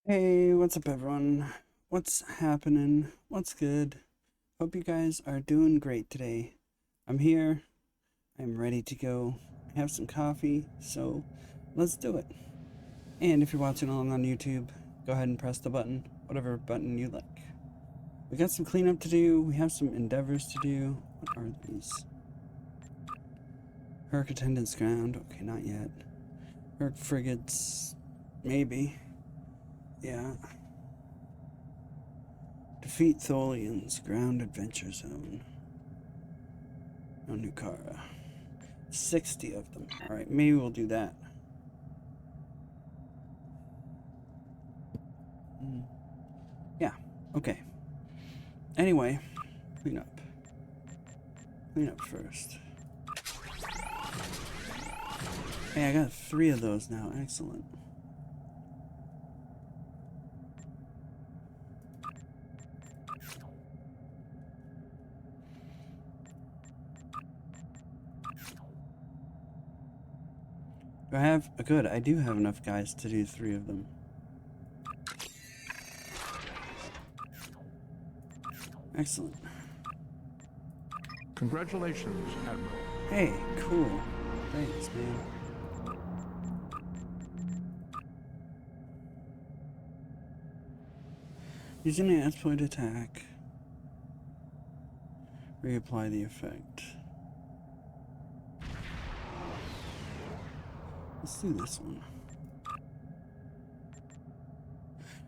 Hey, what's up everyone? What's happening? What's good? Hope you guys are doing great today. I'm here. I'm ready to go. I have some coffee, so let's do it. And if you're watching along on YouTube, go ahead and press the button, whatever button you like. We got some cleanup to do. We have some endeavors to do. What are these? Herc attendance ground. Okay, not yet. Herc frigates. Maybe. Yeah. Defeat Tholians, Ground Adventure Zone. No Nukara. 60 of them. Alright, maybe we'll do that. Yeah, okay. Anyway, clean up. Clean up first. Hey, I got 3 of those now. Excellent. Do I have... Good, I do have enough guys to do 3 of them. Excellent. Congratulations, Admiral. Hey, cool. Thanks, man. Using an exploit attack. Reapply the effect. Let's do this one.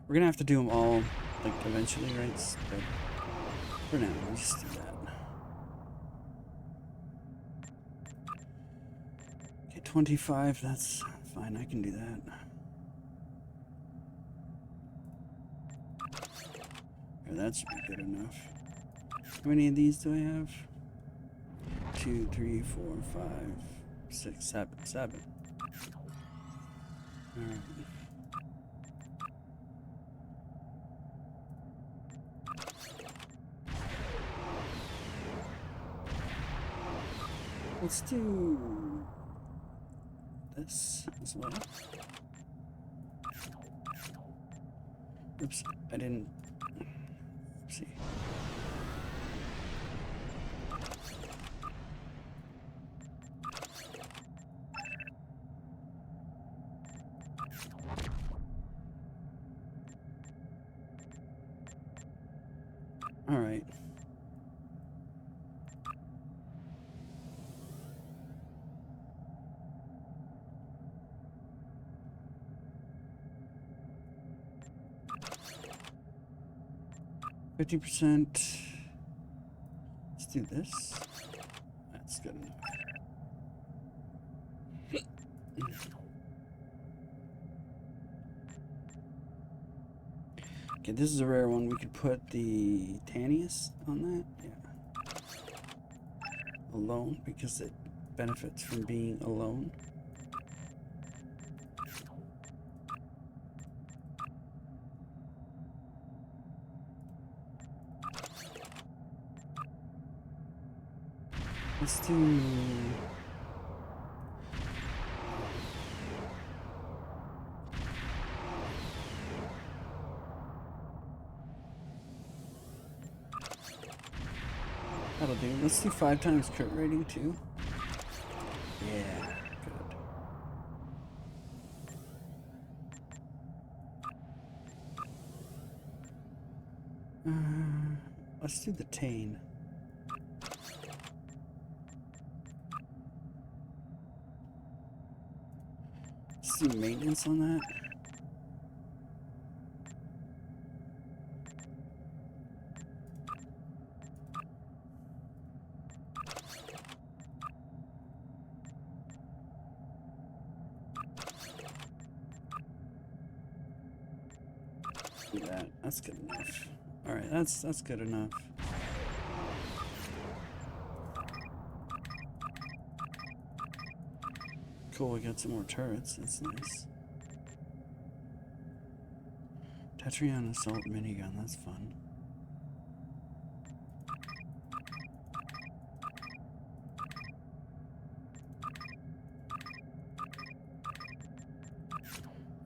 We're gonna have to do them all, like, eventually, right? But for now, we'll just do that. Okay, 25, that's fine, I can do that. Yeah, that should be good enough. How many of these do I have? 2, 3, 4, 5, 6, 7. 7. Alright. Let's do this as well. Oops, I didn't. Oopsie. All right. %. Let's do this. That's good enough. Okay, this is a rare one. We could put the Tanius on that. Yeah. Alone, because it benefits from being alone. Let's do... That'll do. Let's do 5 times crit rating too. Yeah, good. Let's do the Tane. Let's do maintenance on that. Do that. That's good enough. All right, that's good enough. Cool, we got some more turrets. That's nice. Tetrion assault minigun. That's fun.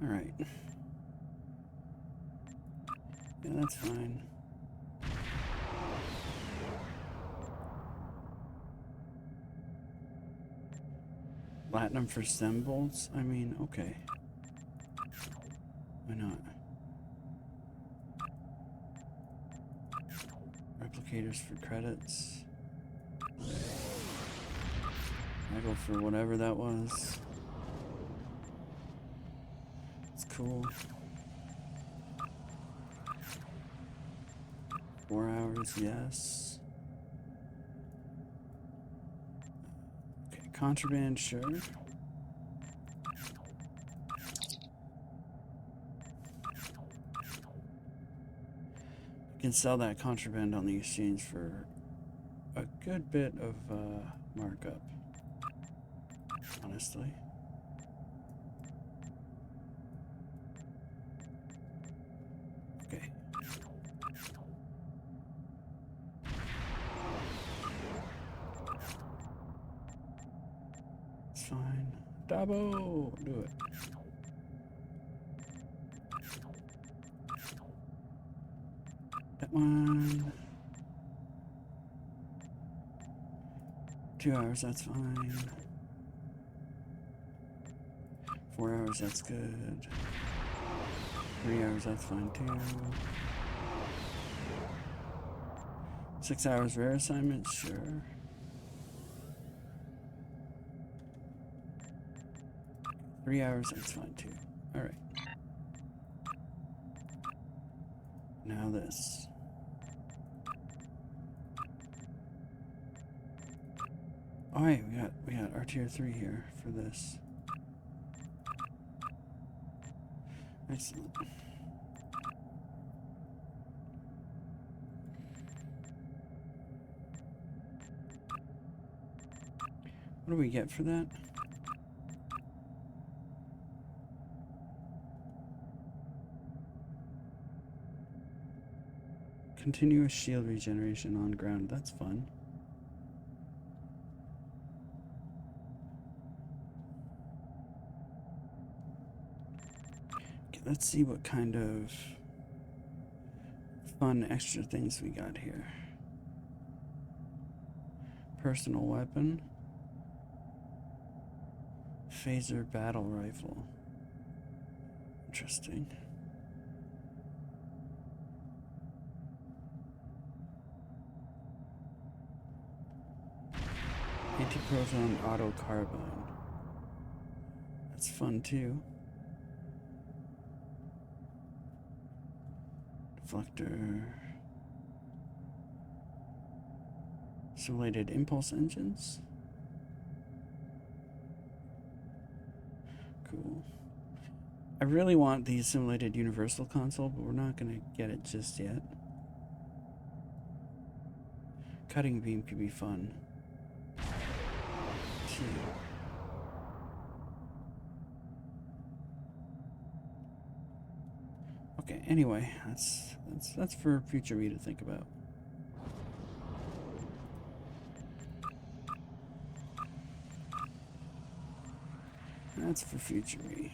All right. Yeah, that's fine. Platinum for symbols? I mean, okay. Why not? Replicators for credits. I go for whatever that was. It's cool. 4 hours, yes. Okay, contraband, sure. You can sell that contraband on the exchange for a good bit of markup, honestly. Okay. It's fine. Dabo! Do it. That one. 2 hours, that's fine. 4 hours, that's good. 3 hours, that's fine too. 6 hours rare assignment, sure. 3 hours, that's fine too. Alright. Now this. Alright, we got our tier 3 here for this. Excellent. What do we get for that? Continuous shield regeneration on ground. That's fun. Okay, let's see what kind of fun extra things we got here. Personal weapon. Phaser battle rifle. Interesting. Anti-proton auto carbine. That's fun too. Deflector. Simulated impulse engines. Cool. I really want the simulated universal console, but we're not going to get it just yet. Cutting beam could be fun. Okay, anyway, that's for future me to think about. That's for future me.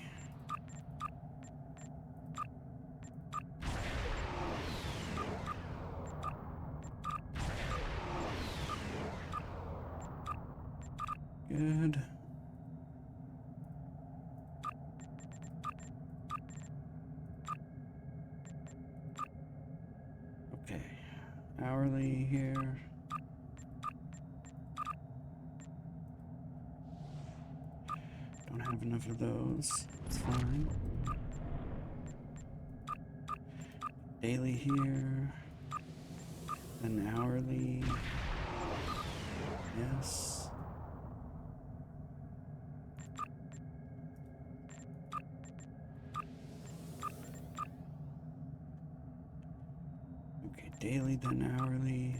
Good. Okay, hourly here. Don't have enough of those. It's fine. Daily here. Then hourly. Yes. Okay, daily then hourly.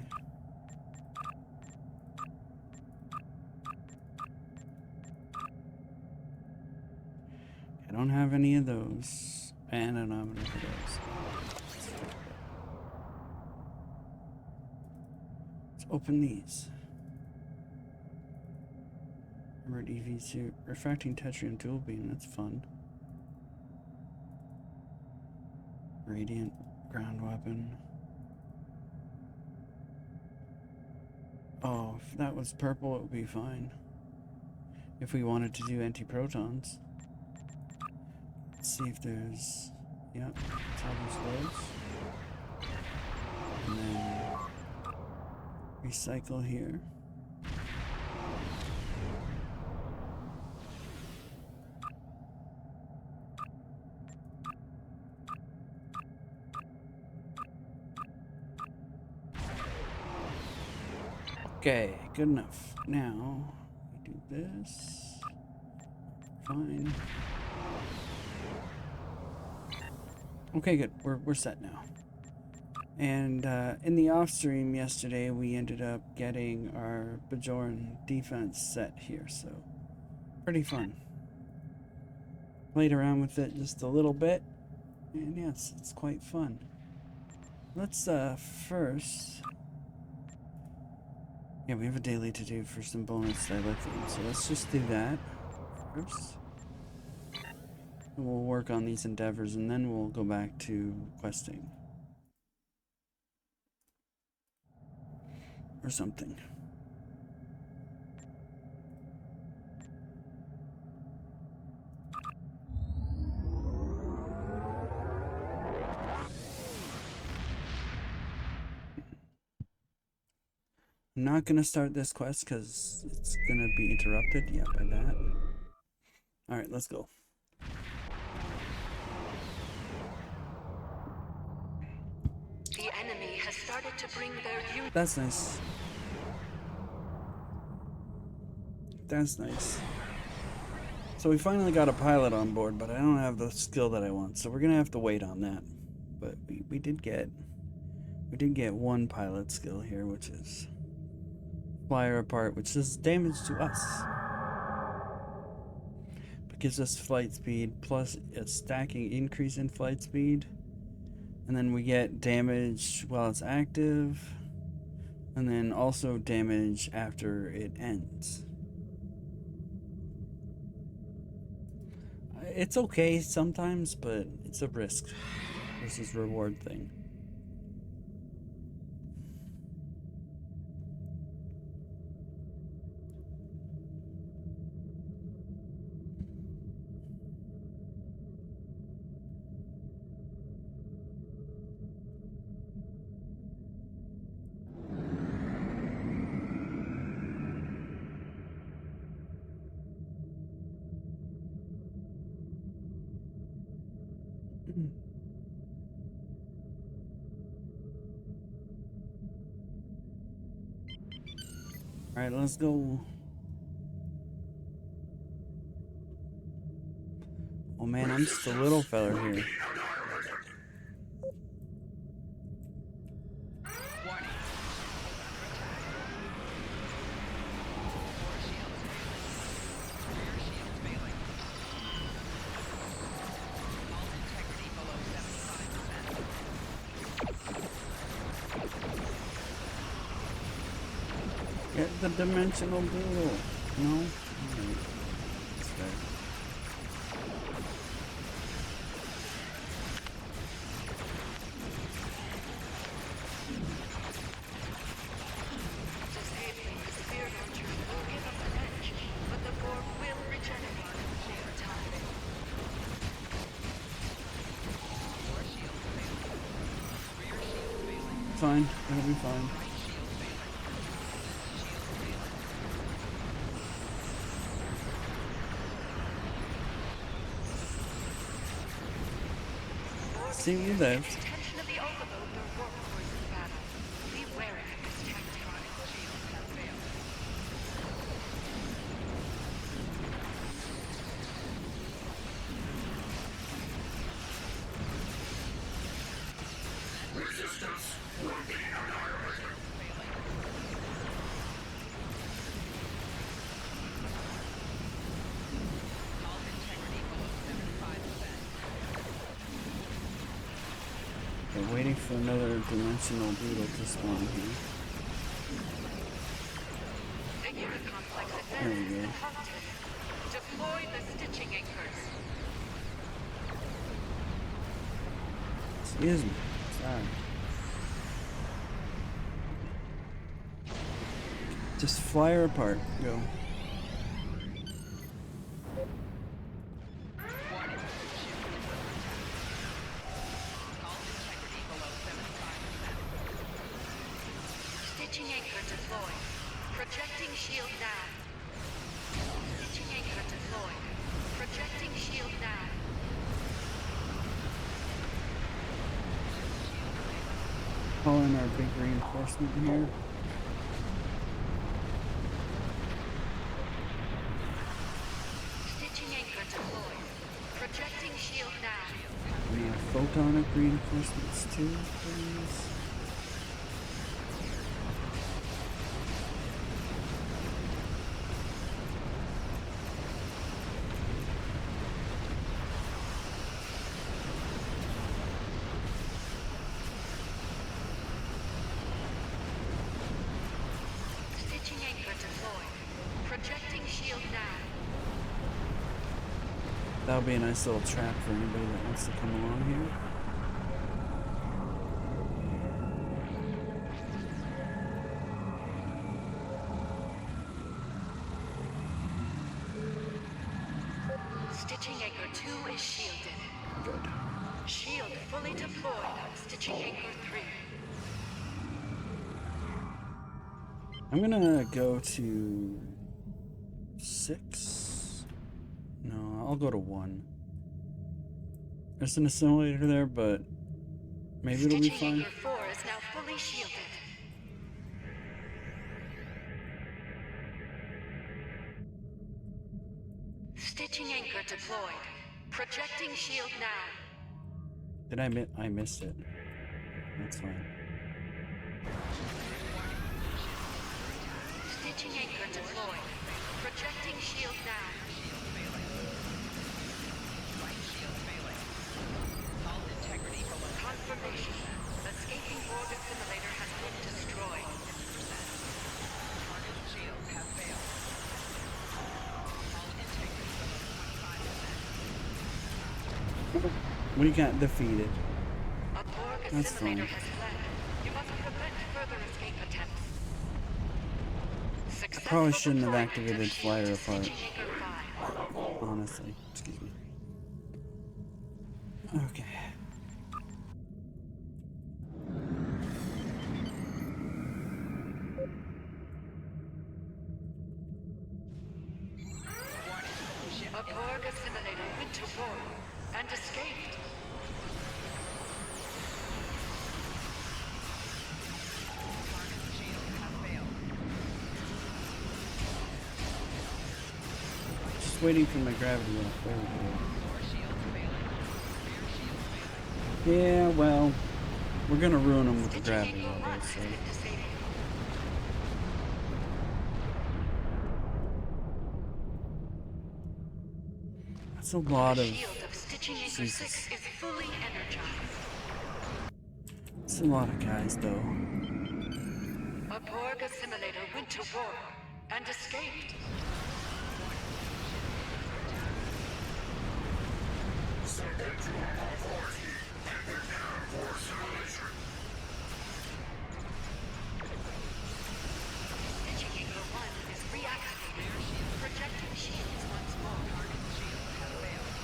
I don't have any of those. And I don't have enough of those. Let's open these. Armored EV suit. Refracting Tetrium dual beam. That's fun. Radiant. Ground weapon. Oh, if that was purple, it would be fine. If we wanted to do anti-protons. Let's see if there's... Yep, salvage those. And then recycle here. Okay, good enough. Now, we do this. Fine. Okay, good. We're set now. And in the off stream yesterday, we ended up getting our Bajoran defense set here, so pretty fun. Played around with it just a little bit, and yes, it's quite fun. Let's first... Yeah, we have a daily to do for some bonus dilithium, so let's just do that first. And we'll work on these endeavors, and then we'll go back to questing. Or something. I'm not gonna start this quest because it's gonna be interrupted. Yeah, by that. Alright, let's go. The enemy has started to bring their unit. That's nice. That's nice. So we finally got a pilot on board, but I don't have the skill that I want, so we're gonna have to wait on that. But we did get one pilot skill here, which is flyer apart, which does damage to us. But gives us flight speed plus a stacking increase in flight speed. And then we get damage while it's active. And then also damage after it ends. It's okay sometimes, but it's a risk versus reward thing. Alright, let's go. Oh man, I'm just a little feller here. Get the dimensional doodle. No? Right. That's fair. Disabling the spear launcher will give us an edge, but the Borg will regenerate over time. Fine, it'll be fine. See, we lived. Tension of the overload their warp cores in battle. Be wary of this tactic. Shields have failed. Resistance will be annihilated. Hull integrity below 75%. We're waiting for another dimensional doodle to spawn here. The unit complex There we advances go. detected. Deploy the stitching anchors. Excuse me. God. Just fly her apart. Go. Stitching anchor deployed. Projecting shield nav. Stitching anchor deployed. Projecting shield nav. Call in our big reinforcement here. Stitching anchor deployed. Projecting shield nav. We have photonic reinforcements too, please. Stitching anchor deployed. Projecting shield nav. That'll be a nice little trap for anybody that wants to come along here. Stitching anchor 2 is shielded. Good. Shield fully deployed on stitching anchor 3. I'm gonna go to 6. No, I'll go to 1. There's an assimilator there, but maybe it'll be Stitching fine. anchor 4 is now fully shielded. Stitching anchor deployed. Projecting shield now. Did I missed it. That's fine. Stitching anchor deployed. Projecting shield now. Confirmation. Escaping Borg assimilator has been destroyed. Target shields have failed. What do you got? Defeated. A Borg That's assimilator fine. has fled. You must prevent further escape attempts. I probably shouldn't have Deployment activated of Flyer shield to apart. stitching anchor 5. Honestly. Excuse me. Okay. A Borg assimilator went to war and escaped. Just waiting for my gravity off. There we go. Yeah, well, we're gonna ruin them with the gravity Anchor 1 level, has so. been disabled. That's a lot The of. shield of stitching anchor Jesus. 6 is fully energized. It's a lot of guys, though. A Borg assimilator went to war and escaped. Subject to authority and prepare for simulation. Stitching anchor 1 is reactivated. Projecting shields once more. Target shield has failed.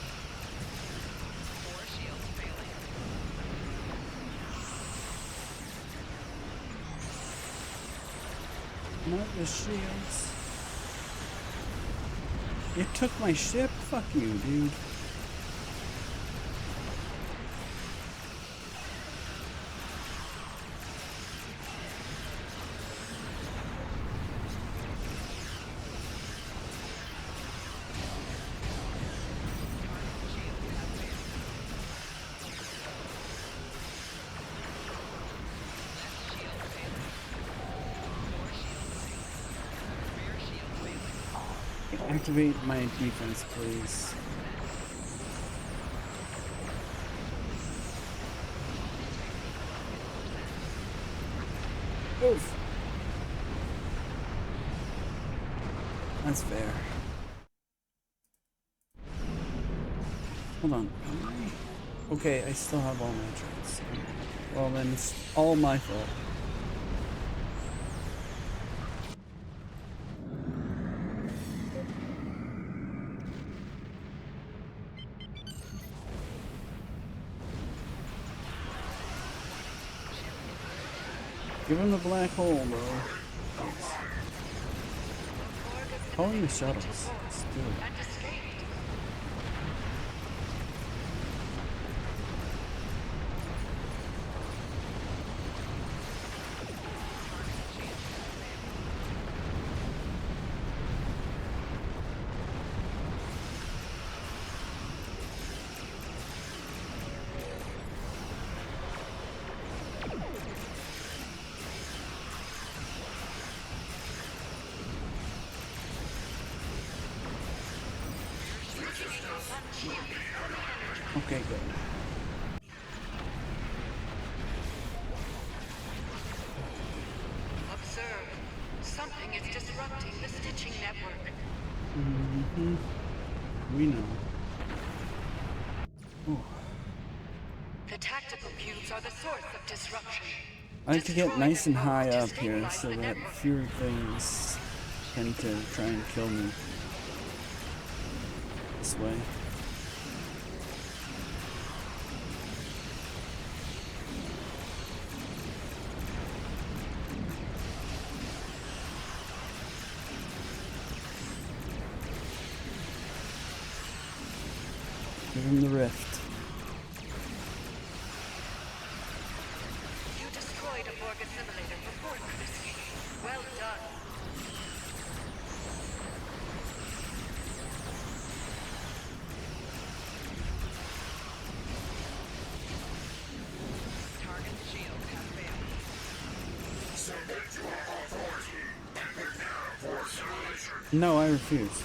4 shields failing. Not the shields. You took my ship? Fuck you, dude. Activate my defense, please. Oof. That's fair. Hold on. Okay, I still have all my traits. Well, then it's all my fault. Give him the black hole, bro. Thanks. Calling the shuttles. Let's do it. And escaped. Okay, good. Observe. Something is disrupting the stitching network. Mm-hmm. We know. Ooh. The tactical cubes are the source of disruption. I like to get Destroy nice them and both high to up here stabilize so the that network. fewer things tend to try and kill me this way. Give him the rift. You destroyed a Borg assimilator before it could escape. Well done. Target shield has failed. Submit to our authority and prepare for assimilation. No, I refuse.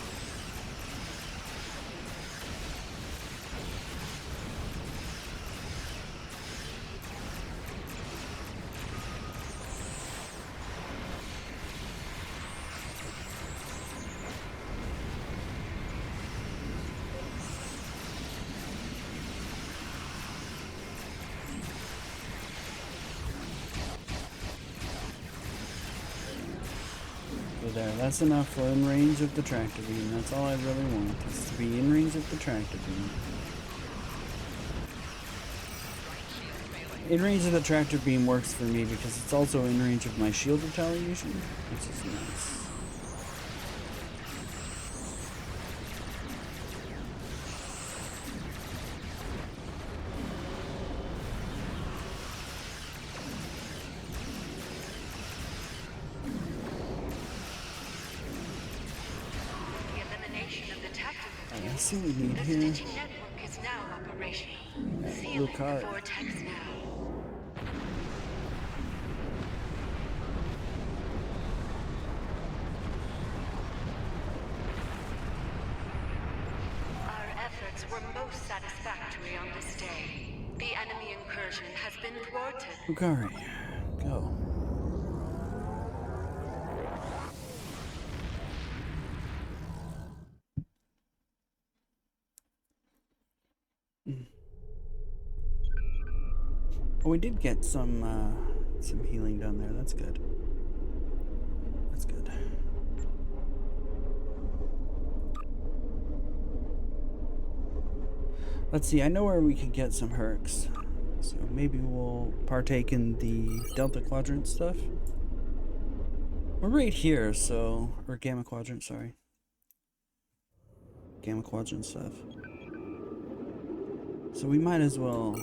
So there, that's enough for in range of the tractor beam. That's all I really want, is to be in range of the tractor beam. In range of the tractor beam works for me because it's also in range of my shield retaliation, which is nice. The elimination of the tactical Alright, let's cubes. see what we need The here. stitching network is now operational. Blue Sealing the card. vortex now. Our efforts were most satisfactory on this day. The enemy incursion has been thwarted. Bugari, go. Oh, we did get some healing down there. That's good. That's good. Let's see. I know where we can get some hercs, so maybe we'll partake in the Delta Quadrant stuff. We're right here, so or Gamma Quadrant. Sorry. Gamma Quadrant stuff. So we might as well.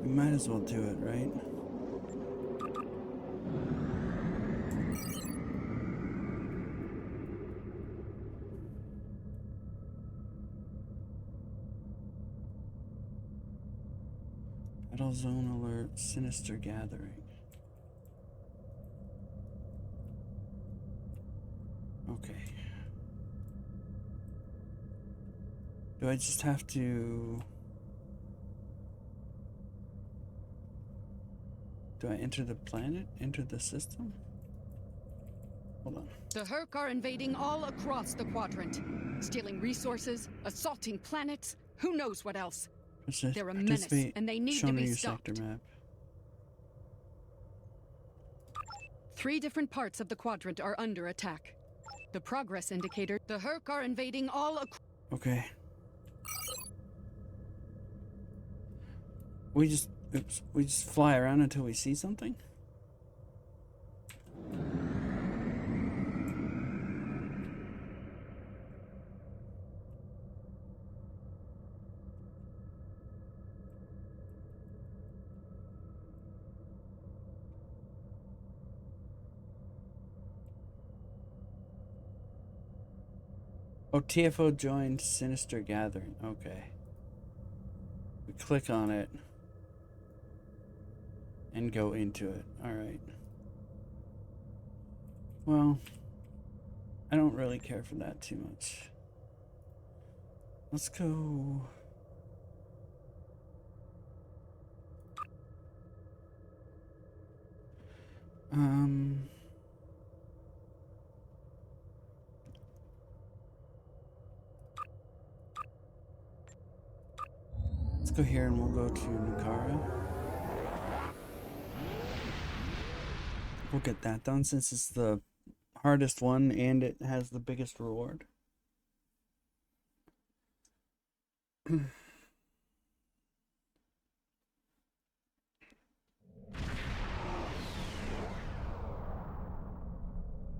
We might as well do it, right? Battle zone alert, sinister gathering. Okay. Do I just have to... Do I enter the planet? Enter the system? Hold on. The Herc are invading all across the quadrant, stealing resources, assaulting planets, who knows what else. They're a menace, Participate. and they need Show to me be your stopped. sector map. 3 different parts of the quadrant are under attack. The progress indicator, the Herc are invading all across. Okay. We just fly around until we see something? Oh, TFO joined Sinister Gathering. Okay. We click on it and go into it. Alright. Well, I don't really care for that too much. Let's go. Let's go here and we'll go to Nukara. We'll get that done since it's the hardest one and it has the biggest reward.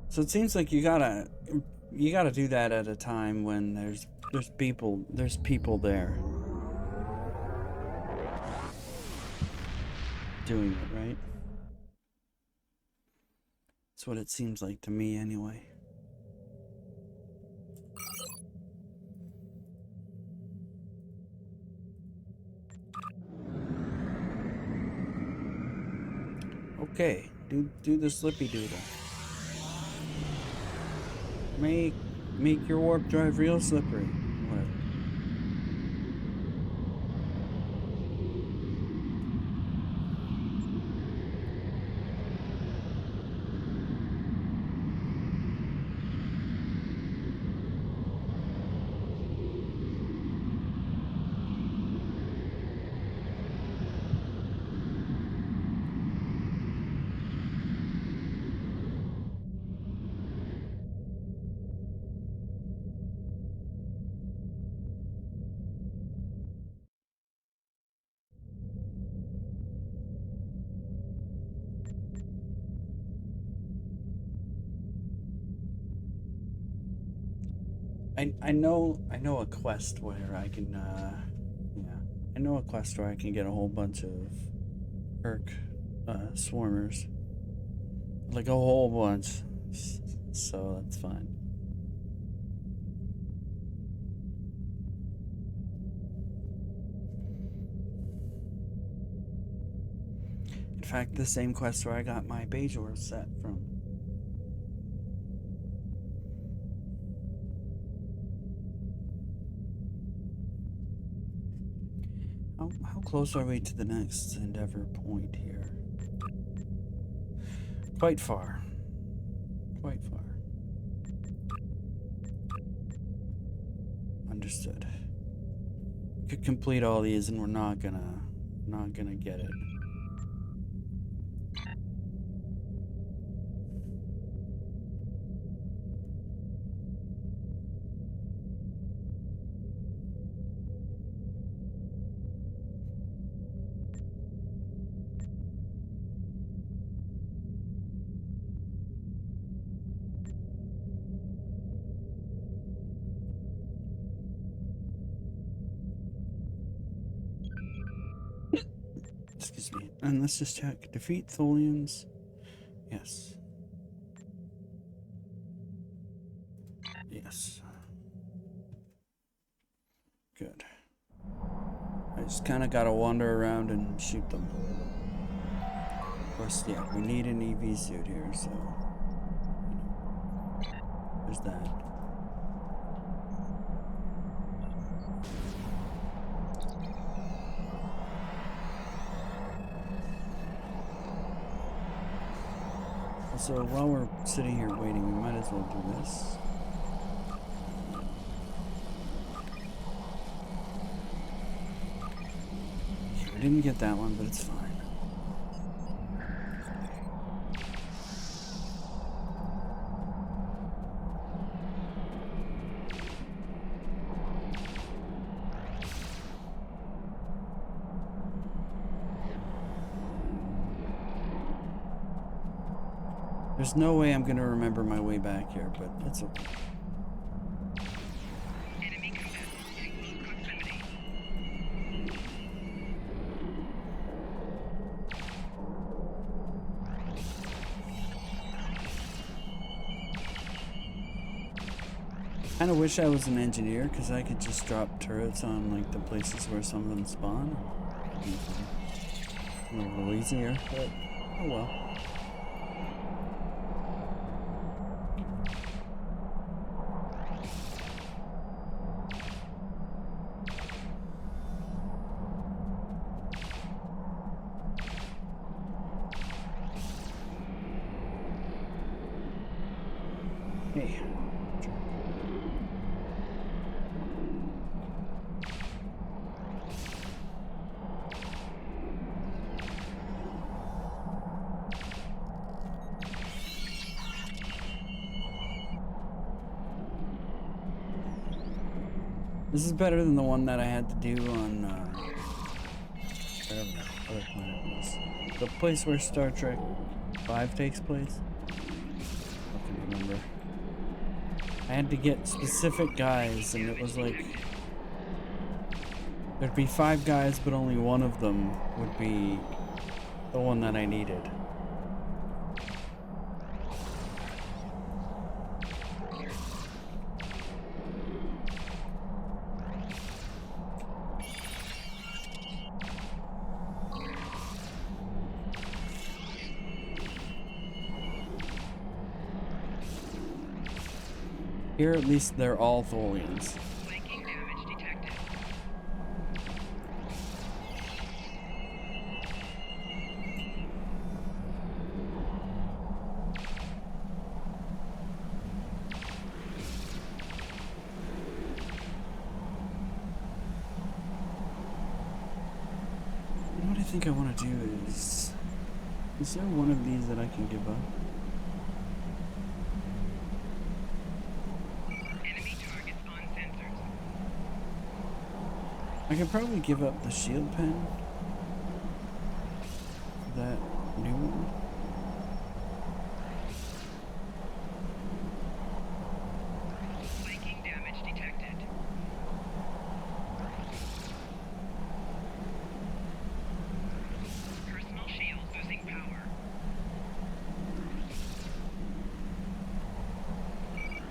So it seems like you gotta do that at a time when there's people there doing it, right? That's what it seems like to me anyway. Okay, do the slippy doodle. Make your warp drive real slippery. Whatever. I know a quest where I can I know a quest where I can get a whole bunch of Herc swarmers. Like a whole bunch. So that's fine. In fact, the same quest where I got my Bajor set from. How close are we to the next Endeavor point here? Quite far. Quite far. Understood. We could complete all these and we're not gonna get it. Excuse me. And let's just check. Defeat Tholians. Yes. Yes. Good. I just kind of gotta wander around and shoot them. Of course, yeah, we need an EV suit here, so there's that. So while we're sitting here waiting, we might as well do this. We didn't get that one, but it's fine. There's no way I'm gonna remember my way back here, but it's okay. Enemy combatants in close proximity. Kinda wish I was an engineer, because I could just drop turrets on like the places where some of them spawn. That'd be fun. A little easier, but oh well. Hey. This is better than the one that I had to do on whatever the other planet was. The place where Star Trek 5 takes place. I can remember. I had to get specific guys, and it was like there'd be 5 guys, but only one of them would be the one that I needed. Here, at least, they're all Tholians. Flanking damage detected. What I think I want to do is there one of these that I can give up? I could probably give up the shield pen. That new one. Flanking damage detected. Personal shield losing power.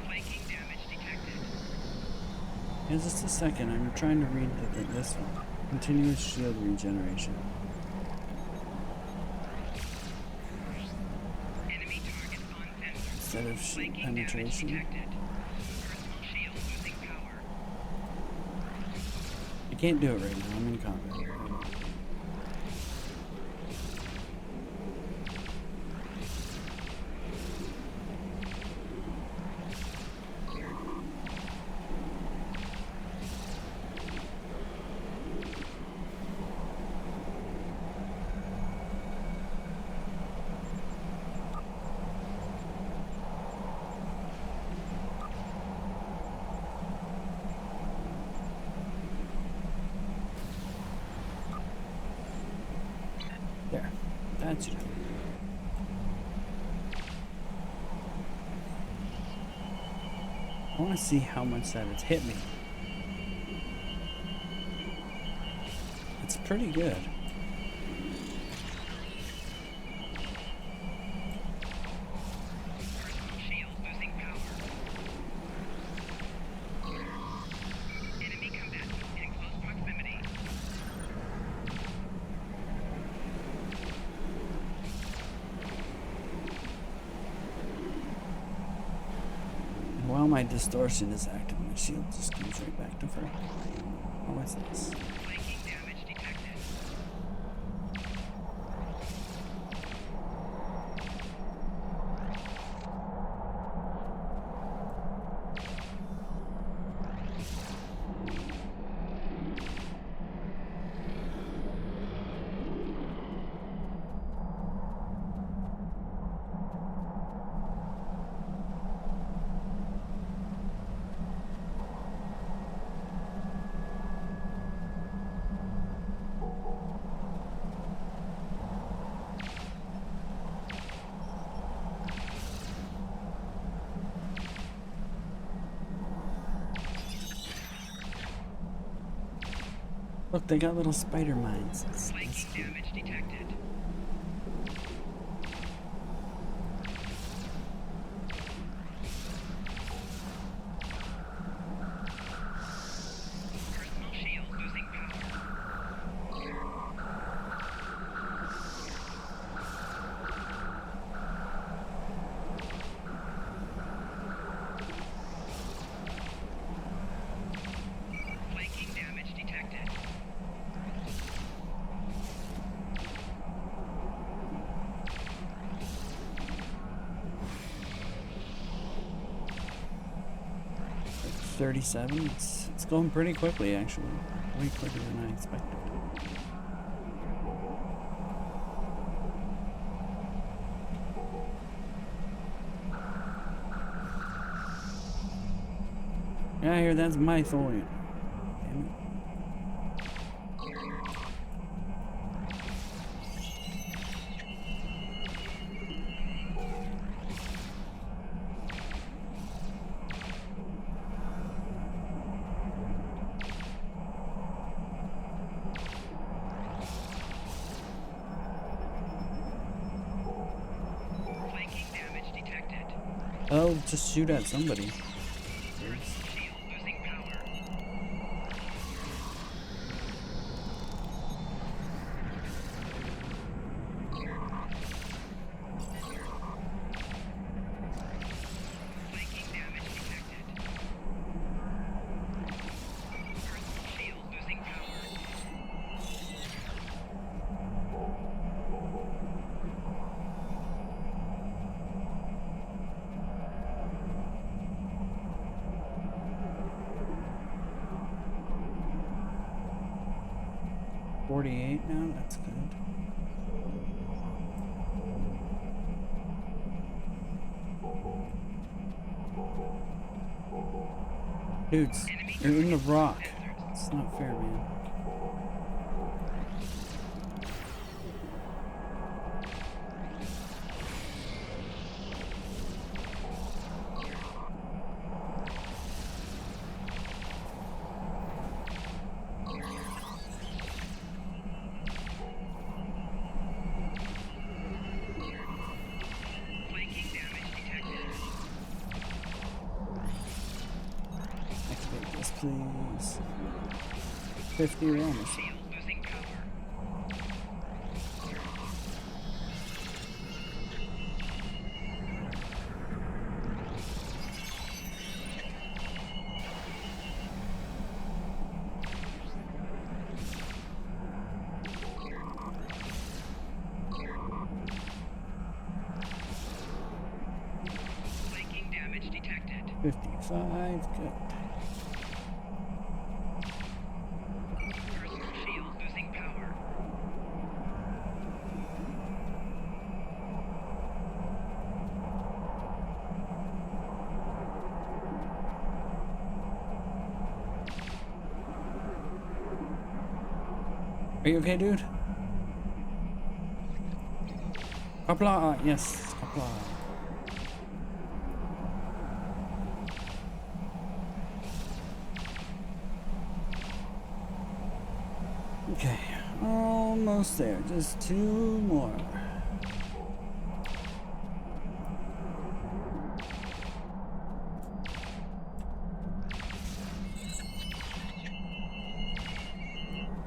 Flanking damage detected. Yeah, just a second. I'm trying to read this one. Continuous shield regeneration. Enemy target on sensor. Instead of shield Flanking damage penetration. detected. Personal shield losing power. I can't do it right now. I'm in combat. There. That's it. I want to see how much that has hit me. It's pretty good. Personal shield losing power. Enemy combatants in close proximity. And while my distortion is active, my shield just goes right back to full. Oh, what's this? Flanking damage detected. Look, they got little spider mines. That's Flanking cool. damage detected. Personal shield losing power. Flanking damage detected. Like 37. It's going pretty quickly, actually. Way quicker than I expected. Yeah, here, that's my Thorian. Damn it. Flanking damage detected. Oh, just shoot at somebody. Personal shield losing power. Flanking damage detected. Personal shield losing power. $48 now, that's good. Dudes, you're in the rock. It's not fair, man. Flanking damage detected. Activate this, please. 50, we're almost there. Shield losing power. Flanking damage detected. 55, good. Personal shield losing power. Are you okay, dude? Kapla, yes, kapla. Okay, almost there. Just 2 more.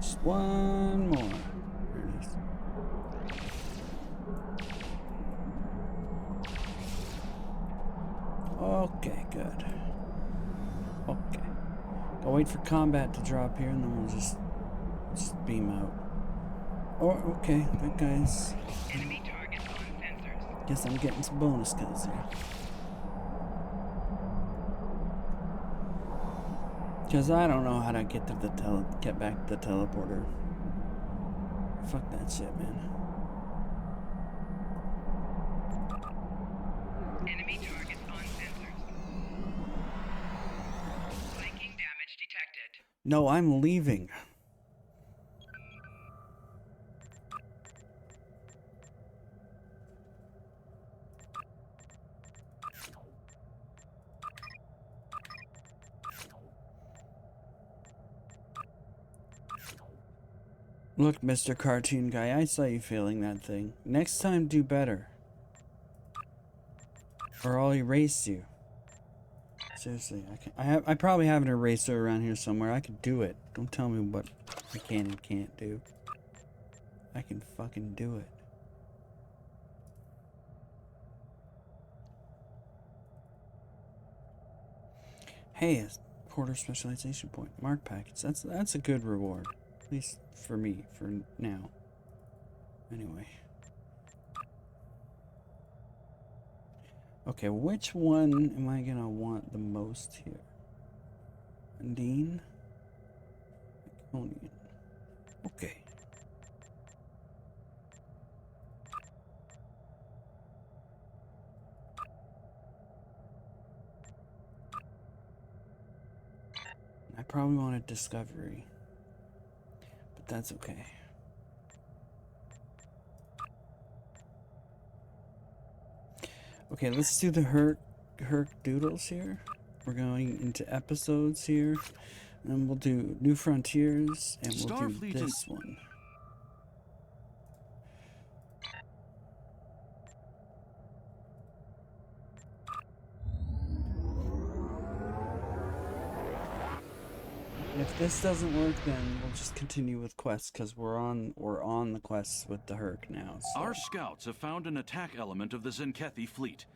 Just 1 more. There it is. Okay, good. Okay. I'll wait for combat to drop here and then we'll just beam out. Oh, okay, that guy's... Enemy targets on sensors. Guess I'm getting some bonus kills here. Cause I don't know how to get to the get back to the teleporter. Fuck that shit, man. Enemy targets on sensors. Flanking damage detected. No, I'm leaving. Look, Mr. Cartoon Guy, I saw you failing that thing. Next time, do better. Or I'll erase you. Seriously, I probably have an eraser around here somewhere. I could do it. Don't tell me what I can and can't do. I can fucking do it. Hey, a quarter specialization point. Mark packets. That's a good reward. At least for me, for now. Anyway. Okay, which one am I gonna want the most here? Undine? Iconian. Okay. I probably wanted Discovery, but that's okay. Okay, let's do the Herc Doodles here. We're going into episodes here, and we'll do New Frontiers, and we'll do this one. If this doesn't work, then we'll just continue with quests, because we're on the quests with the Herc now. So. Our scouts have found an attack element of the Zenkethi fleet.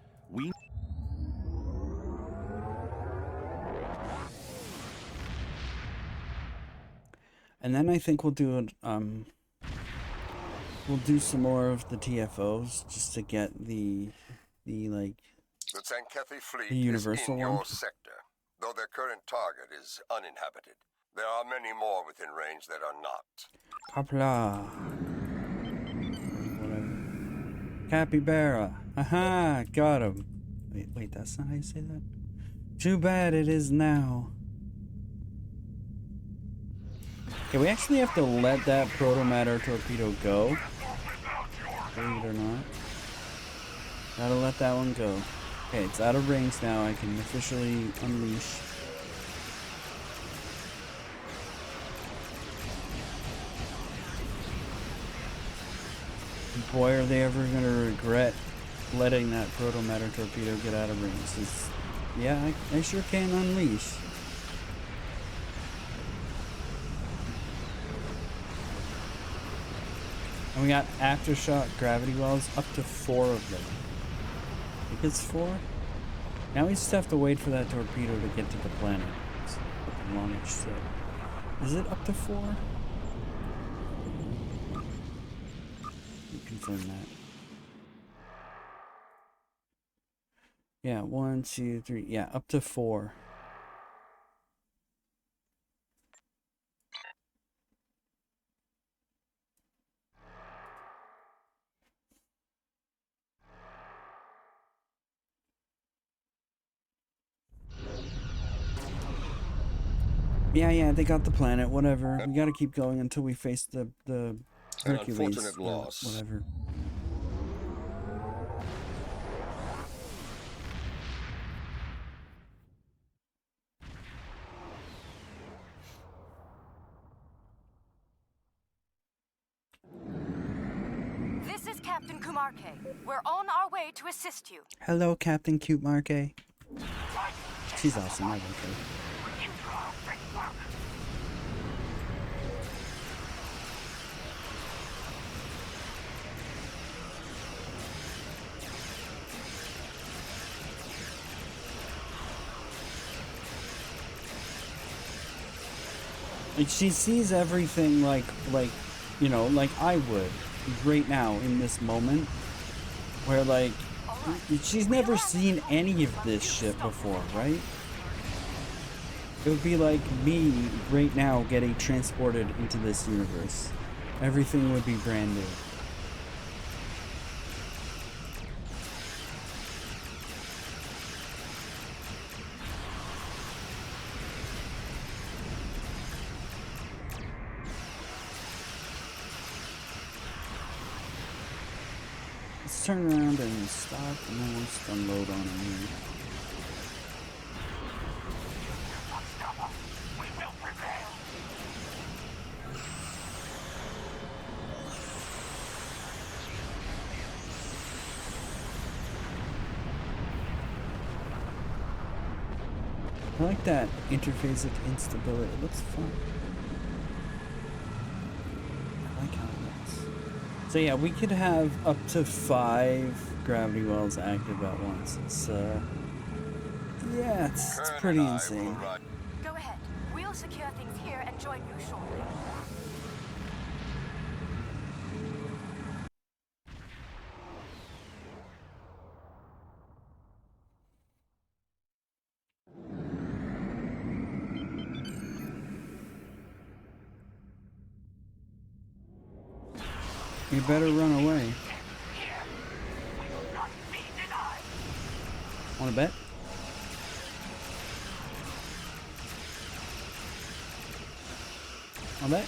And then I think we'll do some more of the TFOs just to get the like The Zenkethi fleet the universal is in one. your sector, though their current target is uninhabited. There are many more within range that are not. Hopla. Whatever. Capybara. Aha, got him. Wait, that's not how you say that? Too bad it is now. Okay, we actually have to let that proto-matter torpedo go. Believe it or not. Gotta let that one go. Okay, it's out of range now. I can officially unleash. Boy, are they ever gonna regret letting that proto-matter torpedo get out of range. Yeah, I sure can unleash. And we got aftershock gravity wells, up to 4 of them. I think it's 4? Now we just have to wait for that torpedo to get to the planet. It's a longish set. Is it up to 4? Confirm that. Yeah, 1, 2, 3. Yeah, up to 4. Yeah, they got the planet, whatever. We gotta keep going until we face the Hercules, An unfortunate loss. Whatever. This is Captain Kumarke. We're on our way to assist you. Hello, Captain Cute Marque. She's awesome, I like her. Like, she sees everything like, you know, like I would right now in this moment. Where, like, she's never seen any of this shit before, right? It would be like me right now getting transported into this universe. Everything would be brand new. Let's turn around and stop and then we'll just unload on him here. I like that interphasic instability. It looks fun. I like how it looks. So yeah, we could have up to 5 gravity wells active at once. It's yeah, it's pretty insane. Go ahead. We'll secure things here and join you shortly. You better run away. Wanna bet? Wanna bet?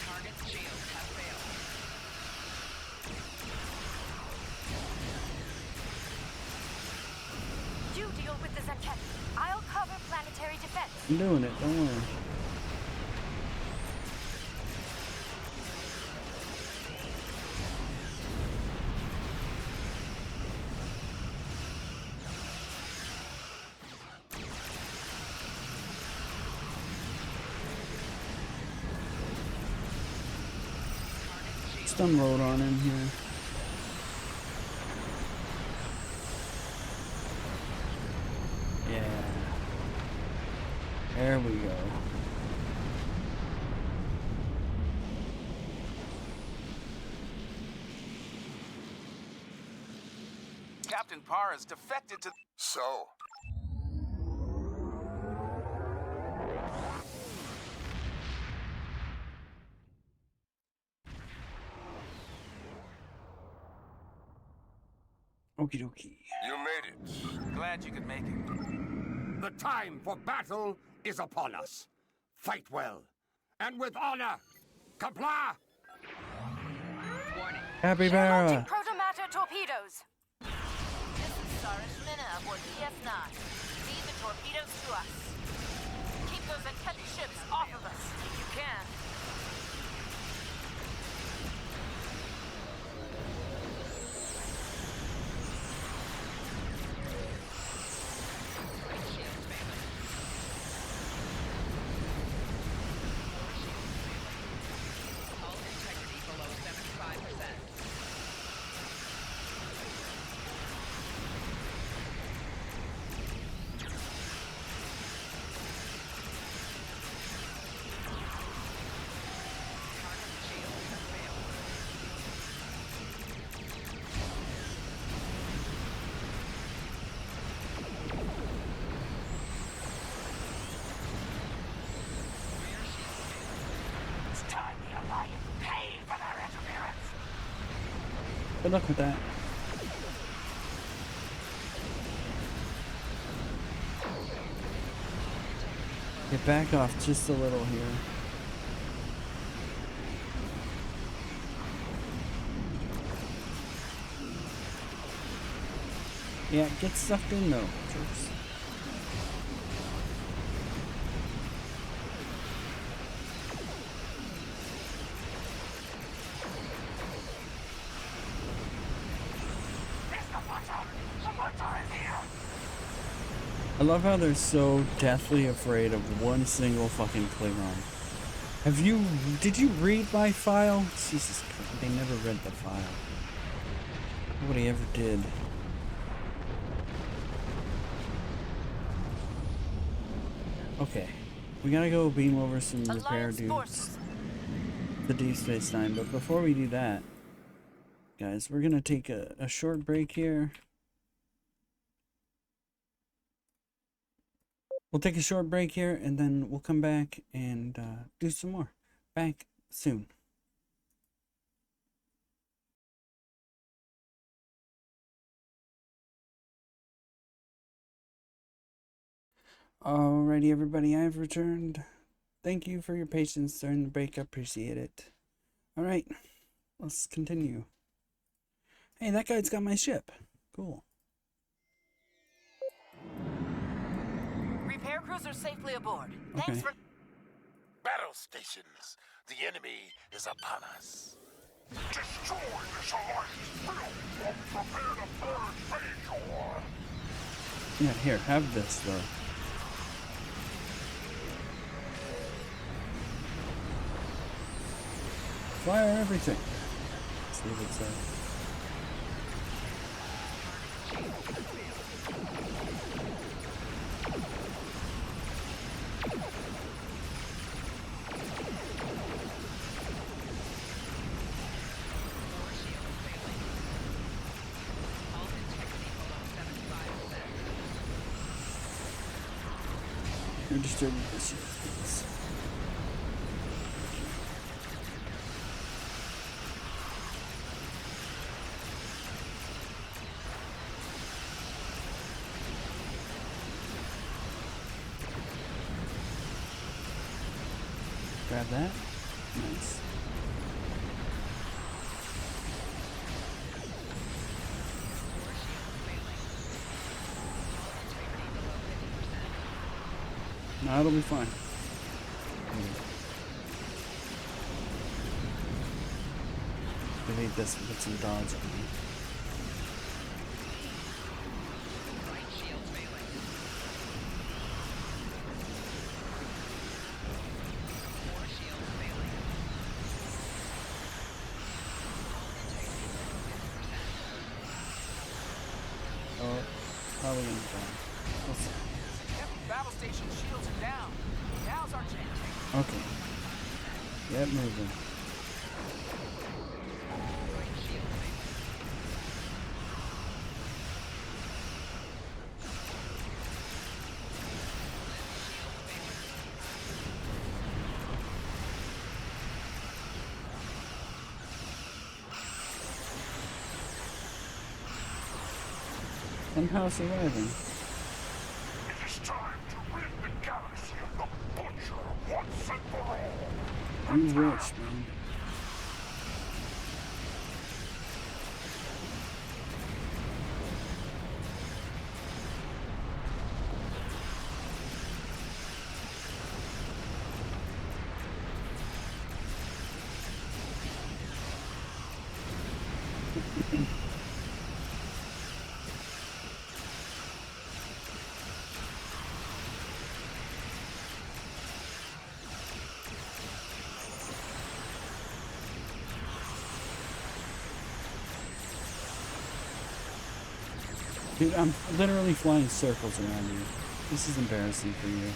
Target's shields have failed. You deal with the Zenketti. I'll cover planetary defense. I'm doing it, don't worry. Stun load on in here. Yeah. There we go. Captain Parr has defected to... So, Okie dokie. you made it. Glad you could make it. The time for battle is upon us. Fight well, and with honor. Comply! Warning. Happy They're launching Vera. protomatter torpedoes. This is Sarish Minna aboard DS9. Feed the torpedoes to us. Keep those Zenketti ships off of us, if you can. Shields failing. Hull integrity below 75%. Target's shields have failed. Rear shield failing. It's time the Alliance paid for their interference. Good luck with that. Get back off just a little here. Yeah, get sucked in though, jerks. I love how they're so deathly afraid of one single fucking Klingon. Did you read my file? Jesus Christ, they never read the file. Nobody ever did. Okay, we gotta go beam over some repair Alliance dudes. forces. The Deep Space Nine, but before we do that, guys, we're gonna take a short break here. We'll take a short break here, and then we'll come back and do some more. Back soon. Alrighty, everybody, I've returned. Thank you for your patience during the break. I appreciate it. Alright, let's continue. Hey, that guy's got my ship. Cool. Repair crews are safely aboard. Okay. Thanks for... Battle stations. The enemy is upon us. Destroy this alliance! Prepare the third Major! Yeah, here, have this though. Fire everything. Let's see what it says. You're disturbing this shit, please. Grab that. Nice. No, it'll be fine. I need this to get some dodge on me. Oh, probably gonna die. We'll see. Heavy battle station shields are down. Now's our chance. Okay. Get moving. Somehow surviving. It is time to rid the galaxy of the Butcher once and for all! You wish, man. Dude, I'm literally flying circles around you. This is embarrassing for you.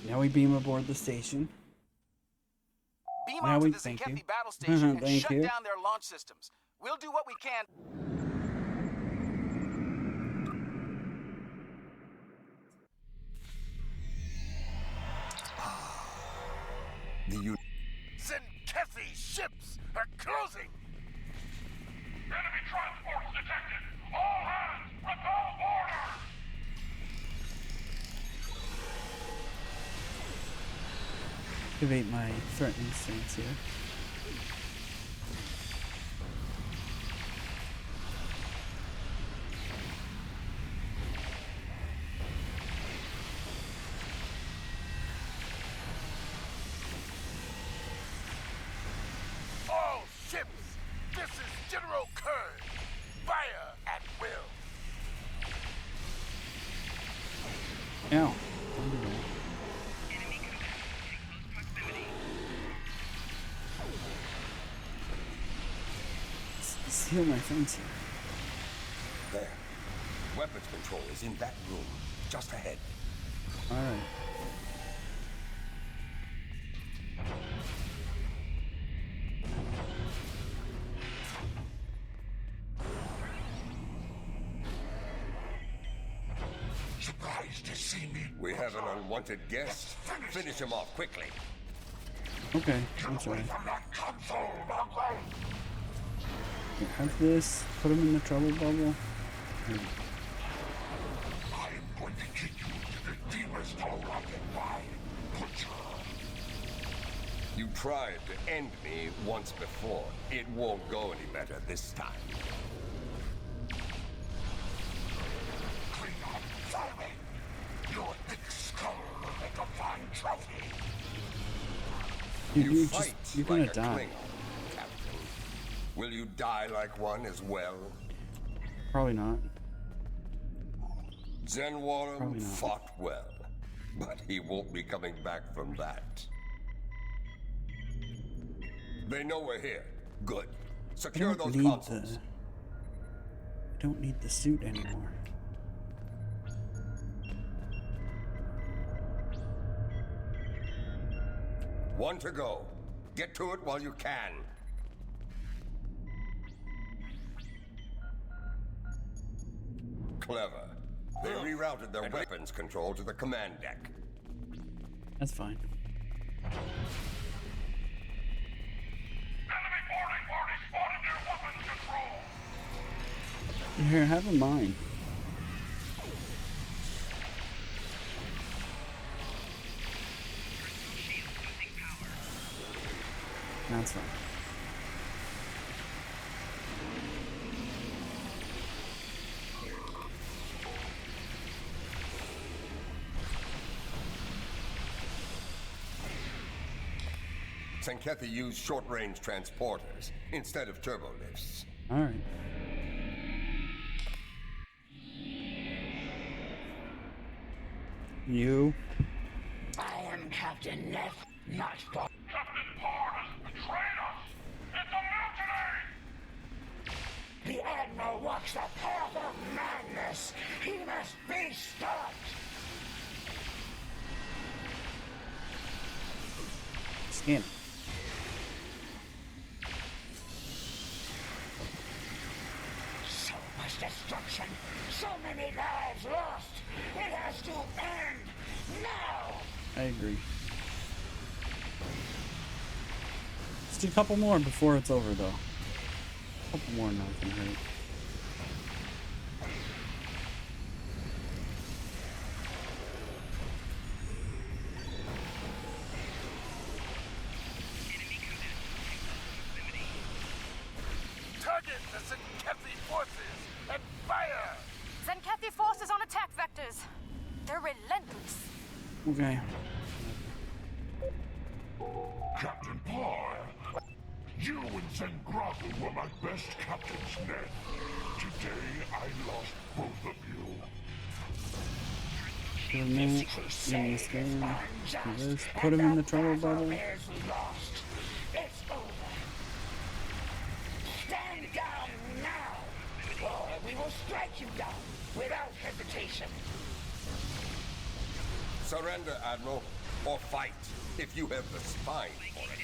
Now we beam aboard the station. Beam Now onto we- the thank you. Zenkethi battle station and Thank shut you. down their launch systems. We'll do what we can. The Zenkethi ships are closing! Enemy transports detected! All hands, repel order! Activate my threatening stance here. All ships, this is General Kern. Fire at will. Ow. Don't do that. Let's heal my friends here. There. Weapons control is in that room, just ahead. Alright. Surprised to see me? We have an unwanted guest. Finish him off quickly. Okay, that's right. From that console, Mongo! Here, have this. Put him in the trouble bubble. Here. I am going to kick you to the deepest hole I can find. Butcher. You tried to end me once before. It won't go any better this time. Klingon, follow me! Your thick skull will make a fine trophy. Dude, You you're fight gonna like a die. Klingon, Captain. Will you die like one as well? Probably not. Zenwarum Probably not. fought well, but he won't be coming back from that. They know we're here. Good. I Secure don't those need consoles. I don't need the suit anymore. One to go. Get to it while you can. Clever. They rerouted their weapons control to the command deck. That's fine. Enemy boarding party spotted near weapons control. Here, have a mind. That's fine. Sankethi used short-range transporters instead of turbolifts. Alright. You. I am Captain Neff, not Bob. Captain Pard has betrayed us! It's a mutiny! The Admiral walks the path of madness! He must be stopped! Scan. So much destruction! So many lives lost! It has to end! Now! I agree. Just a couple more before it's over, though. A couple more, not gonna hurt. Target the Zenkethi forces and fire! Zenkethi forces on attack vectors. They're relentless. Okay. Captain Parr, you and Zengrathul were my best captains, Ned. Today I lost both of you. For a minute, give me a scan. Do this. Put him in the trouble bubble. Is lost. It's over. Stand down now, or we will strike you down without hesitation. Surrender, Admiral, or fight if you have the spine for it.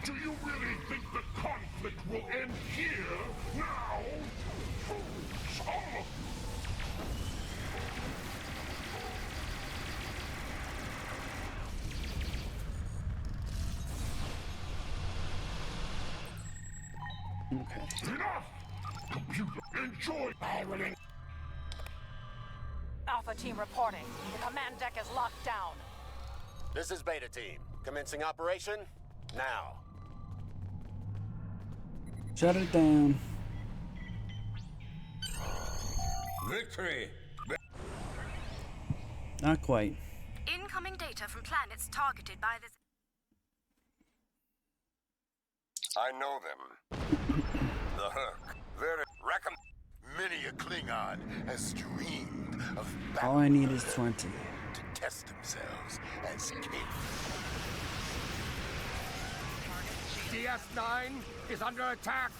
Do you really think the conflict will end here, now? Fools, all of you. Okay. Enough! Computer, enjoy! I will Alpha team reporting. The command deck is locked down. This is Beta Team. Commencing operation now. Shut it down. Victory! Not quite. Incoming data from planets targeted by this. I know them. The Herc. They're Many a Klingon has dreamed of All I need is 20. to test themselves as king. DS9 is under attack.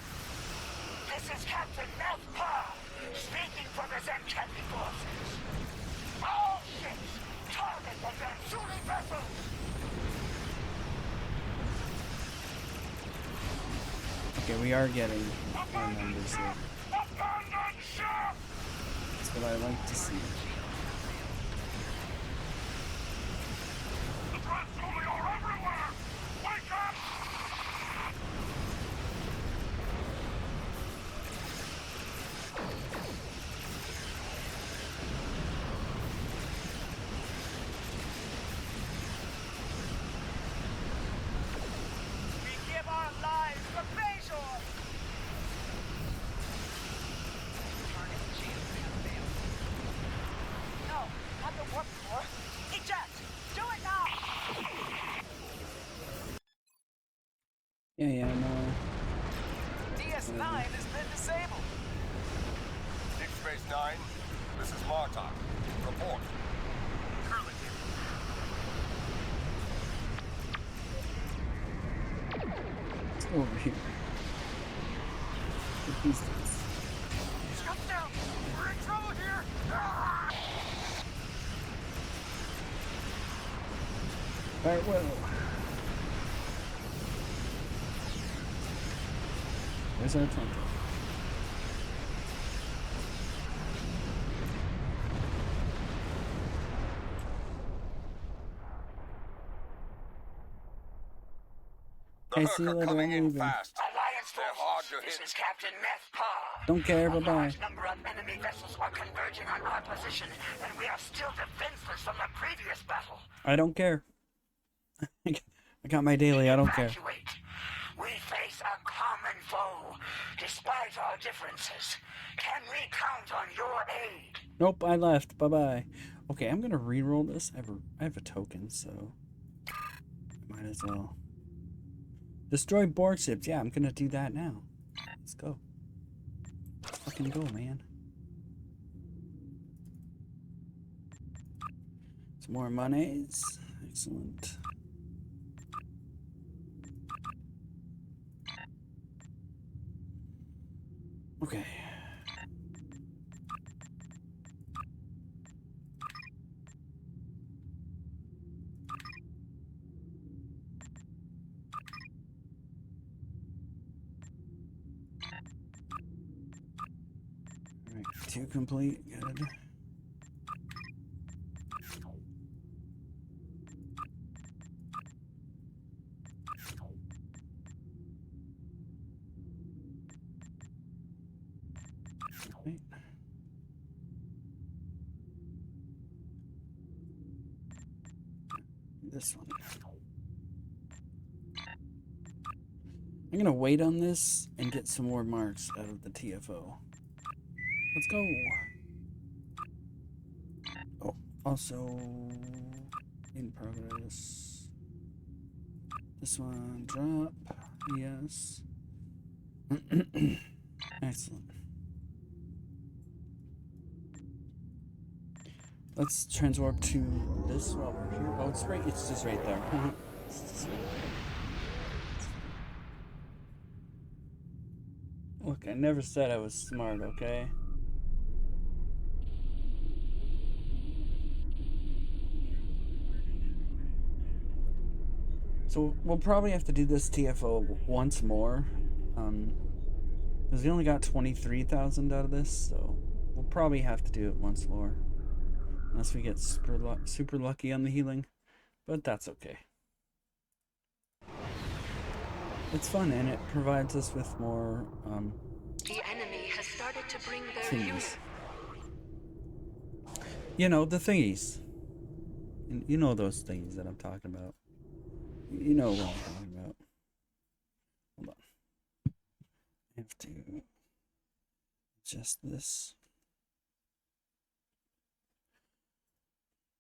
This is Captain Neff Parr, speaking for the Zenkethi forces. All ships, target the Vansuli vessels! Okay, we are getting our numbers here. Abandon ship! That's what I like to see. The Vansuli are everywhere! Wake up! DS9 has been disabled. Deep Space Nine, this is Martok. Report. Let's go over here. Get these things. Shut down! We're in trouble here! Alright, well. Where's our trunk? The Hey, Hurk see you are later, coming I'm in leaving. fast. Alliance They're hard to forces, this hit. is Captain Meth-Pa. Don't care, A bye-bye. large number of enemy vessels are converging on our position, and we are still defenseless from the previous battle. I don't care. I got my daily, I don't care. Evacuate. We face a common foe, despite our differences. Can we count on your aid? Nope, I left. Bye-bye. Okay, I'm gonna re-roll this. I have a token, so might as well. Destroy Borg ships. Yeah, I'm gonna do that now. Let's go. Let's fucking go, man. Some more monies. Excellent. Okay. Alright, 2 complete. Good. Right. This one. I'm gonna wait on this and get some more marks out of the TFO. Let's go. Oh, also in progress. This one drop. Yes. Excellent. Let's transwarp to this while we're here. Oh, it's right. It's just right there. It's just right there. Look, I never said I was smart, okay? So we'll probably have to do this TFO once more. Because we only got 23,000 out of this, so we'll probably have to do it once more. Unless we get super lucky on the healing. But that's okay. It's fun, and it provides us with more, The enemy has started to bring their thingies. You know, the thingies. You know those things that I'm talking about. You know what I'm talking about. Hold on. I have to adjust this.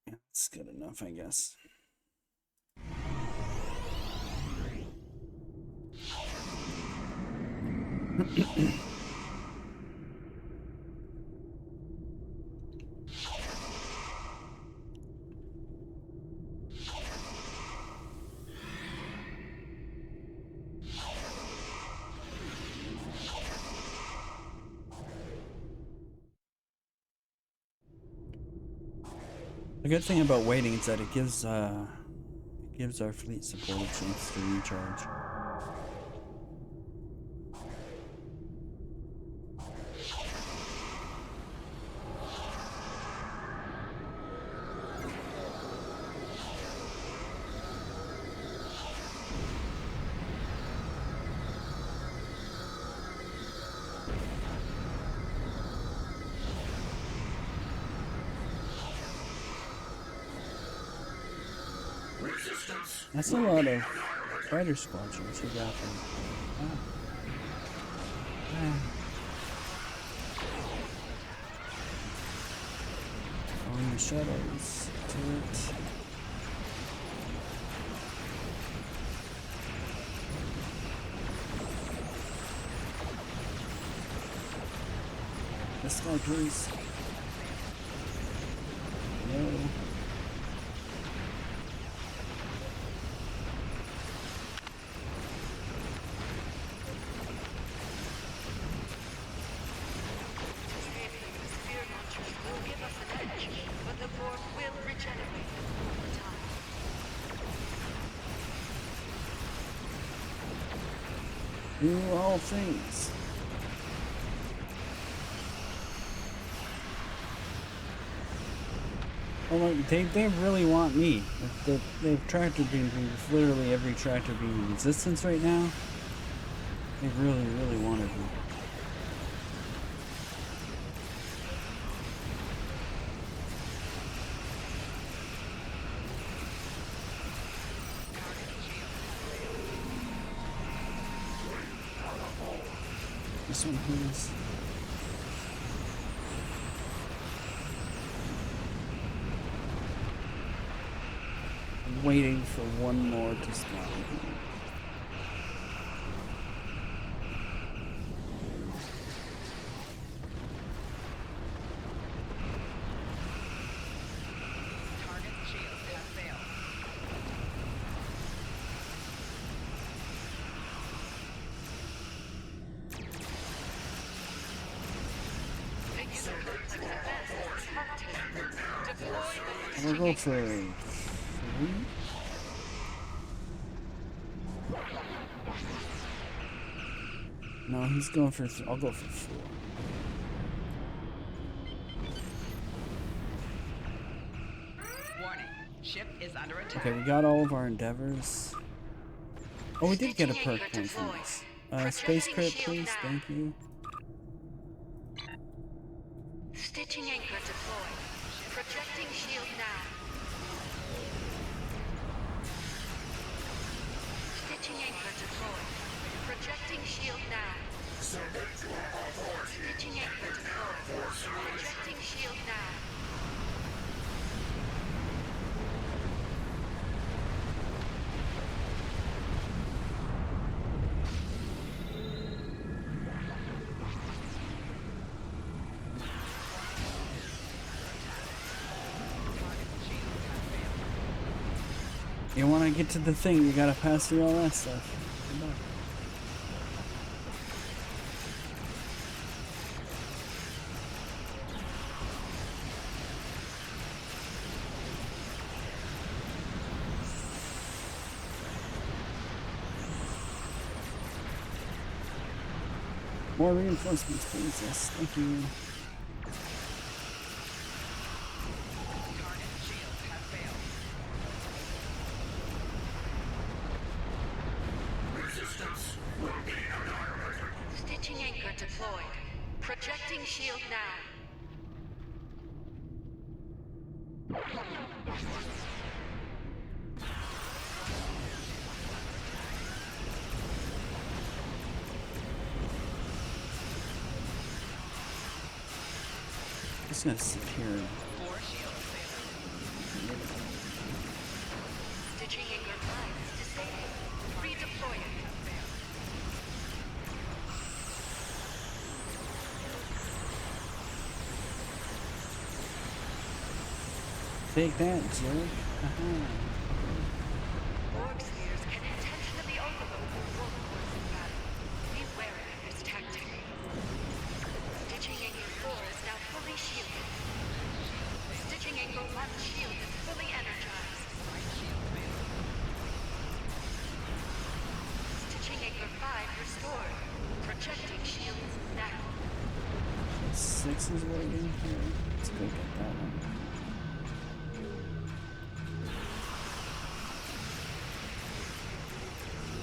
Yeah, it's good enough, I guess. The good thing about waiting is that it gives our fleet support a chance to recharge. That's a lot of fighter squadrons we got them. Following the shuttles to it. This guy, please. No. Do all things. Oh, like, they really want me. They've tractor beamed me with literally every tractor beam in existence right now. They really wanted me. This one, please. I'm waiting for one more to spawn. We'll go for 3. No, he's going for 3. I'll go for 4. Warning. Ship is under attack. Okay, we got all of our endeavors. Oh, we did get a perk point from this. Space crit, please. Thank you. Stitching anchor deployed. Projecting shield now. Stitching anchor deployed. Projecting shield now. Stitching anchor deployed. Projecting shield now. You want to get to the thing, you gotta pass through all that stuff. More reinforcements, please. Yes, thank you. Stitching anchor deployed. Projecting shield now. Just gonna sit here. Stitching anchor 5 is disabled. Redeploying. Take that, jerk. Org spheres can intentionally overload the warp course in battle. Be wary of this tactic. Stitching anchor 4 is now fully shielded. Stitching anchor 1 shield is fully energized. Stitching anchor 5 restored. Projecting shields now. 6 is waiting here. Let's go get that one.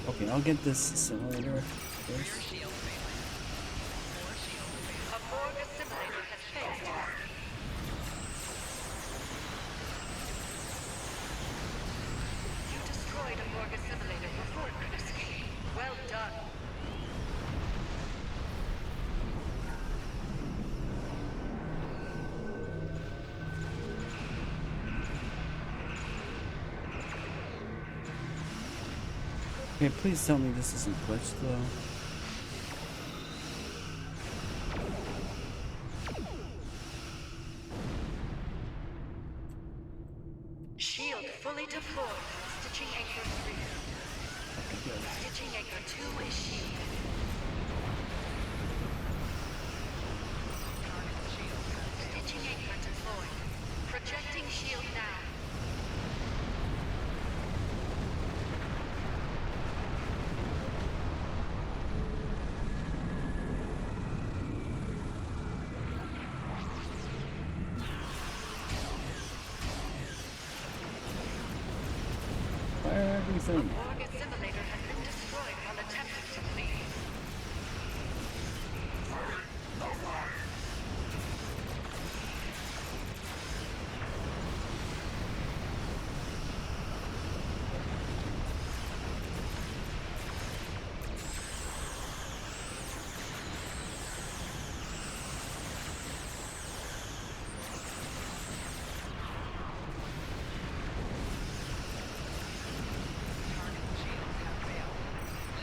Okay, I'll get this simulator first. A Borg assimilator has failed. You destroyed a Borg assimilator before it could escape. Well done. Okay, please tell me this isn't glitched though. deployed. Stitching anchor 3. Stitching anchor 2 is shielded. Stitching anchor deployed. Projecting shield now. Fire everything. Borg assimilator has been destroyed while attempting to flee.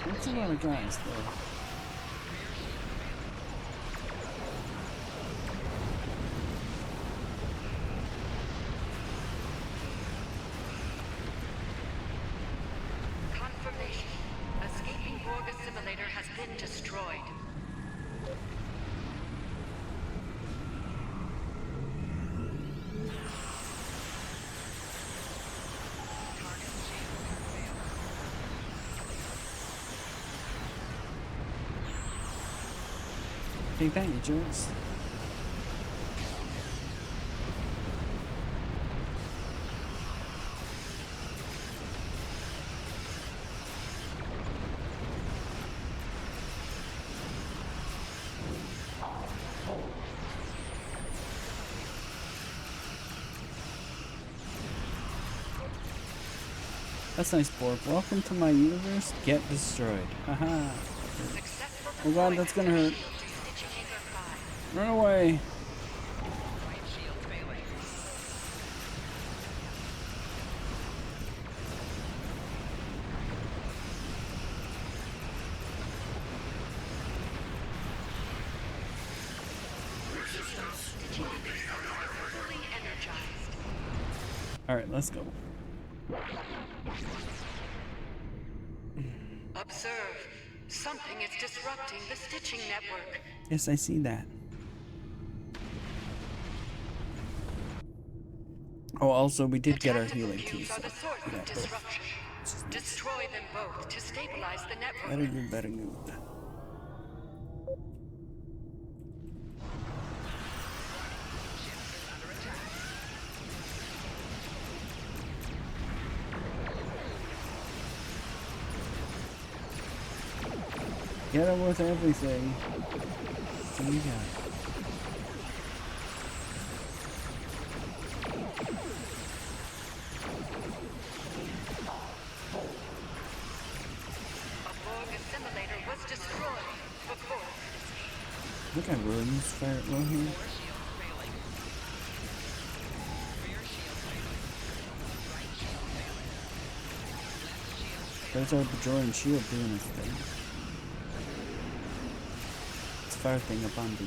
That's a lot of guys, though. Confirmation. Escaping Borg assimilator has been destroyed. Take that, you jerks. That's nice, Borg. Welcome to my universe. Get destroyed. Haha. Oh god, that's gonna hurt. Run away. Fully energized. Alright, let's go. Observe. Something is disrupting the stitching network. Yes, I see that. Oh, also, we did get our healing too, Tactical so cubes are the source we of got both. disruption. Destroy them both to stabilize the network. Better good, better good. Get him with everything. What do you got? A Borg assimilator was destroyed before. I think I ruined this fire at will here. There's our Bajoran shield doing its thing. It's fire thing upon the.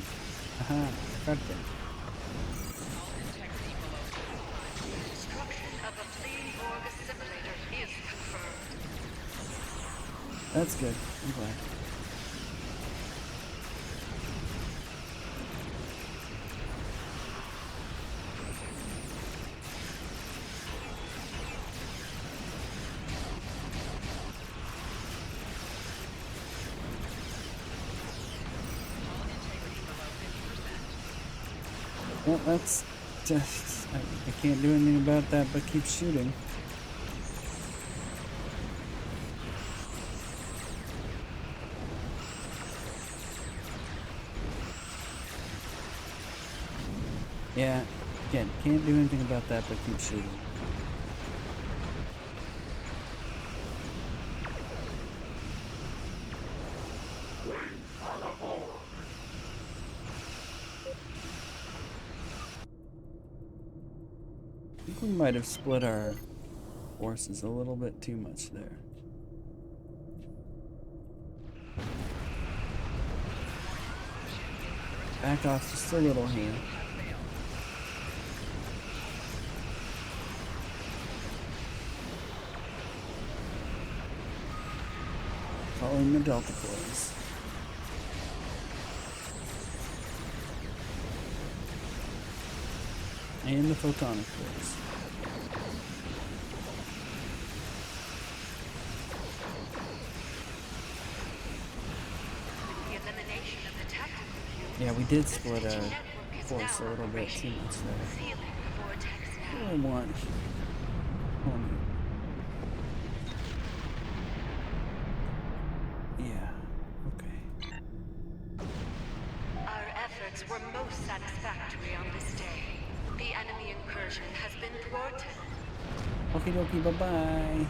Aha, fire thing. Destruction of a fleeing Borg assimilator is confirmed. That's good. I'm glad. Well, that's just... I can't do anything about that but keep shooting. Yeah, again, can't do anything about that but keep shooting. I think we might have split our forces a little bit too much there. Back off just a little here. following the Delta Boys. And the Photonic Boys. With the elimination of the tactical fuel, Yeah, we did the split our stitching network is force a now little bit too operational. much there. Sealing the vortex A now. little much. Hold on. Yeah, okay. Our efforts were most satisfactory on this day. The enemy incursion has been thwarted. Okie dokie, bye-bye.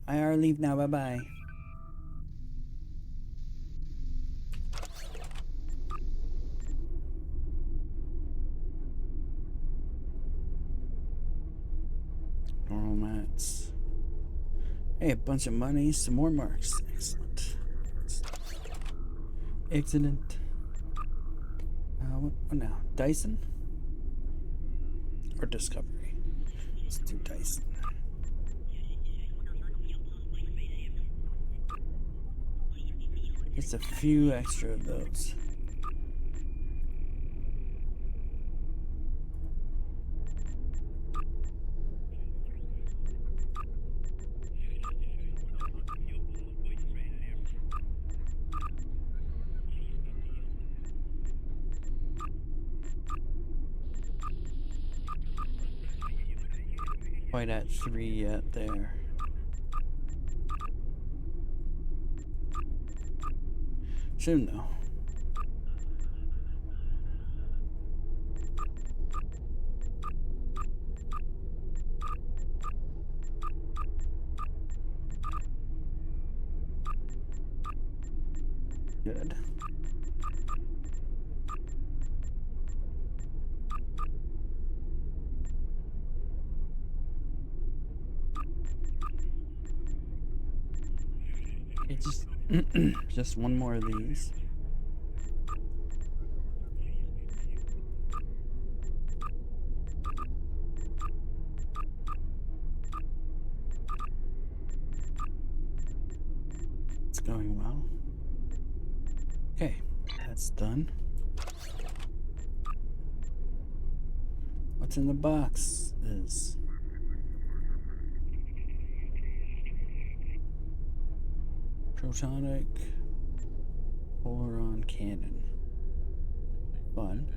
I are leave now, bye-bye. Normal mats. Hey, a bunch of money, some more marks. Excellent. Excellent. What now? Dyson? Or Discovery? Let's do Dyson. Just a few extra of those. Quite at 3 yet there. Soon though. Good. It's just one more of these. It's going well. Okay, that's done. What's in the box is Protonic Polaron Cannon. Fun.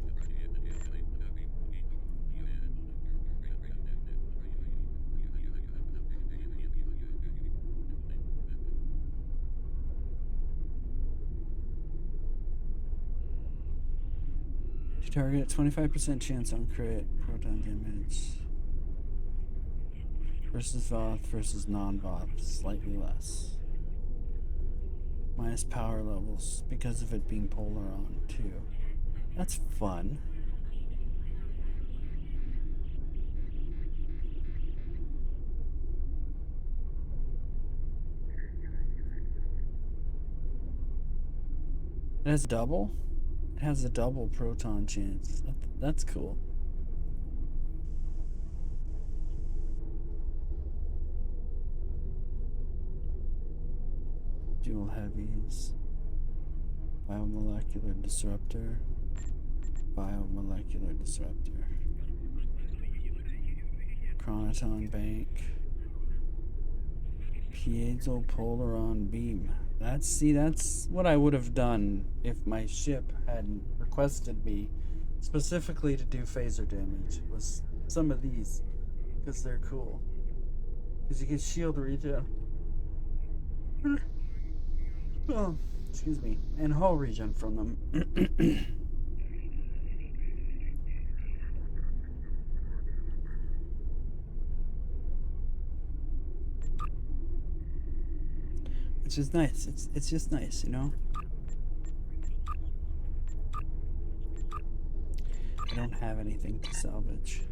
You target 25% chance on crit proton damage. Versus Voth versus non-Voth, slightly less. Minus power levels because of it being Polaron too. That's fun. It has double? It has a double proton chance. That's cool. Dual heavies. Biomolecular disruptor. Biomolecular disruptor. Chronoton bank. Piezo Polaron beam. That's what I would have done if my ship hadn't requested me specifically to do phaser damage. Was some of these, because they're cool. Because you get shield regen. Oh, excuse me, and hull regen from them. Which is nice. It's just nice, you know? I don't have anything to salvage.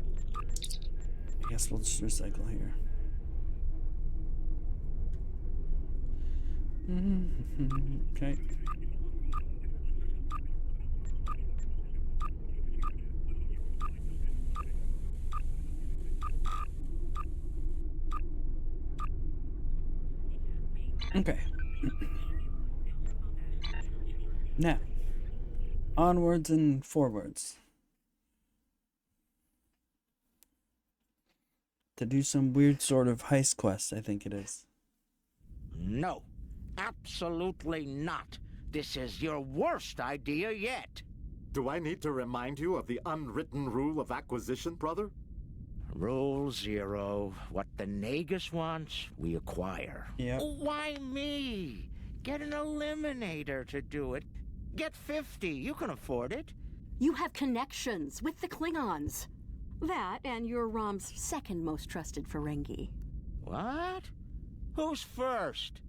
I guess we'll just recycle here. Okay. Okay. Now, onwards and forwards. To do some weird sort of heist quest, I think it is. No, absolutely not. This is your worst idea yet. Do I need to remind you of the unwritten rule of acquisition, brother? Rule 0. What the Nagus wants, we acquire. Yep. Why me? Get an eliminator to do it. Get 50. You can afford it. You have connections with the Klingons. That and you're Rom's second most trusted Ferengi. What? Who's first?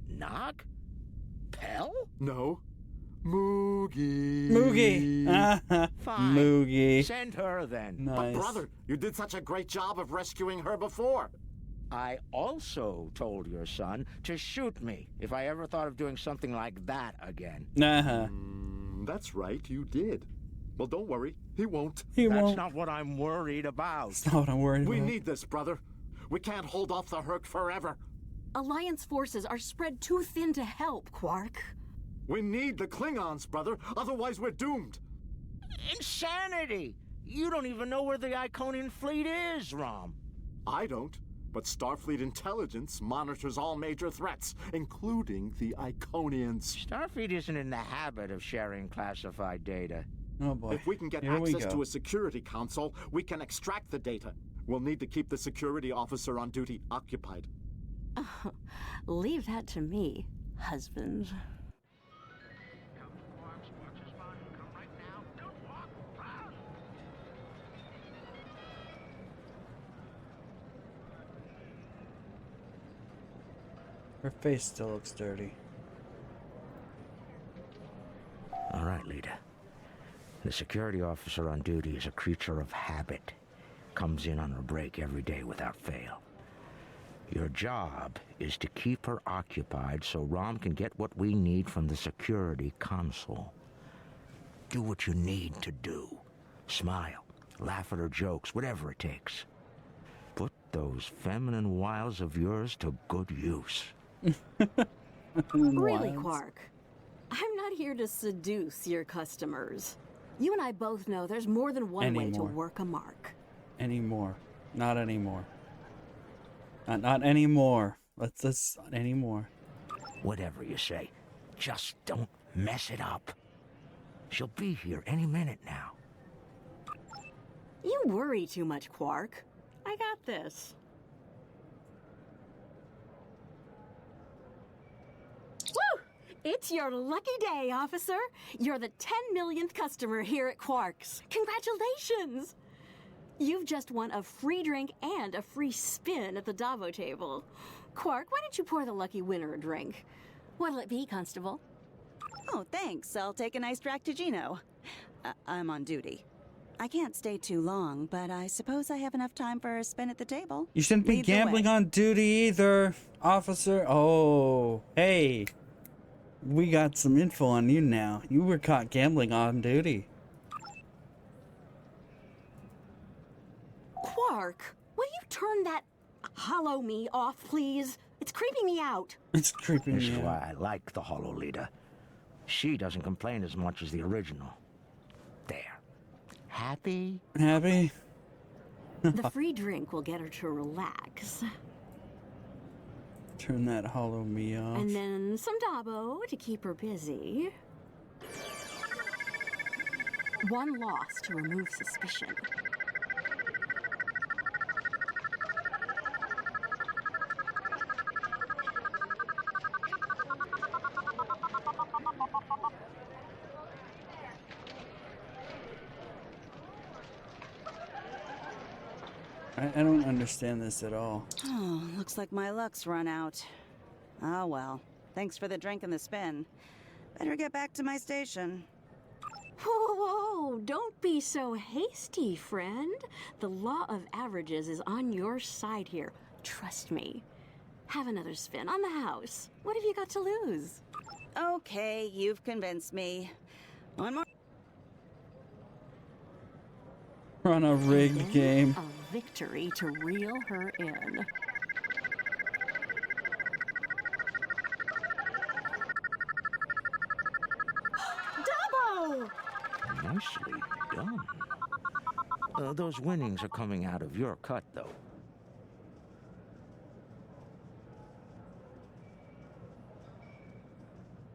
Nog? Pell? No. Moogie. Moogie. Fine. Moogie. Send her then. Nice. But brother, you did such a great job of rescuing her before. I also told your son to shoot me if I ever thought of doing something like that again. That's right, you did. Well, don't worry, he won't. That's not what I'm worried about. That's not what I'm worried We about. need this, brother. We can't hold off the Herc forever. Alliance forces are spread too thin to help, Quark. We need the Klingons, brother. Otherwise, we're doomed. Insanity! You don't even know where the Iconian fleet is, Rom. I don't. But Starfleet intelligence monitors all major threats, including the Iconians. Starfleet isn't in the habit of sharing classified data. Oh boy. If we can get access to a security console, we can extract the data. We'll need to keep the security officer on duty occupied. Leave that to me, husband. Her face still looks dirty. All right, leader. The security officer on duty is a creature of habit. Comes in on her break every day without fail. Your job is to keep her occupied so Rom can get what we need from the security console. Do what you need to do. Smile, laugh at her jokes, whatever it takes. Put those feminine wiles of yours to good use. Really, Quark? I'm not here to seduce your customers. You and I both know there's more than one way to work a mark. Anymore. Not anymore. Not anymore. Let's not anymore. Whatever you say, just don't mess it up. She'll be here any minute now. You worry too much, Quark. I got this. Woo! It's your lucky day, officer. You're the 10 millionth customer here at Quark's. Congratulations! You've just won a free drink and a free spin at the Davo table. Quark, why don't you pour the lucky winner a drink? What'll it be, Constable? Oh, thanks. I'll take an iced Ractigino. I'm on duty. I can't stay too long, but I suppose I have enough time for a spin at the table. You shouldn't be gambling on duty either, officer. Oh, hey. We got some info on you now. You were caught gambling on duty. Quark, will you turn that hollow me off, please? It's creeping me out. It's creeping This me is out. why I like the Hollow Leader. She doesn't complain as much as the original. There. Happy? Happy? The free drink will get her to relax. Turn that hollow me off. And then some Dabo to keep her busy. One loss to remove suspicion. I don't understand this at all. Oh, looks like my luck's run out. Oh well. Thanks for the drink and the spin. Better get back to my station. Whoa, whoa, don't be so hasty, friend. The law of averages is on your side here. Trust me. Have another spin on the house. What have you got to lose? Okay, you've convinced me. One more. We're on a rigged game. A victory to reel her in. Nicely done. Those winnings are coming out of your cut, though.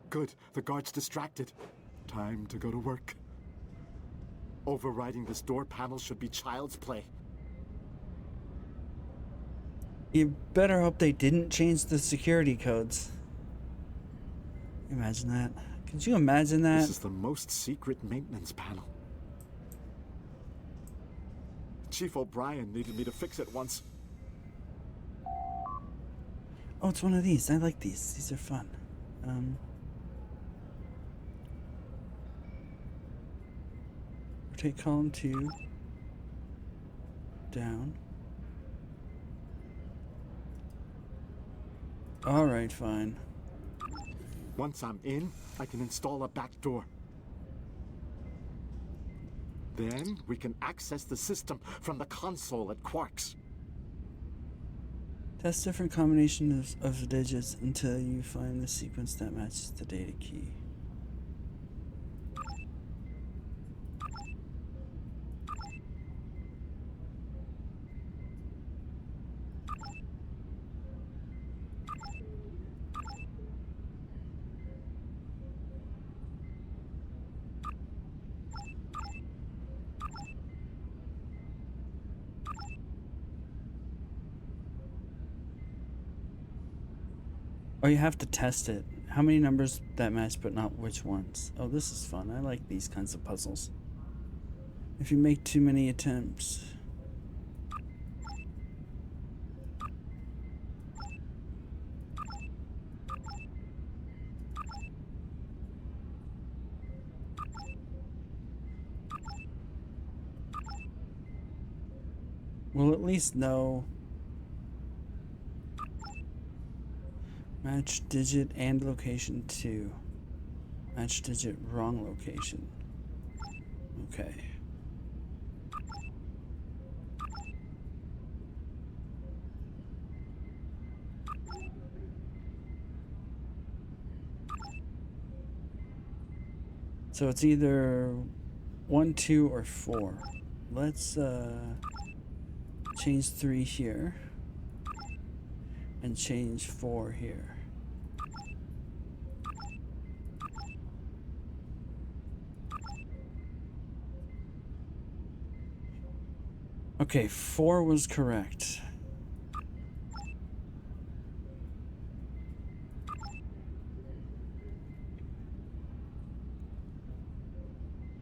Good. The guard's distracted. Time to go to work. Overriding this door panel should be child's play. You better hope they didn't change the security codes. Imagine that. Could you imagine that? This is the most secret maintenance panel. Chief O'Brien needed me to fix it once. Oh, it's one of these. I like these. These are fun. Rotate column 2. Down. Alright, fine. Once I'm in, I can install a back door. Then we can access the system from the console at Quarks. Test different combinations of digits until you find the sequence that matches the data key. Oh, you have to test it. How many numbers that match, but not which ones. Oh, this is fun. I like these kinds of puzzles. If you make too many attempts. We'll at least know. Match digit and location 2. Match digit wrong location. Okay. So it's either 1, 2, or 4. Let's change 3 here. And change 4 here. Okay, 4 was correct.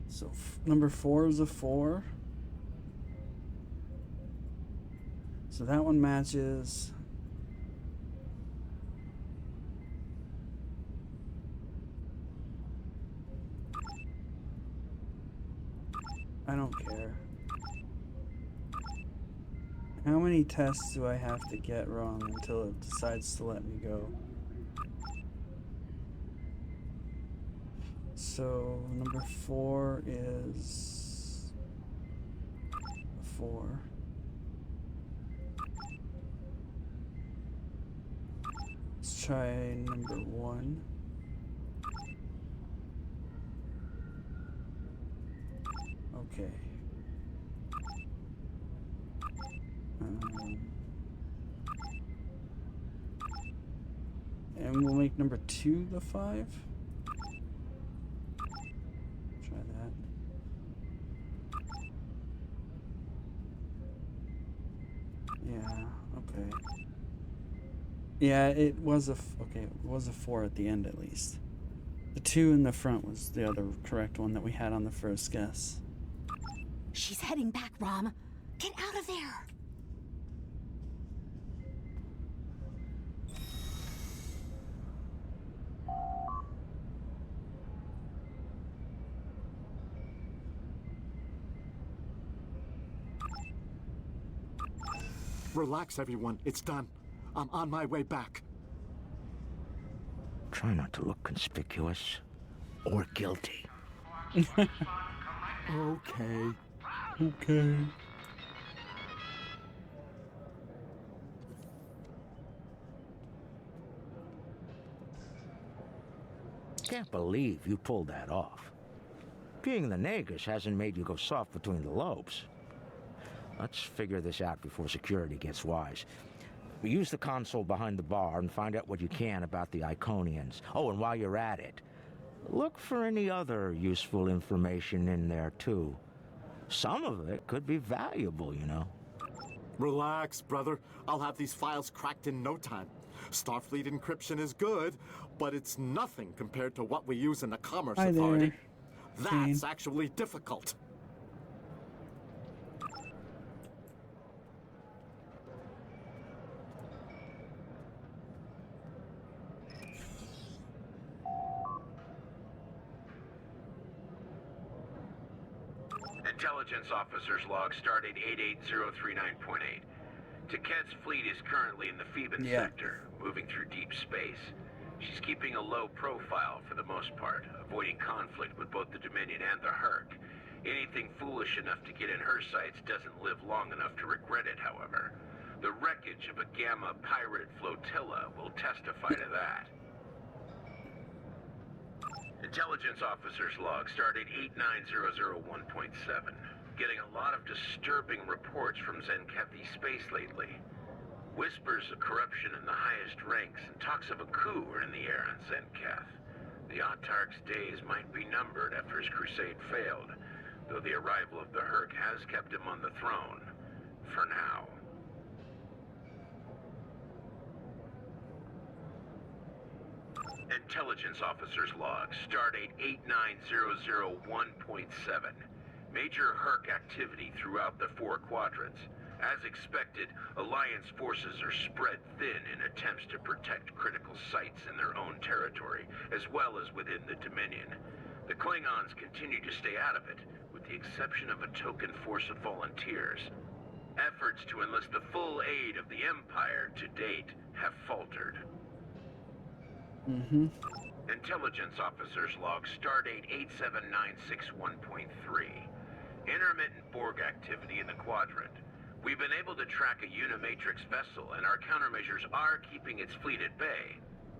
So number 4 is a 4. So that one matches. I don't care. How many tests do I have to get wrong until it decides to let me go? So number 4 is 4. Let's try number 1. Okay. And we'll make number 2 the 5. Try that. Yeah, okay. Yeah, it was okay, it was a 4 at the end at least. The 2 in the front was the other correct one that we had on the first guess. She's heading back, Rom. Get out of there! Relax, everyone. It's done. I'm on my way back. Try not to look conspicuous or guilty. Okay. Okay. Can't believe you pulled that off. Being the Nagus hasn't made you go soft between the lobes. Let's figure this out before security gets wise. We use the console behind the bar and find out what you can about the Iconians. Oh, and while you're at it, look for any other useful information in there, too. Some of it could be valuable, you know. Relax, brother. I'll have these files cracked in no time. Starfleet encryption is good, but it's nothing compared to what we use in the Commerce Authority. That's actually difficult. Intelligence Officer's log stardate 88039.8. Taket's fleet is currently in the Phoeban sector, moving through deep space. She's keeping a low profile for the most part, avoiding conflict with both the Dominion and the Herc. Anything foolish enough to get in her sights doesn't live long enough to regret it, however. The wreckage of a Gamma pirate flotilla will testify to that. Intelligence Officer's log stardate 89001.7. Getting a lot of disturbing reports from Zenkethi space lately. Whispers of corruption in the highest ranks and talks of a coup are in the air on Zenketh. The Autarch's days might be numbered after his crusade failed, though the arrival of the Herc has kept him on the throne. For now. Intelligence Officer's log, stardate 89001.7. Major Herc activity throughout the 4 quadrants. As expected, Alliance forces are spread thin in attempts to protect critical sites in their own territory, as well as within the Dominion. The Klingons continue to stay out of it, with the exception of a token force of volunteers. Efforts to enlist the full aid of the Empire to date have faltered. Intelligence Officer's log, stardate 87961.3. Intermittent Borg activity in the quadrant. We've been able to track a Unimatrix vessel, and our countermeasures are keeping its fleet at bay.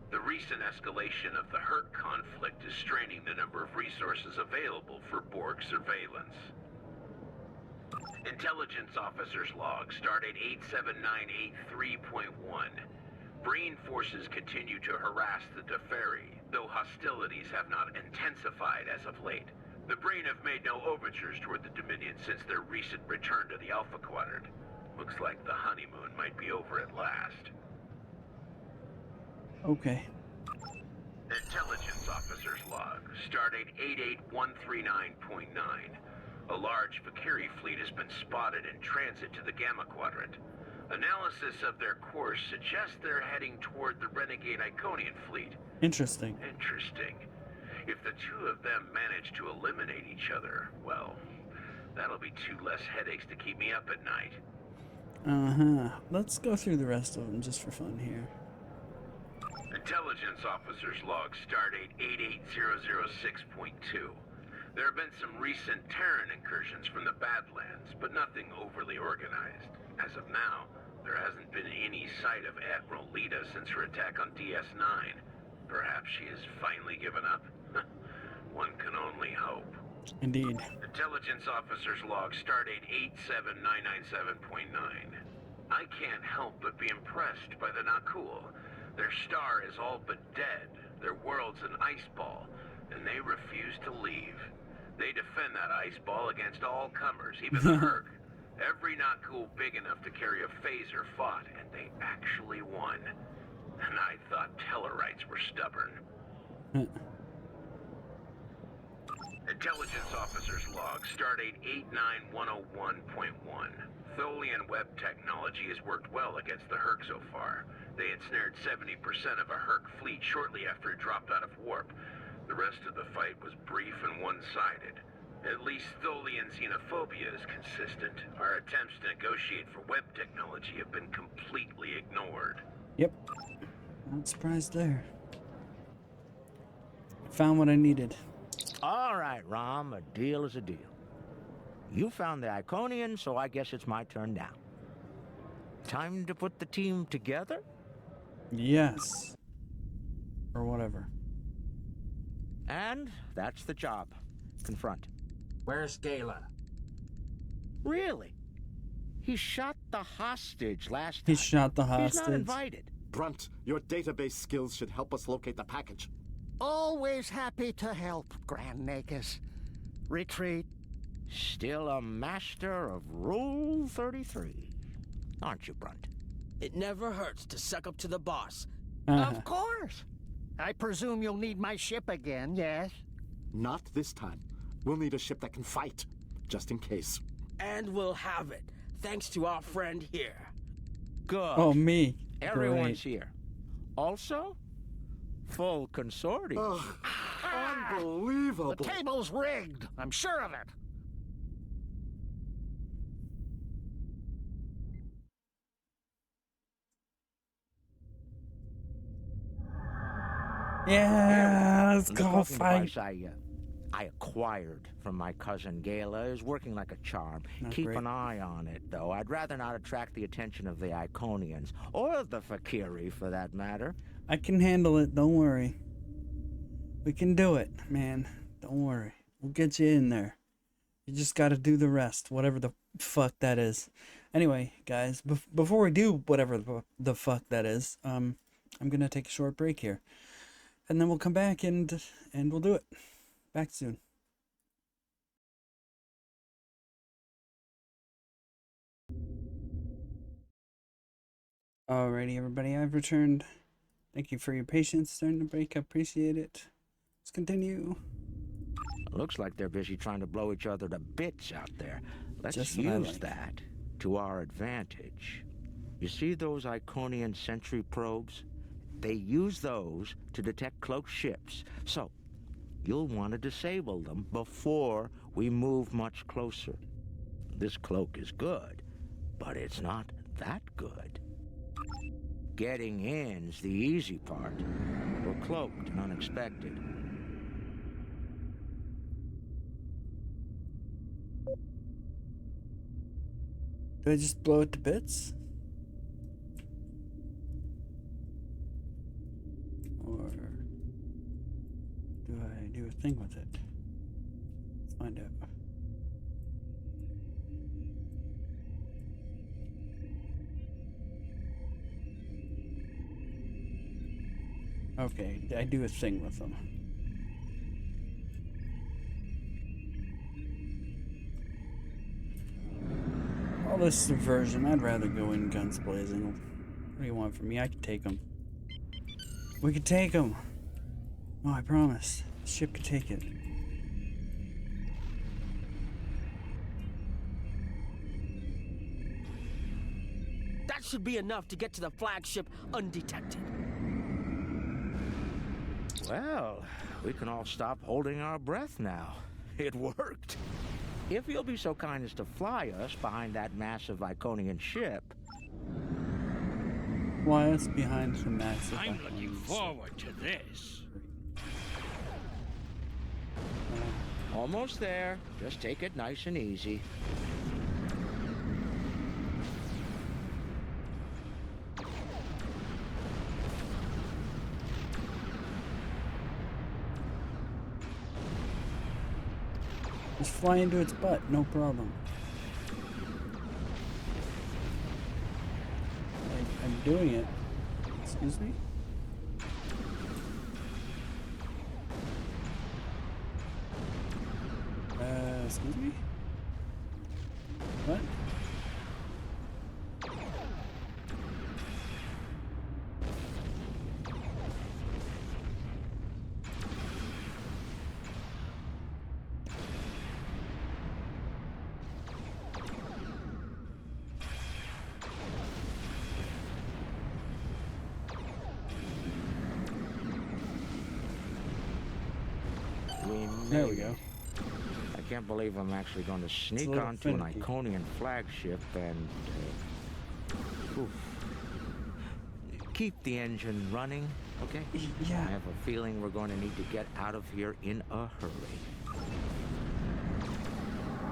The recent escalation of the Herc conflict is straining the number of resources available for Borg surveillance. Intelligence Officer's log, stardate 87983.1. Breen forces continue to harass the Deferi, though hostilities have not intensified as of late. The Breen have made no overtures toward the Dominion since their recent return to the Alpha Quadrant. Looks like the honeymoon might be over at last. Okay. Intelligence Officer's log, stardate 88139.9. A large Vakiri fleet has been spotted in transit to the Gamma Quadrant. Analysis of their course suggests they're heading toward the renegade Iconian fleet. Interesting. Interesting. If the two of them manage to eliminate each other, well, that'll be 2 less headaches to keep me up at night. Let's go through the rest of them just for fun here. Intelligence Officer's log, stardate 88006.2. There have been some recent Terran incursions from the Badlands, but nothing overly organized. As of now, there hasn't been any sight of Admiral Lita since her attack on DS9. Perhaps she has finally given up? One can only hope. Indeed. Intelligence Officer's log, stardate 87997.9. I can't help but be impressed by the Nakul. Their star is all but dead, their world's an ice ball, and they refuse to leave. They defend that ice ball against all comers, even the Herc. Every Nakul big enough to carry a phaser fought, and they actually won. And I thought Tellarites were stubborn. Intelligence Officer's log, stardate 89101.1. Tholian web technology has worked well against the Herc so far. They ensnared 70% of a Herc fleet shortly after it dropped out of warp. The rest of the fight was brief and one-sided. At least Tholian xenophobia is consistent. Our attempts to negotiate for web technology have been completely ignored. Yep. Not surprised there. Found what I needed. All right, Rom, a deal is a deal. You found the Iconian, so I guess it's my turn now. Time to put the team together? Yes. Or whatever. And that's the job. Confront. Where's Gala? Really? He shot the hostage last time. He shot the He's not hostage. invited. Brunt, your database skills should help us locate the package. Always happy to help, Grand Nakus. Retreat. Still a master of Rule 33. Aren't you, Brunt? It never hurts to suck up to the boss. Of course. I presume you'll need my ship again, yes? Not this time. We'll need a ship that can fight, just in case. And we'll have it, thanks to our friend here. Good. Oh, me. Everyone's Great. here. Also, full consortium. Unbelievable. The table's rigged. I'm sure of it. Yeah, let's The go cloaking fight. device I acquired from my cousin Gala is working like a charm. Not Keep great. an eye on it, though. I'd rather not attract the attention of the Iconians, or the Fakiri, for that matter. I can handle it. Don't worry. We can do it, man. Don't worry. We'll get you in there. You just got to do the rest, whatever the fuck that is. Anyway, guys, before we do whatever the fuck that is, I'm gonna take a short break here, and then we'll come back and we'll do it. Back soon. Alrighty, everybody, I've returned. Thank you for your patience during the break. I appreciate it. Let's continue. Looks like they're busy trying to blow each other to bits out there. Let's Just what I use like. that to our advantage. You see those Iconian sentry probes? They use those to detect cloaked ships. So, you'll want to disable them before we move much closer. This cloak is good, but it's not that good. Getting in's the easy part. We're cloaked and unexpected. Do I just blow it to bits? Or do I do a thing with it? Let's find out. Okay, I do a thing with them. All this subversion, I'd rather go in guns blazing. What do you want from me? I can take them. We could take them. Oh, I promise. The ship could take it. That should be enough to get to the flagship undetected. Well, we can all stop holding our breath now. It worked. If you'll be so kind as to fly us behind that massive Iconian ship. Fly us behind the massive. I'm looking forward to this. Almost there. Just take it nice and easy. Just fly into its butt, no problem. I'm doing it. Excuse me? Excuse me? What? There we go. I can't believe I'm actually going to sneak little onto an finicky. Iconian flagship and oof. Keep the engine running, okay? Yeah. I have a feeling we're going to need to get out of here in a hurry.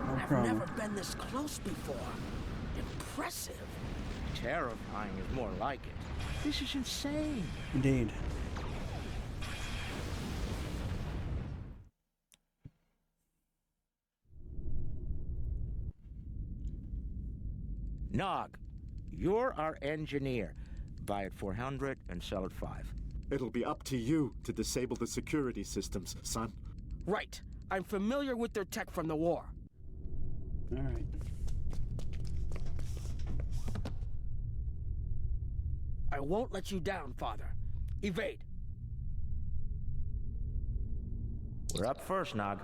No I've problem. never been this close before. Impressive. Terrifying is more like it. This is insane. Indeed. Nog, you're our engineer. Buy it 400 and sell it 5. It'll be up to you to disable the security systems, son. Right. I'm familiar with their tech from the war. All right. I won't let you down, Father. Evade. We're up first, Nog.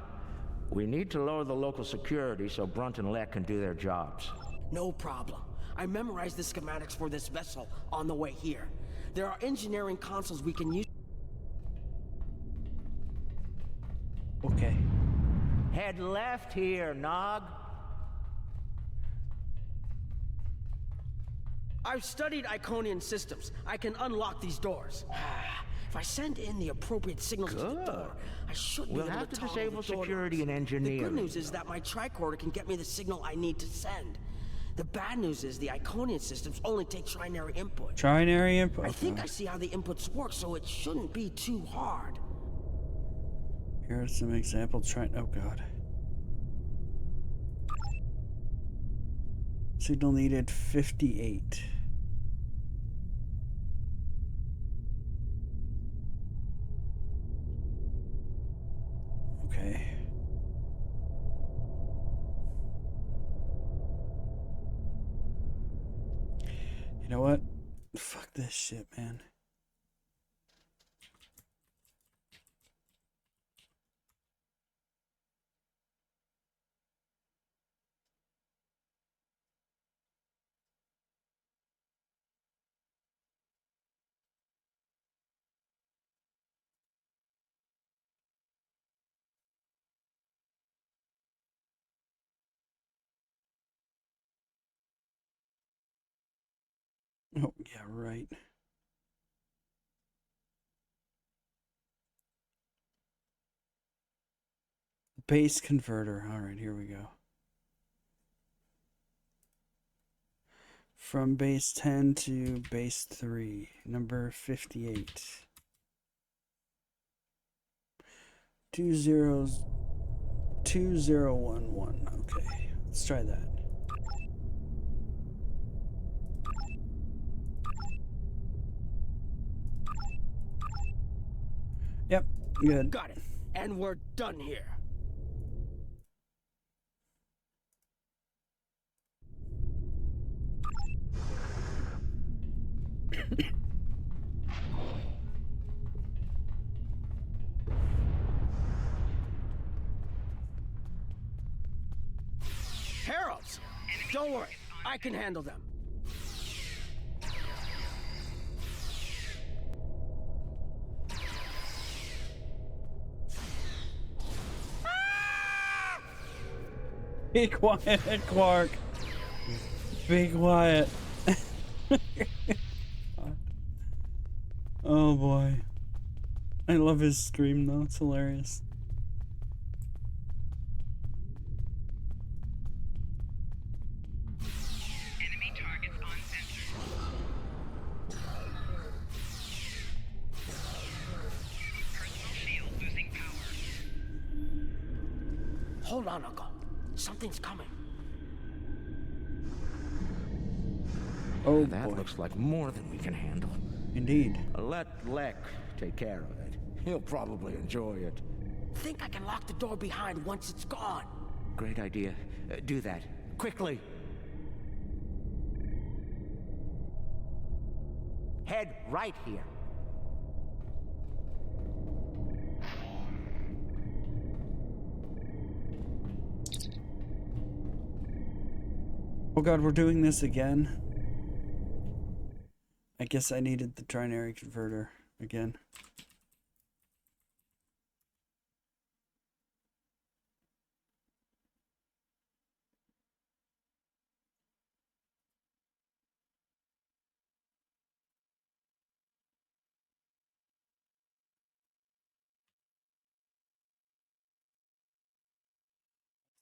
We need to lower the local security so Brunt and Lek can do their jobs. No problem. I memorized the schematics for this vessel on the way here. There are engineering consoles we can use. Okay. Head left here, Nog. I've studied Iconian systems. I can unlock these doors. If I send in the appropriate signals to the door, I should be able have to toggle disable the door security locks. and engineering. The good news is that my tricorder can get me the signal I need to send. The bad news is the Iconian systems only take trinary input. Trinary input. I think I see how the inputs work, so it shouldn't be too hard. Here are some example oh god. Signal needed 58. Okay. You know what? Fuck this shit, man. Oh, yeah, right. Base converter. All right, here we go. From base 10 to base 3, number 58. 2011. Okay, let's try that. Yep, good. Got it. And we're done here. Heralds! Don't worry, I can handle them. Be quiet, Quark. Be quiet. Oh boy. I love his stream though, it's hilarious. Enemy targets on sensor. Personal shield losing power. Hold on, Uncle. Something's coming. Oh, that boy. looks like more than we can handle. Indeed. Let Lek take care of it. He'll probably enjoy it. Think I can lock the door behind once it's gone. Great idea. Do that. Quickly. Head right here. Oh god, we're doing this again. I guess I needed the trinary converter again.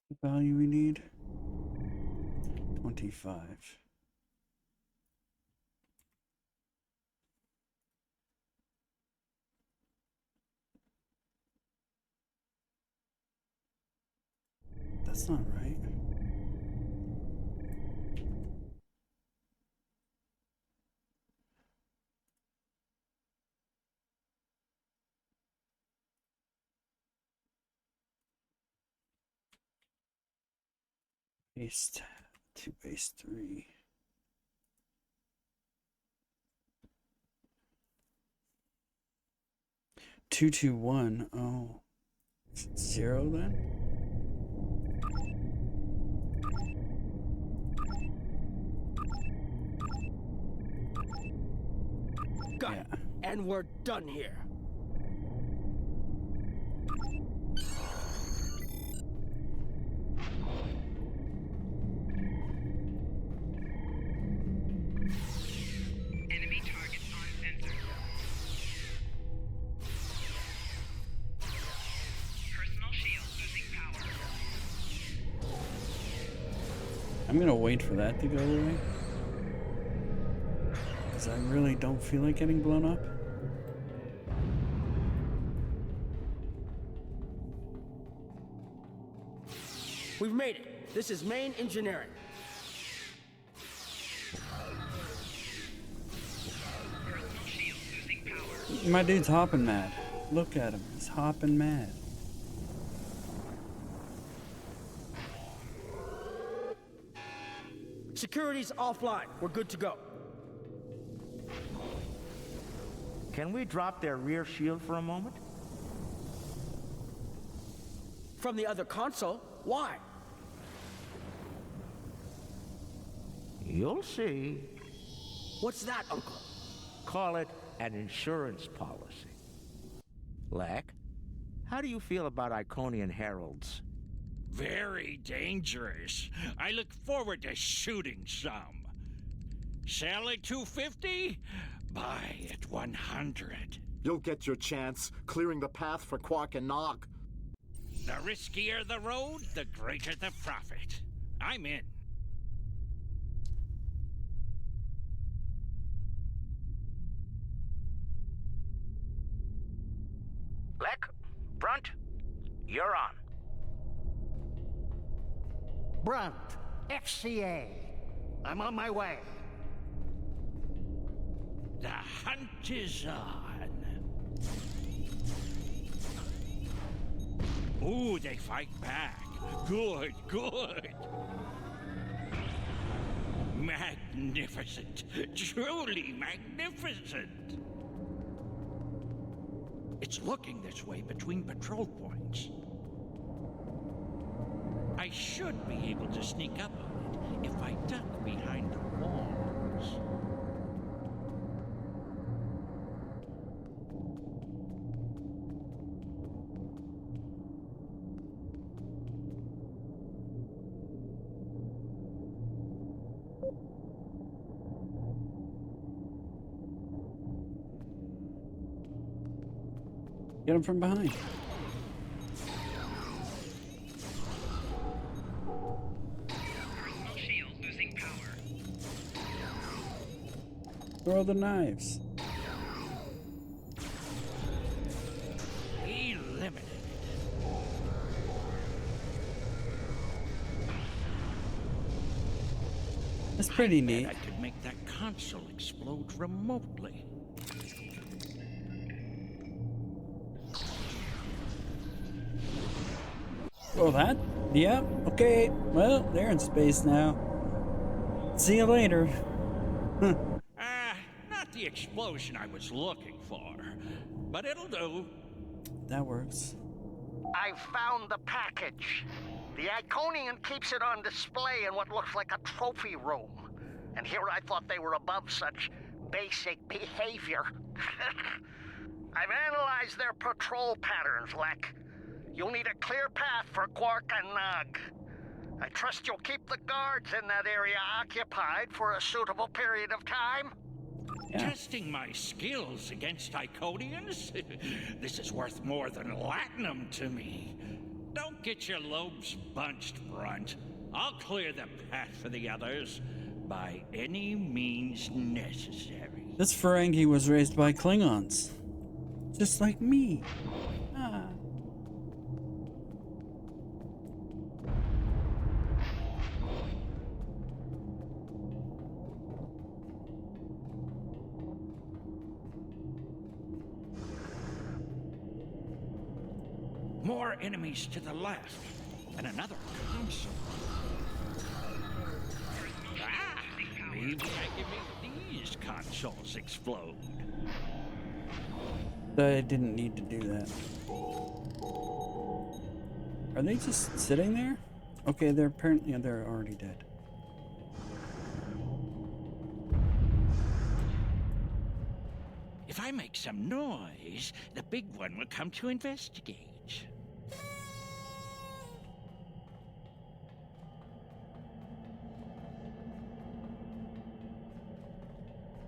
The value we need 25. That's not right. Base 2, base 3. Two, 2, 1. Oh, is it 0 then? Got it. And we're done here. Enemy targets on sensor. Personal shield losing power. I'm gonna wait for that to go away. Because I really don't feel like getting blown up. We've made it. This is main engineering. Personal shield losing power. My dude's hopping mad. Look at him. He's hopping mad. Security's offline. We're good to go. Can we drop their rear shield for a moment? From the other console? Why? You'll see. What's that, Uncle? Call it an insurance policy. Lek, how do you feel about Iconian heralds? Very dangerous. I look forward to shooting some. Sell at 250? Buy at 100. You'll get your chance, clearing the path for Quark and Nog. The riskier the road, the greater the profit. I'm in. Lek, Brunt, you're on. Brunt, FCA. I'm on my way. The hunt is on. Ooh, they fight back. Good, good. Magnificent. Truly magnificent. It's looking this way between patrol points. I should be able to sneak up on it if I duck behind the walls. Get him from behind. Personal shield losing power. Throw the knives. Eliminated. That's pretty neat. I could make that console explode remotely. Oh, that? Yeah, okay. Well, they're in space now. See you later. Not the explosion I was looking for, but it'll do. That works. I found the package. The Iconian keeps it on display in what looks like a trophy room. And here I thought they were above such basic behavior. I've analyzed their patrol patterns, Lek. You'll need a clear path for Quark and Nog. I trust you'll keep the guards in that area occupied for a suitable period of time. Yeah. Testing my skills against Iconians? This is worth more than latinum to me. Don't get your lobes bunched, Brunt. I'll clear the path for the others by any means necessary. This Ferengi was raised by Klingons. Just like me. Ah. More enemies to the left, and another console. Maybe I can make these consoles explode. I didn't need to do that. Are they just sitting there? Okay, they're apparently they're already dead. If I make some noise, the big one will come to investigate.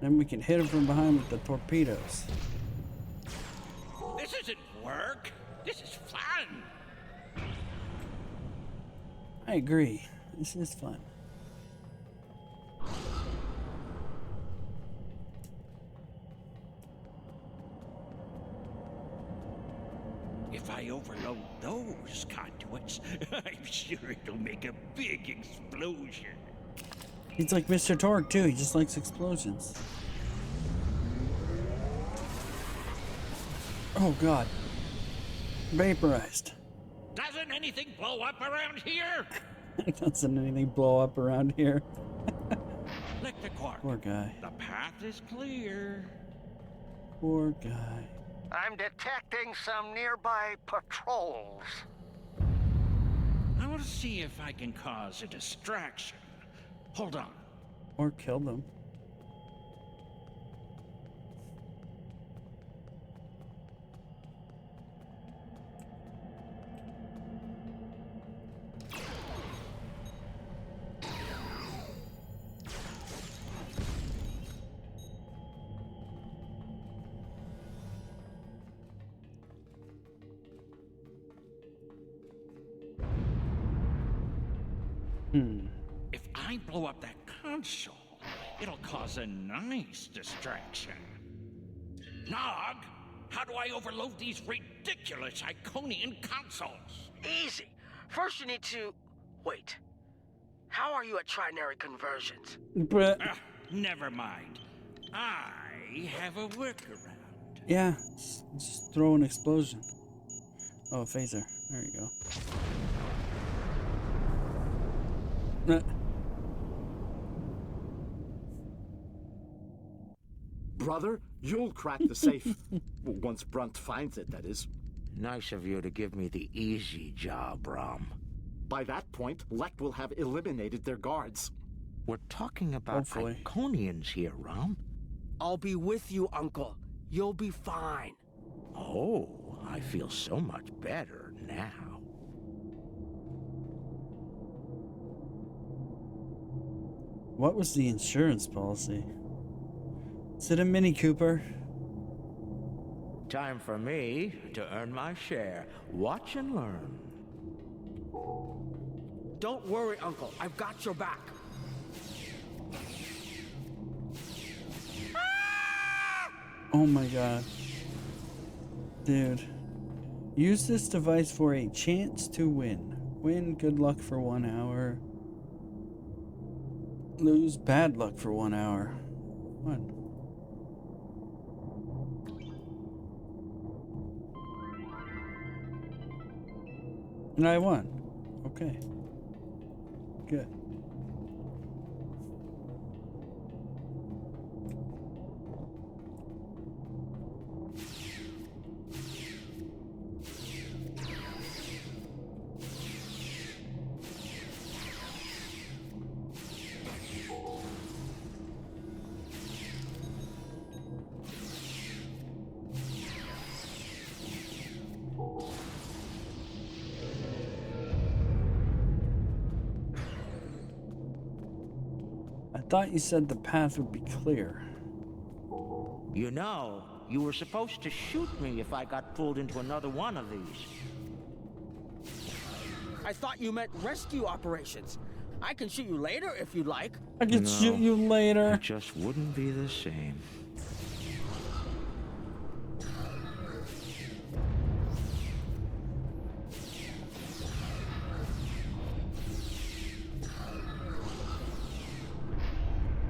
Then we can hit him from behind with the torpedoes. This isn't work. This is fun. I agree. This is fun. If I overload those conduits, I'm sure it'll make a big explosion. He's like Mr. Torque too, he just likes explosions. Oh god. Vaporized. Doesn't anything blow up around here? Doesn't anything blow up around here? Lick the Quark. Poor guy. The path is clear. Poor guy. I'm detecting some nearby patrols. I'll see if I can cause a distraction. Hold on. Or kill them. If I blow up that console, it'll cause a nice distraction. Nog, how do I overload these ridiculous Iconian consoles? Easy. First you need to... Wait. How are you at trinary conversions? But... never mind. I have a workaround. Yeah, just throw an explosion. Oh, phaser. There you go. Brother, you'll crack the safe. Once Brunt finds it, that is. Nice of you to give me the easy job, Rom. By that point, Lect will have eliminated their guards. We're talking about Iconians here, Rom. I'll be with you, Uncle. You'll be fine. Oh, I feel so much better now. What was the insurance policy? Is it a Mini Cooper? Time for me to earn my share. Watch and learn. Don't worry, Uncle. I've got your back. Oh my god. Dude. Use this device for a chance to win. Win good luck for 1 hour. Lose bad luck for 1 hour. What? And I won. Okay. Good. I thought you said the path would be clear. You know, you were supposed to shoot me if I got pulled into another one of these. I thought you meant rescue operations. I can shoot you later if you'd like. I can shoot you later. It just wouldn't be the same.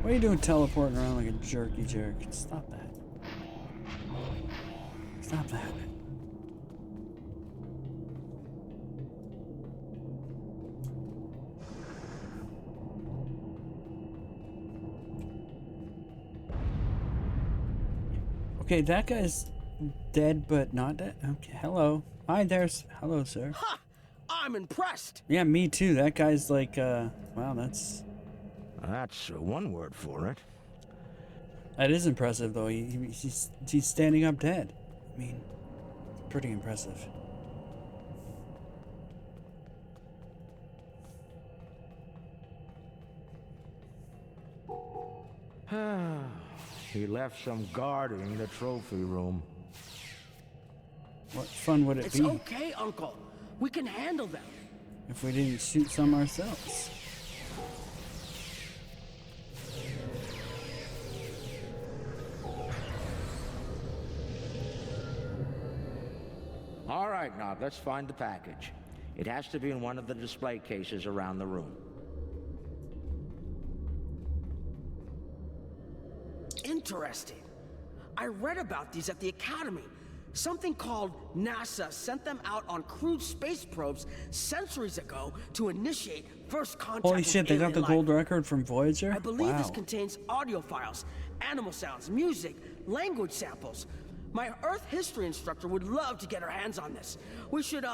What are you doing teleporting around like a jerky jerk? Stop that. Stop that. Okay, that guy's dead, but not dead. Okay, hello. Hi, hello, sir. Ha! I'm impressed. Yeah, me too. That guy's like, wow, that's one word for it. That is impressive, though. He's standing up dead. I mean, pretty impressive. He left some guarding the trophy room. What fun would it It's be? okay, Uncle. We can handle them. If we didn't shoot some ourselves. All right, now let's find the package. It has to be in one of the display cases around the room. Interesting. I read about these at the Academy. Something called NASA sent them out on crewed space probes centuries ago to initiate first contact Holy with shit, they got alien the life. gold record from Voyager? I believe wow. this contains audio files, animal sounds, music, language samples. My Earth history instructor would love to get her hands on this. We should,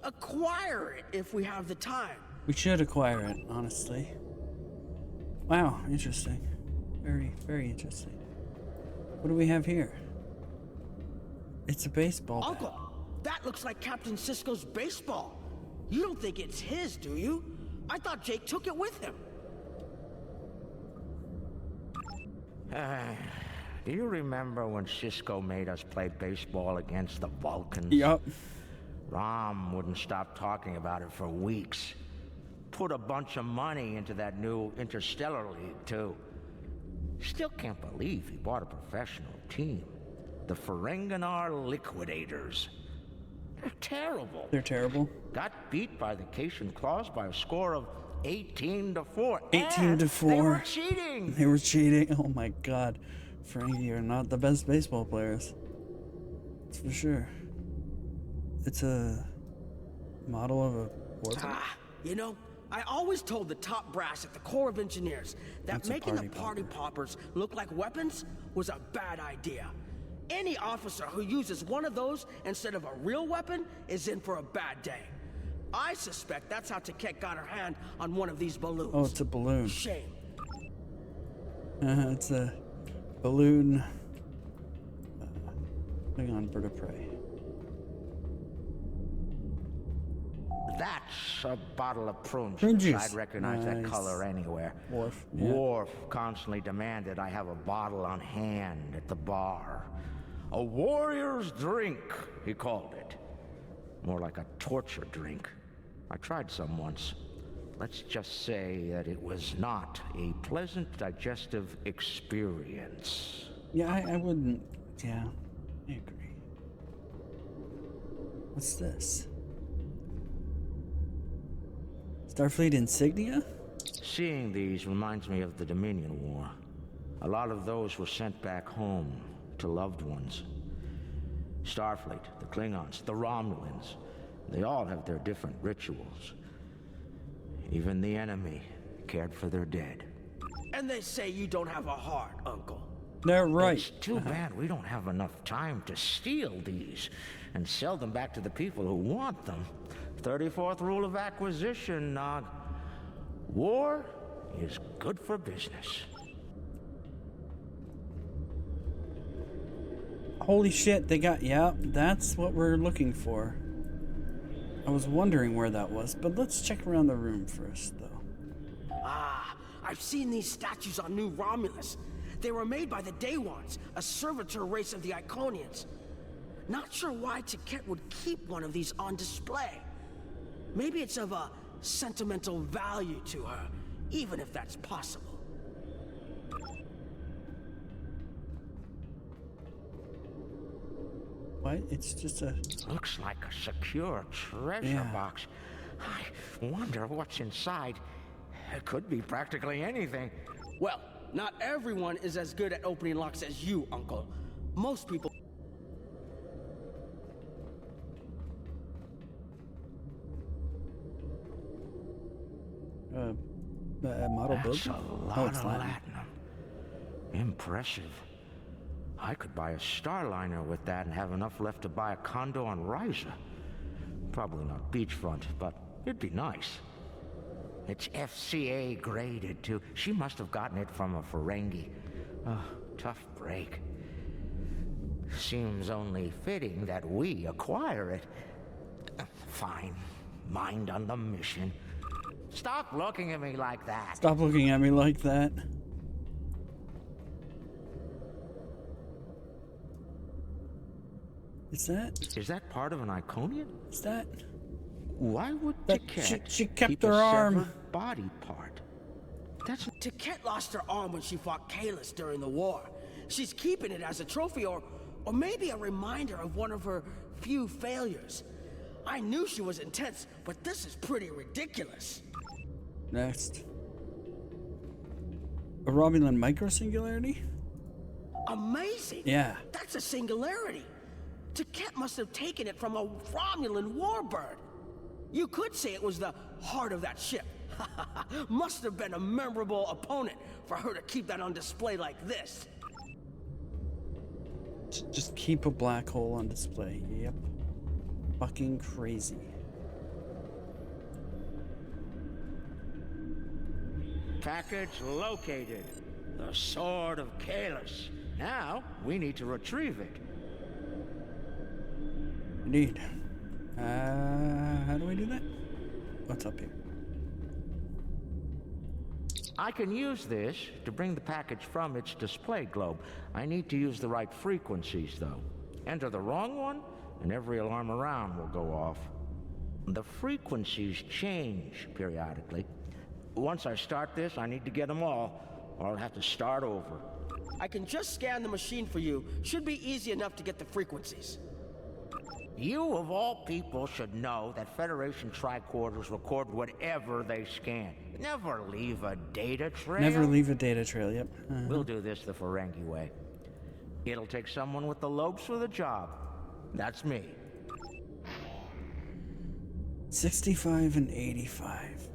acquire it if we have the time. We should acquire it, honestly. Wow, interesting. Very, very interesting. What do we have here? It's a baseball bat. Uncle, that looks like Captain Sisko's baseball. You don't think it's his, do you? I thought Jake took it with him. Do you remember when Sisko made us play baseball against the Vulcans? Yup. Rom wouldn't stop talking about it for weeks. Put a bunch of money into that new Interstellar League, too. Still can't believe he bought a professional team. The Ferenginar Liquidators. They're terrible. They're terrible. Got beat by the Cation Claws by a score of 18-4. 18-4. They were cheating. They were cheating. Oh my god. Ferengi are not the best baseball players. That's for sure. It's a model of a warp. You know, I always told the top brass at the Corps of Engineers that That's making a the party poppers look like weapons was a bad idea. Any officer who uses one of those instead of a real weapon is in for a bad day. I suspect that's how Taket got her hand on one of these balloons. Oh, it's a balloon. Shame. It's a balloon. Hang on, bird of prey. That's a bottle of prune Prune juice. juice. I'd recognize that Nice. color anywhere. Worf. Yeah. Worf constantly demanded I have a bottle on hand at the bar. A warrior's drink, he called it. More like a torture drink. I tried some once. Let's just say that it was not a pleasant digestive experience. Yeah, I wouldn't. Yeah, I agree. What's this? Starfleet insignia? Seeing these reminds me of the Dominion War. A lot of those were sent back home to loved ones. Starfleet, the Klingons, the Romulans, they all have their different rituals. Even the enemy cared for their dead. And they say you don't have a heart, Uncle. They're right. It's too bad we don't have enough time to steal these and sell them back to the people who want them. 34th rule of acquisition, Nog. War is good for business. Holy shit, they got, yeah, that's what we're looking for. I was wondering where that was, but let's check around the room first, though. I've seen these statues on New Romulus. They were made by the Day Ones, a servitor race of the Iconians. Not sure why Taket would keep one of these on display. Maybe it's of a sentimental value to her, even if that's possible. What? It's just a... Looks like a secure treasure box. I wonder what's inside. It could be practically anything. Well, not everyone is as good at opening locks as you, Uncle. Most people... model That's building? a lot it's of Latin. Latinum. Impressive. I could buy a Starliner with that and have enough left to buy a condo on Ryza. Probably not beachfront, but it'd be nice. It's FCA graded, too. She must have gotten it from a Ferengi. Oh, tough break. Seems only fitting that we acquire it. Fine. Mind on the mission. Stop looking at me like that. Stop looking at me like that. Is that part of an Iconian? Is that? Why would that Tiquette she kept keep her a arm severed body part? That's Tiquette lost her arm when she fought Kahless during the war. She's keeping it as a trophy or maybe a reminder of one of her few failures. I knew she was intense, but this is pretty ridiculous. Next. A Romulan micro-singularity? Amazing! Yeah. That's a singularity. Tiquette must have taken it from a Romulan warbird. You could say it was the heart of that ship. Must have been a memorable opponent for her to keep that on display like this. Just keep a black hole on display. Yep. Fucking crazy. Package located. The Sword of Kahless. Now, we need to retrieve it. Indeed. How do we do that? What's up here? I can use this to bring the package from its display globe. I need to use the right frequencies, though. Enter the wrong one, and every alarm around will go off. The frequencies change periodically. Once I start this, I need to get them all, or I'll have to start over. I can just scan the machine for you. Should be easy enough to get the frequencies. You, of all people, should know that Federation tricorders record whatever they scan. Never leave a data trail. Never leave a data trail, yep. We'll do this the Ferengi way. It'll take someone with the lobes for the job. That's me. 65 and 85.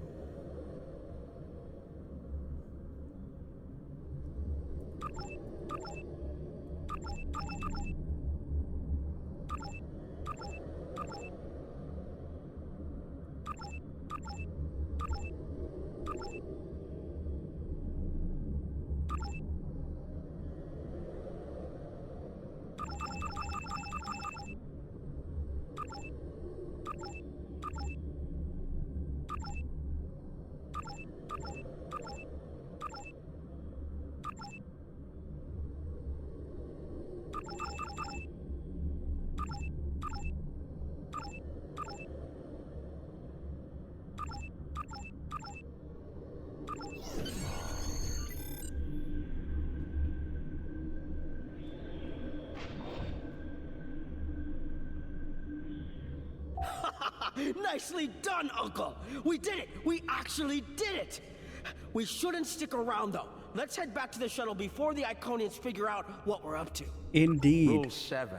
Nicely done, Uncle! We did it! We actually did it! We shouldn't stick around, though. Let's head back to the shuttle before the Iconians figure out what we're up to. Indeed. Rule 7.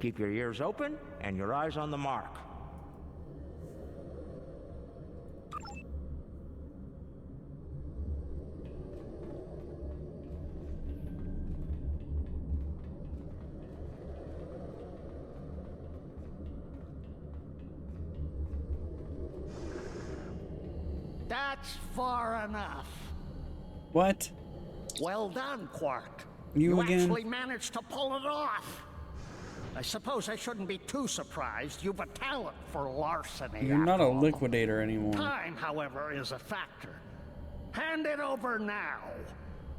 Keep your ears open and your eyes on the mark. That's far enough. What? Well done, Quark. You again? Actually managed to pull it off. I suppose I shouldn't be too surprised. You've a talent for larceny. You're not a liquidator anymore. Time, however, is a factor. Hand it over now,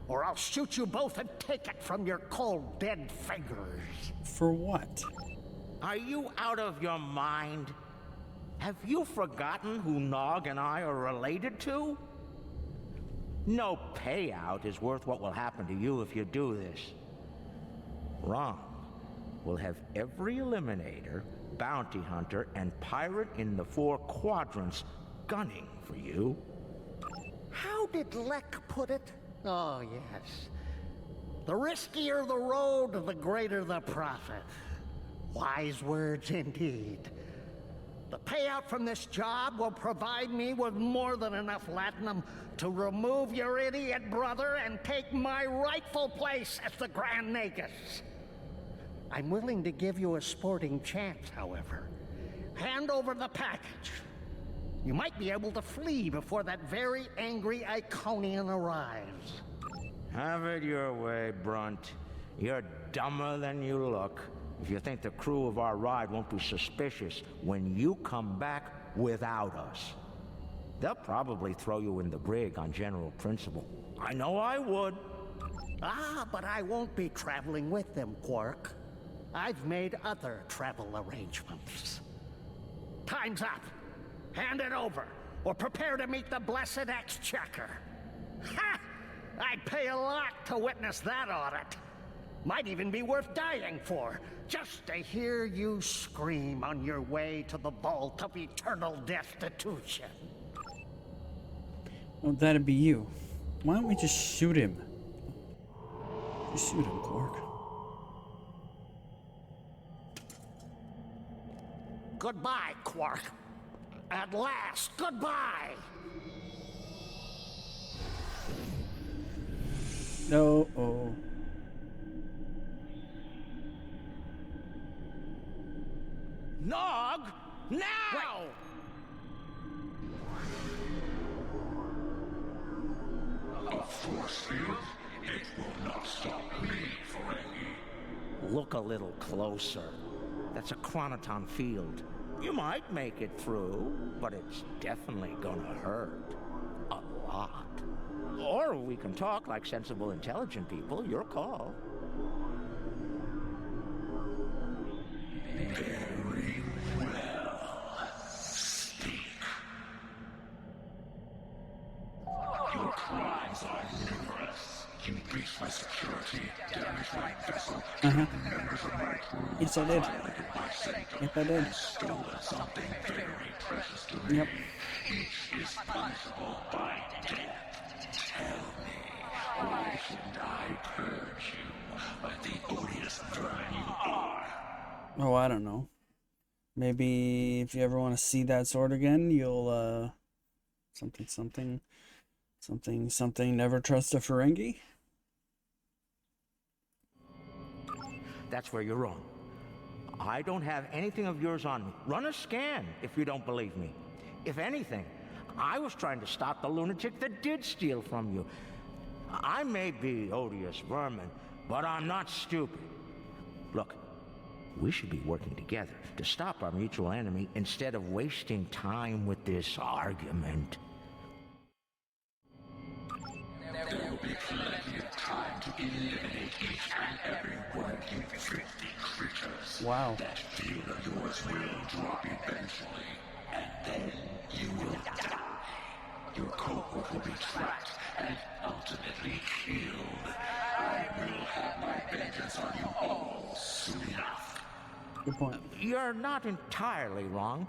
or I'll shoot you both and take it from your cold, dead fingers. For what? Are you out of your mind? Have you forgotten who Nog and I are related to? No payout is worth what will happen to you if you do this. Wrong. We'll have every Eliminator, Bounty Hunter, and Pirate in the 4 quadrants gunning for you. How did Lek put it? Oh, yes. The riskier the road, the greater the profit. Wise words indeed. The payout from this job will provide me with more than enough latinum to remove your idiot brother and take my rightful place as the Grand Nagus. I'm willing to give you a sporting chance, however. Hand over the package. You might be able to flee before that very angry Iconian arrives. Have it your way, Brunt. You're dumber than you look. If you think the crew of our ride won't be suspicious when you come back without us. They'll probably throw you in the brig on general principle. I know I would. Ah, but I won't be traveling with them, Quark. I've made other travel arrangements. Time's up. Hand it over, or prepare to meet the blessed exchequer. Ha! I'd pay a lot to witness that audit. Might even be worth dying for, just to hear you scream on your way to the vault of eternal destitution. Well, that'd be you. Why don't we just shoot him? Just shoot him, Quark. Goodbye, Quark. At last, goodbye! No, oh. Nog! Now! A force field? It will not stop me, Ferengi. Look a little closer. That's a chronoton field. You might make it through, but it's definitely gonna hurt. A lot. Or we can talk like sensible, intelligent people. Your call. Very well. Speak. Your crimes are numerous. You breached my security, damaged my vessel, killed members of my crew, Yes, I did. violated my safety, Yep, I did. and stolen something very precious to me. Yep. Each is punishable by death. Tell me, why shouldn't I purge you like the odious vermin you are? Oh, I don't know. Maybe if you ever want to see that sword again, you'll, something, never trust a Ferengi? That's where you're wrong. I don't have anything of yours on me. Run a scan if you don't believe me. If anything, I was trying to stop the lunatic that did steal from you. I may be odious vermin, but I'm not stupid. Look, we should be working together to stop our mutual enemy instead of wasting time with this argument. There will be plenty of time to eliminate each and every one of you filthy creatures. Wow. That field of yours will drop eventually, and then you will die. Your cohort will be tracked and ultimately killed. I will have my vengeance on you all soon enough. Good point. You're not entirely wrong,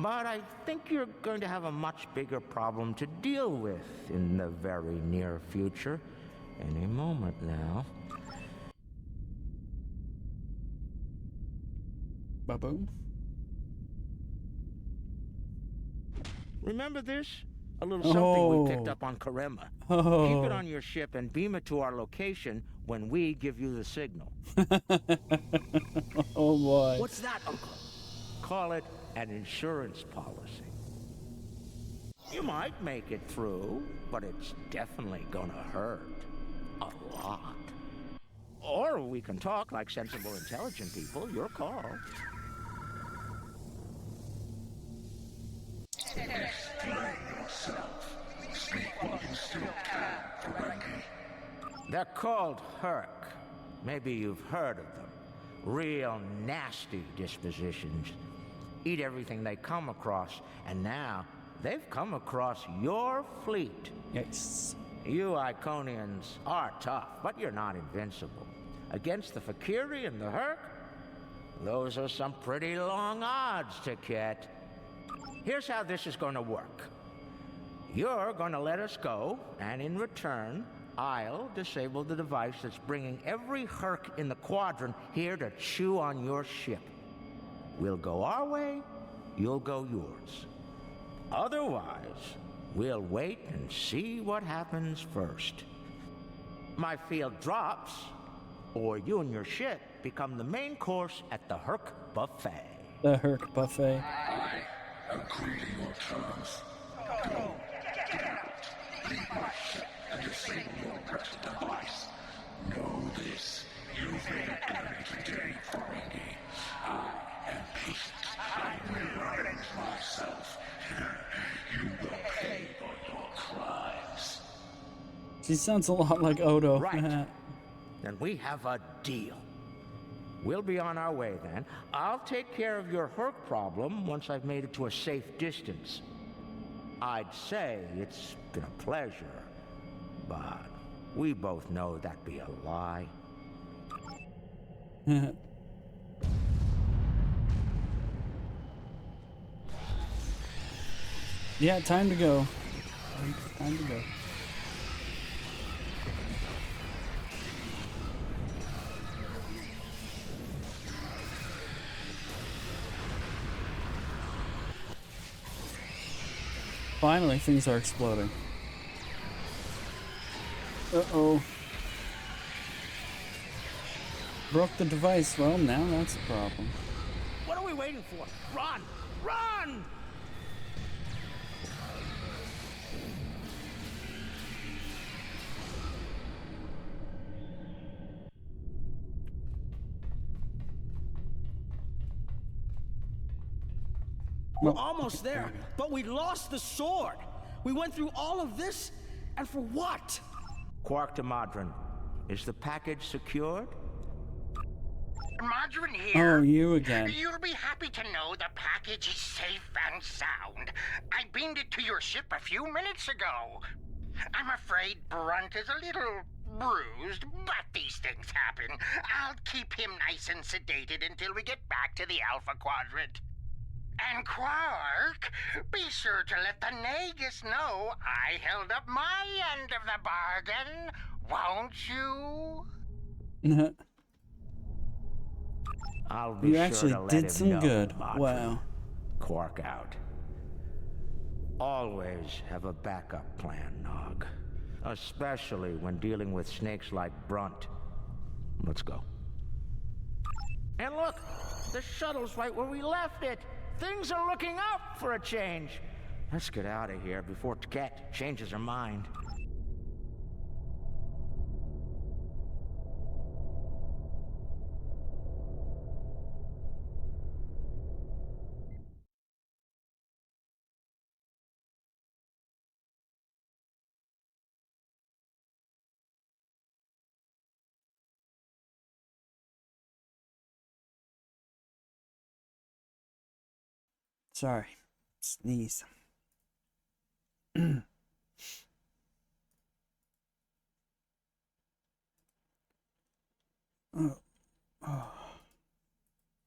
but I think you're going to have a much bigger problem to deal with in the very near future. Any moment now. Ba-boom. Remember this? A little something we picked Oh. up on Karema. Oh. Keep it on your ship and beam it to our location when we give you the signal. Oh boy. What's that, Uncle? Call it an insurance policy. You might make it through, but it's definitely gonna hurt. A lot. Or we can talk like sensible, intelligent people. Your call. Explain yourself. Speak while you still can, Ferengi. They're called Herc. Maybe you've heard of them. Real nasty dispositions. Eat everything they come across, and now they've come across your fleet. Yes. You Iconians are tough, but you're not invincible. Against the Fakiri and the Herc, those are some pretty long odds, Ticket. Here's how this is going to work. You're going to let us go, and in return, I'll disable the device that's bringing every Herc in the quadrant here to chew on your ship. We'll go our way, you'll go yours. Otherwise, we'll wait and see what happens first. My field drops, or you and your ship become the main course at the Herc Buffet. The Herc Buffet. I agree to your terms. Go! Get out! Leave my ship and disable your encrypted device. Know this. You've made an enemy today, Ferengi. I am patient. I will avenge myself. You will pay for your crimes. She sounds a lot like Odo. Right. Then we have a deal. We'll be on our way then. I'll take care of your Herc problem once I've made it to a safe distance. I'd say it's been a pleasure, but we both know that'd be a lie. Yeah, time to go. Time to go. Finally, things are exploding. Uh-oh. Broke the device. Well, now that's a problem. What are we waiting for? Run! Run! We're almost there, but we lost the sword. We went through all of this, and for what? Quark to Modron, is the package secured? Modron here. Oh, you again. You'll be happy to know the package is safe and sound. I beamed it to your ship a few minutes ago. I'm afraid Brunt is a little bruised, but these things happen. I'll keep him nice and sedated until we get back to the Alpha Quadrant. And Quark, be sure to let the Nagus know I held up my end of the bargain, won't you? I'll be You sure actually to let did him some know, good. Modron. Wow. Quark out. Always have a backup plan, Nog. Especially when dealing with snakes like Brunt. Let's go. And look! The shuttle's right where we left it! Things are looking up for a change! Let's get out of here before Tket changes her mind. Sorry. Sneeze. Oh.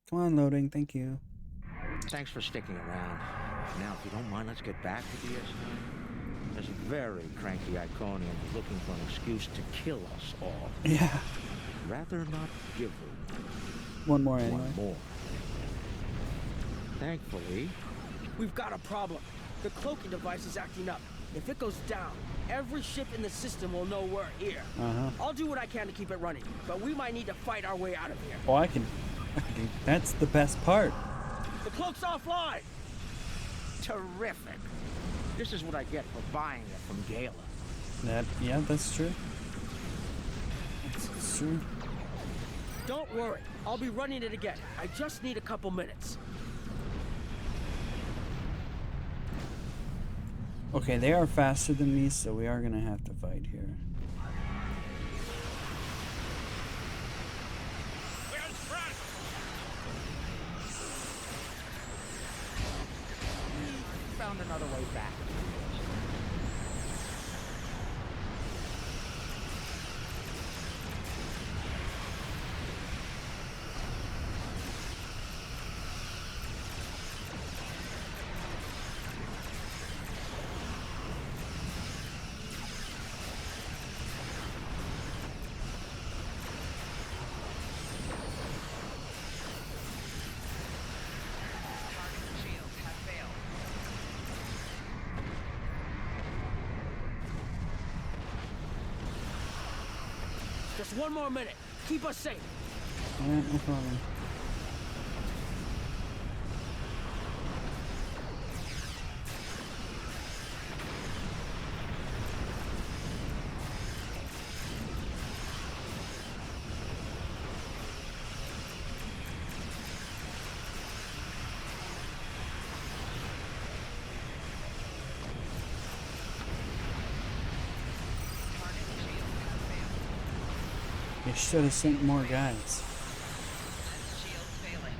Come on, loading. Thank you. Thanks for sticking around. Now, if you don't mind, let's get back to DS9. There's a very cranky Iconian looking for an excuse to kill us all. Yeah. Rather not give her one more anyway. One more. Thankfully, we've got a problem. The cloaking device is acting up. If it goes down, every ship in the system will know we're here. I'll do what I can to keep it running, but we might need to fight our way out of here. Oh, I can. That's the best part. The cloak's offline! Terrific. This is what I get for buying it from Gala. Yeah, that's true. That's true. Don't worry, I'll be running it again. I just need a couple minutes. Okay, they are faster than me, so we are gonna have to fight here. Found another way back. Just 1 more minute. Keep us safe. Alright, no problem. You should have sent more guys. Shields failing.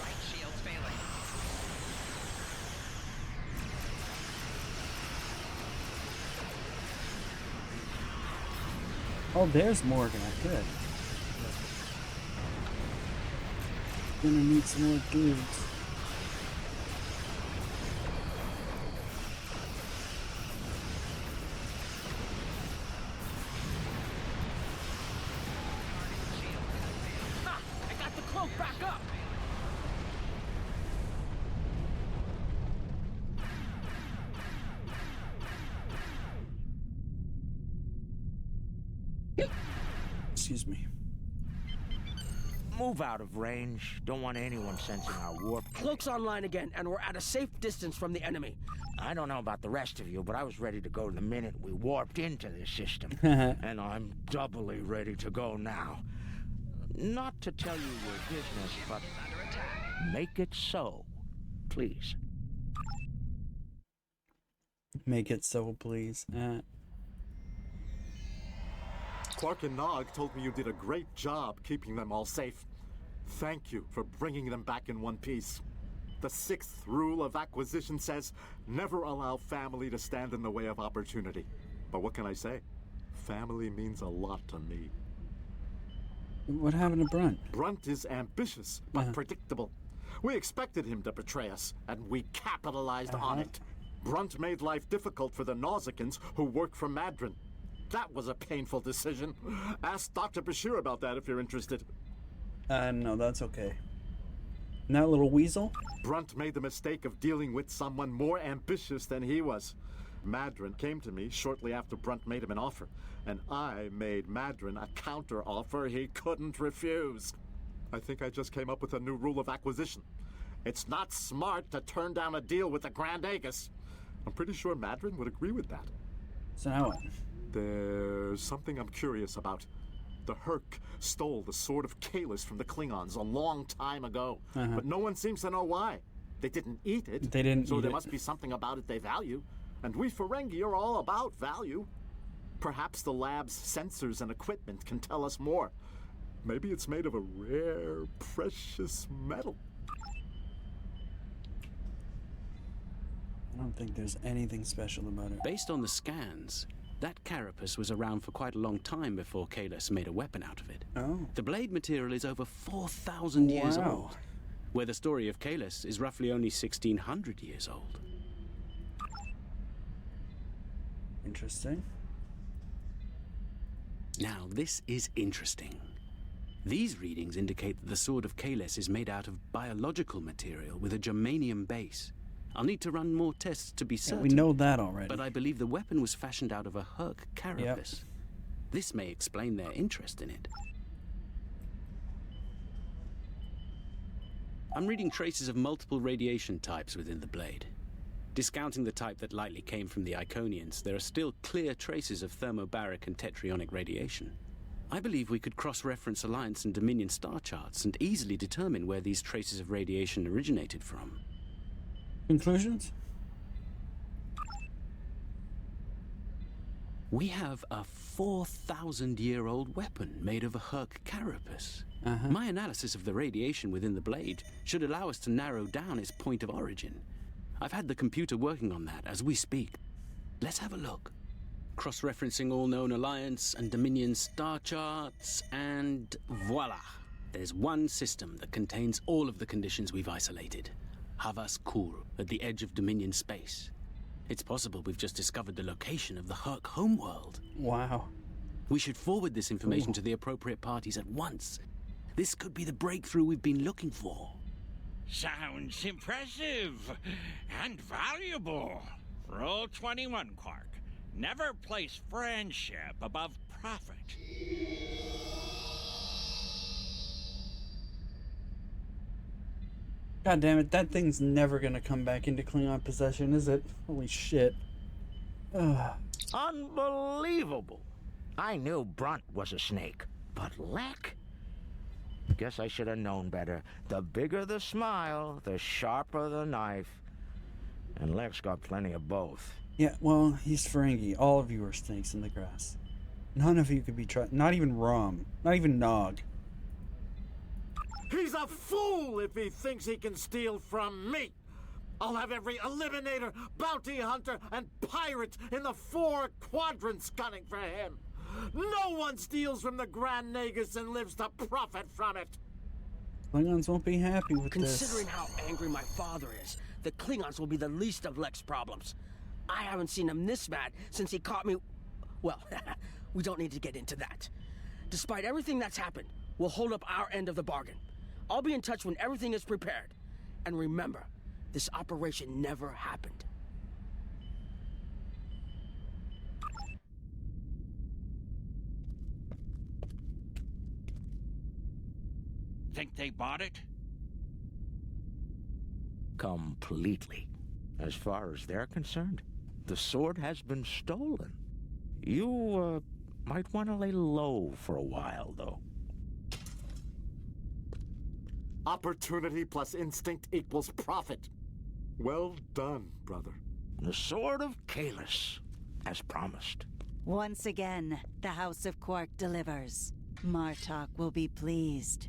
Right shield's failing. Oh, there's Morgan. Good. Gonna need some more dudes. Ha! I got the cloak back up. Excuse me. Move out of range. Don't want anyone sensing our warp. Cloak's online again, and we're at a safe distance from the enemy. I don't know about the rest of you, but I was ready to go the minute we warped into this system. And I'm doubly ready to go now. Not to tell you your business, but make it so, please. Make it so, please. Clark and Nog told me you did a great job keeping them all safe. Thank you for bringing them back in one piece. The 6th rule of acquisition says, never allow family to stand in the way of opportunity. But what can I say? Family means a lot to me. What happened to Brunt? Brunt is ambitious, but predictable. We expected him to betray us, and we capitalized on it. Brunt made life difficult for the Nausicans who work for Madron. That was a painful decision. Ask Dr. Bashir about that if you're interested. No, that's okay. And that little weasel? Brunt made the mistake of dealing with someone more ambitious than he was. Madron came to me shortly after Brunt made him an offer, and I made Madron a counter-offer he couldn't refuse. I think I just came up with a new rule of acquisition. It's not smart to turn down a deal with the Grand Agus. I'm pretty sure Madron would agree with that. So now what? There's something I'm curious about. The Herc stole the Sword of Kalis from the Klingons a long time ago, but no one seems to know why. They didn't eat it, They didn't so eat there it. must be something about it they value. And we Ferengi are all about value. Perhaps the lab's sensors and equipment can tell us more. Maybe it's made of a rare, precious metal. I don't think there's anything special about it. Based on the scans, that carapace was around for quite a long time before Kalis made a weapon out of it. Oh. The blade material is over 4,000 years Wow. old, where the story of Kalis is roughly only 1,600 years old. Interesting. Now, this is interesting. These readings indicate that the Sword of Kalis is made out of biological material with a germanium base. I'll need to run more tests to be certain. We know that already. But I believe the weapon was fashioned out of a Herc carapace. This may explain their interest in it. I'm reading traces of multiple radiation types within the blade. Discounting the type that likely came from the Iconians, there are still clear traces of thermobaric and tetrionic radiation. I believe we could cross-reference Alliance and Dominion star charts and easily determine where these traces of radiation originated from. Conclusions? We have a 4,000-year-old weapon made of a Herc carapace. My analysis of the radiation within the blade should allow us to narrow down its point of origin. I've had the computer working on that as we speak. Let's have a look. Cross-referencing all known Alliance and Dominion star charts, and voila! There's one system that contains all of the conditions we've isolated. Havas Kur, at the edge of Dominion space. It's possible we've just discovered the location of the Herc homeworld. Wow. We should forward this information to the appropriate parties at once. This could be the breakthrough we've been looking for. Sounds impressive and valuable. Rule 21, Quark. Never place friendship above profit. God damn it, that thing's never gonna come back into Klingon possession, is it? Holy shit. Ugh. Unbelievable. I knew Brunt was a snake, but Lek? Guess I should have known better. The bigger the smile, the sharper the knife. And Lek's got plenty of both. Yeah, well, he's Ferengi. All of you are snakes in the grass. None of you could be not even Rom. Not even Nog. He's a fool if he thinks he can steal from me. I'll have every eliminator, bounty hunter, and pirate in the 4 quadrants gunning for him. No one steals from the Grand Nagus and lives to profit from it. Klingons won't be happy with Considering this. how angry my father is, the Klingons will be the least of Lek's problems. I haven't seen him this mad since he caught me... Well, we don't need to get into that. Despite everything that's happened, we'll hold up our end of the bargain. I'll be in touch when everything is prepared. And remember, this operation never happened. Think they bought it? Completely. As far as they're concerned, the sword has been stolen. You, might want to lay low for a while, though. Opportunity plus instinct equals profit. Well done, brother. The Sword of Kalis, as promised. Once again, the House of Quark delivers. Martok will be pleased.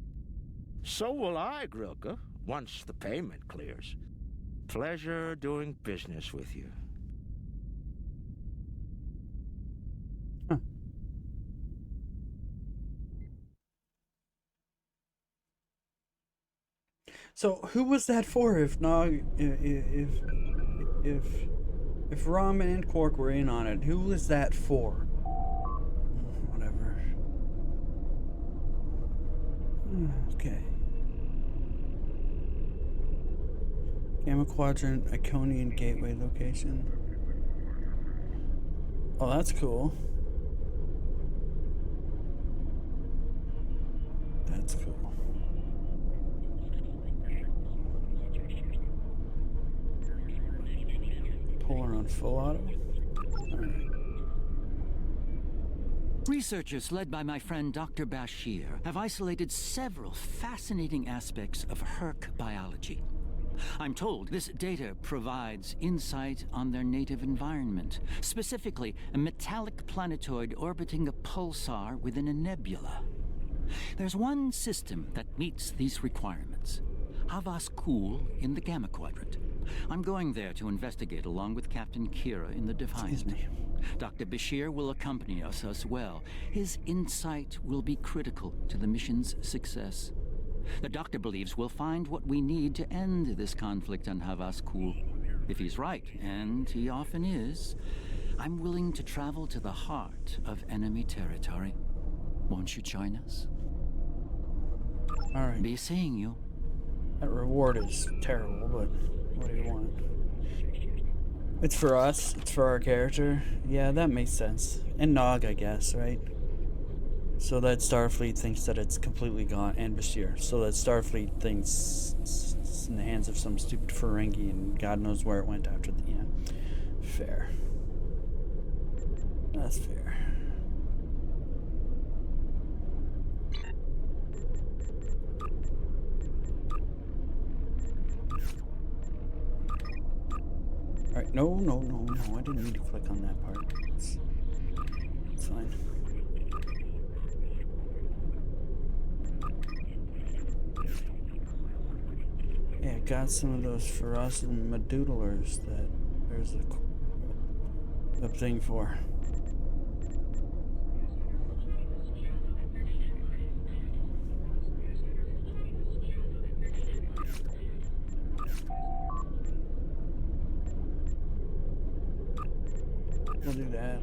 So will I, Grilka, once the payment clears. Pleasure doing business with you. So who was that for? If Nog, if Ramen and Quark were in on it, who was that for? Whatever. Okay. Gamma Quadrant, Iconian Gateway location. Oh, that's cool. That's cool. Polar on full auto? Alright. Researchers led by my friend Dr. Bashir have isolated several fascinating aspects of Herc biology. I'm told this data provides insight on their native environment, specifically a metallic planetoid orbiting a pulsar within a nebula. There's one system that meets these requirements. Havas Kul in the Gamma Quadrant. I'm going there to investigate along with Captain Kira in the Defiant. Dr. Bashir will accompany us as well. His insight will be critical to the mission's success. The doctor believes we'll find what we need to end this conflict on Havas Kul. If he's right, and he often is, I'm willing to travel to the heart of enemy territory. Won't you join us? Alright. Be seeing you. That reward is terrible, but what do you want? It's for us. It's for our character. Yeah, that makes sense. And Nog, I guess, right? So that Starfleet thinks that it's completely gone, and Bashir. So that Starfleet thinks it's in the hands of some stupid Ferengi, and God knows where it went after the... Yeah. Fair. That's fair. Alright, no, I didn't mean to click on that part. It's fine. Yeah, got some of those Frozen Medoodlers that there's a thing for. We'll do that.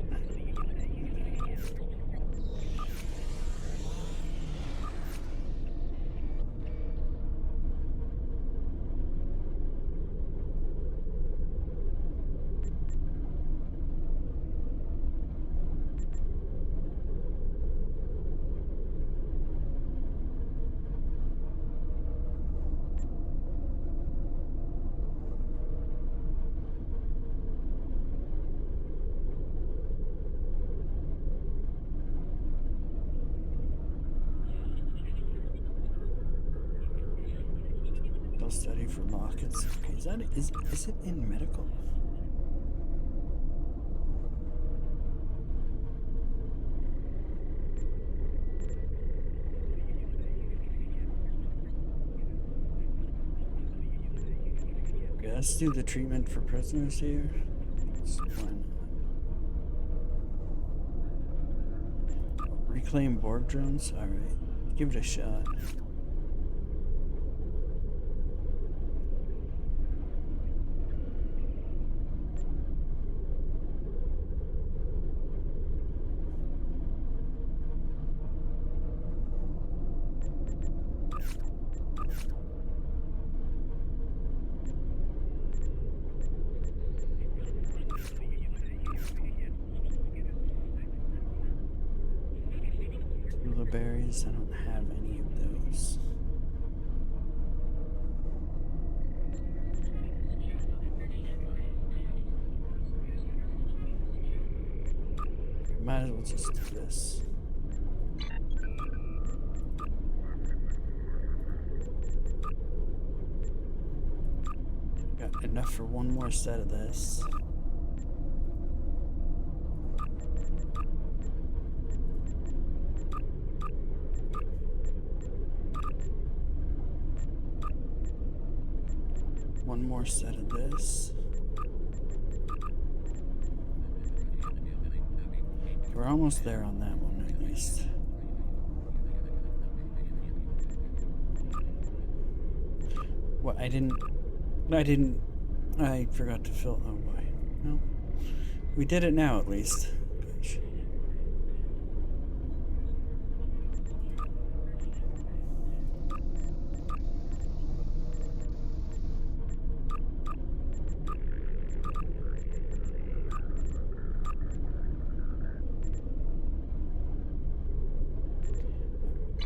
medical study for lockets. Okay, is it in medical? Okay, let's do the treatment for prisoners here. Reclaim Borg drones? Alright. Give it a shot. Berries, I don't have any of those. Might as well just do this. Got enough for one more set of this. One more set of this. We're almost there on that one, at least. What, I forgot to fill, oh boy. No. We did it now, at least. Gosh.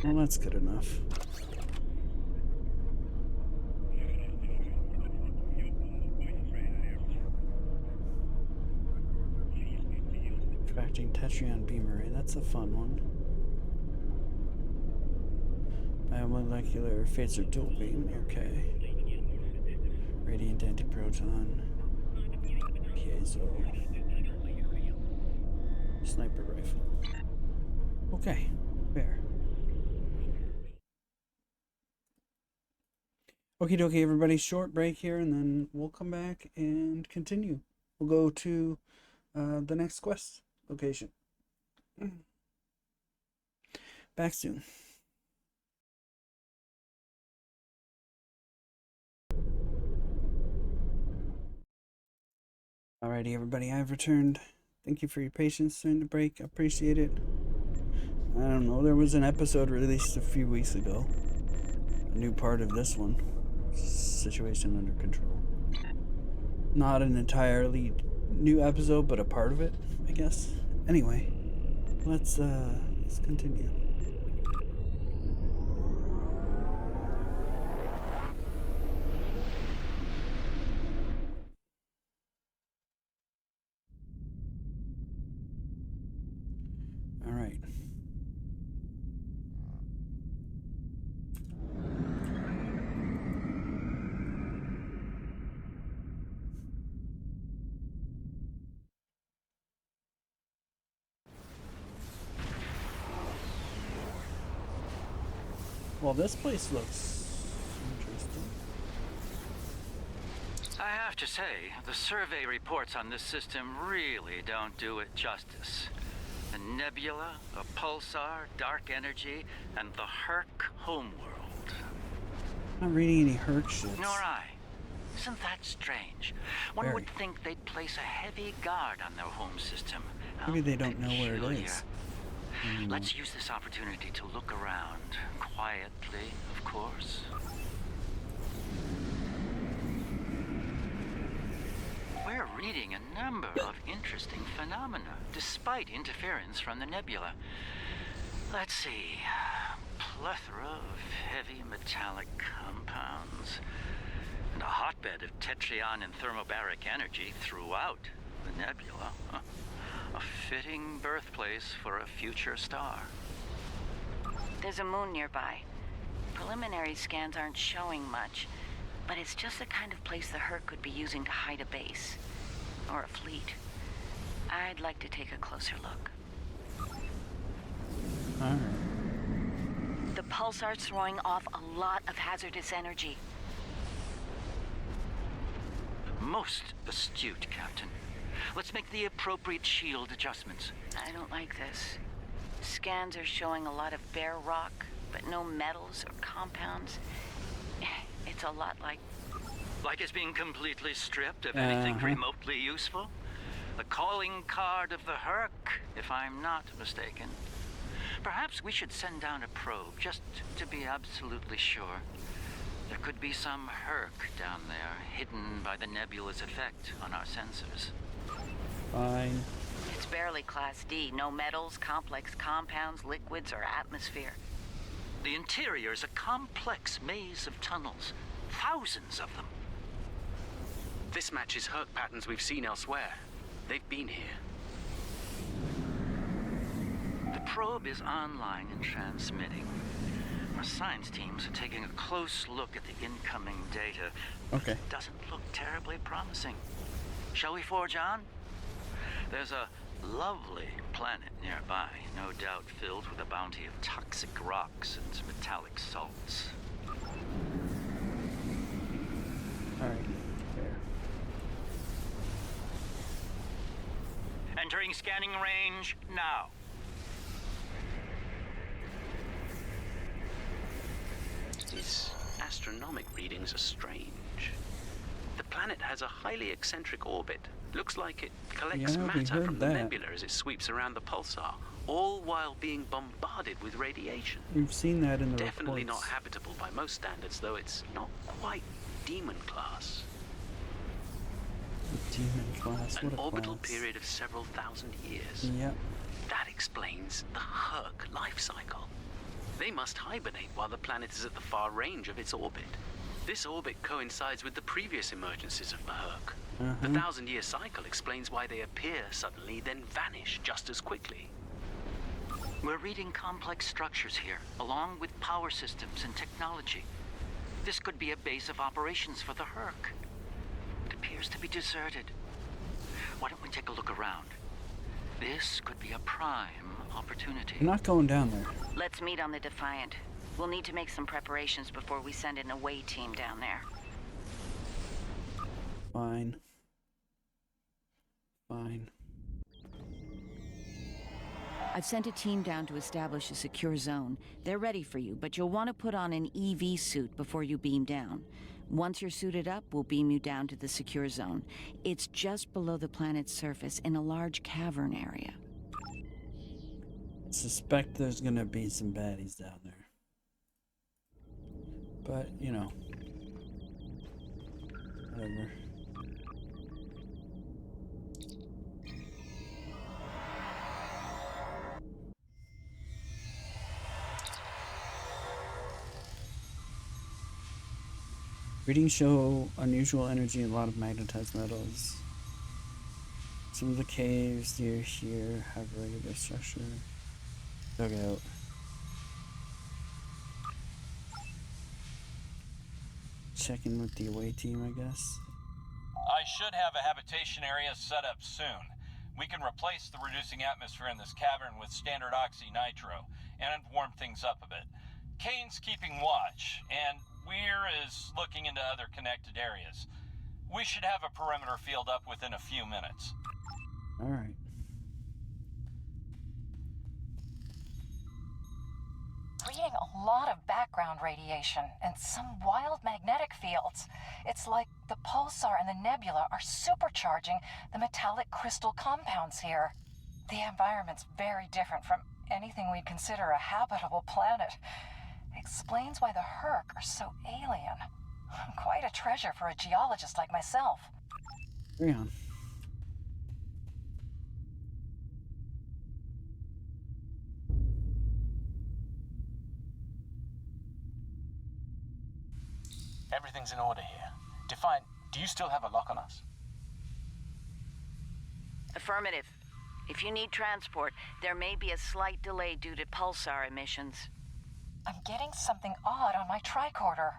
Well, that's good enough. Attracting Tetrion beam array, that's a fun one. Biomolecular phaser dual beam, okay. Radiant antiproton. Piezo. Sniper rifle. Okay, fair. Okie dokie, everybody, short break here, and then we'll come back and continue. We'll go to the next quest location. Back soon. Alrighty, everybody, I've returned. Thank you for your patience during the break. I appreciate it. I don't know, there was an episode released a few weeks ago. A new part of this one. Situation under control. Not an entirely new episode, but a part of it, I guess. Anyway, let's continue. All right. Well, this place looks interesting. I have to say, the survey reports on this system really don't do it justice. A nebula, a pulsar, dark energy, and the Herc homeworld. I'm not reading any Herc shits. Nor I. Isn't that strange? One would think they'd place a heavy guard on their home system. Maybe they don't know where it is. Let's use this opportunity to look around. Quietly, of course. We're reading a number of interesting phenomena, despite interference from the nebula. Let's see. Plethora of heavy metallic compounds. And a hotbed of tetrion and thermobaric energy throughout the nebula. A fitting birthplace for a future star. There's a moon nearby. Preliminary scans aren't showing much, But it's just the kind of place the Herc could be using to hide a base. Or a fleet. I'd like to take a closer look. Alright. The pulsar's throwing off a lot of hazardous energy. Most astute, Captain. Let's make the appropriate shield adjustments. I don't like this. Scans are showing a lot of bare rock, but no metals or compounds. It's a lot like... Like it's being completely stripped of anything remotely useful? The calling card of the Herc, if I'm not mistaken. Perhaps we should send down a probe, just to be absolutely sure. There could be some Herc down there, hidden by the nebula's effect on our sensors. Fine. It's barely Class D. No metals, complex compounds, liquids, or atmosphere. The interior is a complex maze of tunnels. Thousands of them. This matches Herc patterns we've seen elsewhere. They've been here. The probe is online and transmitting. Our science teams are taking a close look at the incoming data. Okay. It doesn't look terribly promising. Shall we forge on? There's a lovely planet nearby, no doubt filled with a bounty of toxic rocks and metallic salts. Alright, fair. Entering scanning range now. These astronomic readings are strange. The planet has a highly eccentric orbit. Looks like it collects matter from the nebula as it sweeps around the pulsar, all while being bombarded with radiation. We've seen that in the Definitely reports. not habitable by most standards, though it's not quite demon class. Demon class, what An a orbital class. period of several thousand years. Yep. That explains the Herc life cycle. They must hibernate while the planet is at the far range of its orbit. This orbit coincides with the previous emergences of the Herc. The 1,000-year cycle explains why they appear suddenly, then vanish just as quickly. We're reading complex structures here, along with power systems and technology. This could be a base of operations for the Herc. It appears to be deserted. Why don't we take a look around? This could be a prime opportunity. I'm not going down there. Let's meet on the Defiant. We'll need to make some preparations before we send an away team down there. Fine. Fine. I've sent a team down to establish a secure zone. They're ready for you, but you'll want to put on an EV suit before you beam down. Once you're suited up, we'll beam you down to the secure zone. It's just below the planet's surface in a large cavern area. I suspect there's gonna be some baddies down there. But, you know. Whatever. Readings show unusual energy and a lot of magnetized metals. Some of the caves near here have regular structure. Dugout. Check in with the away team, I guess. I should have a habitation area set up soon. We can replace the reducing atmosphere in this cavern with standard oxy-nitro and warm things up a bit. Kane's keeping watch, and Weir is looking into other connected areas. We should have a perimeter field up within a few minutes. Alright. Reading a lot of background radiation and some wild magnetic fields. It's like the pulsar and the nebula are supercharging the metallic crystal compounds here. The environment's very different from anything we'd consider a habitable planet. Explains why the Herc are so alien. Quite a treasure for a geologist like myself. Hang on. Everything's in order here. Defiant, do you still have a lock on us? Affirmative. If you need transport, there may be a slight delay due to pulsar emissions. I'm getting something odd on my tricorder.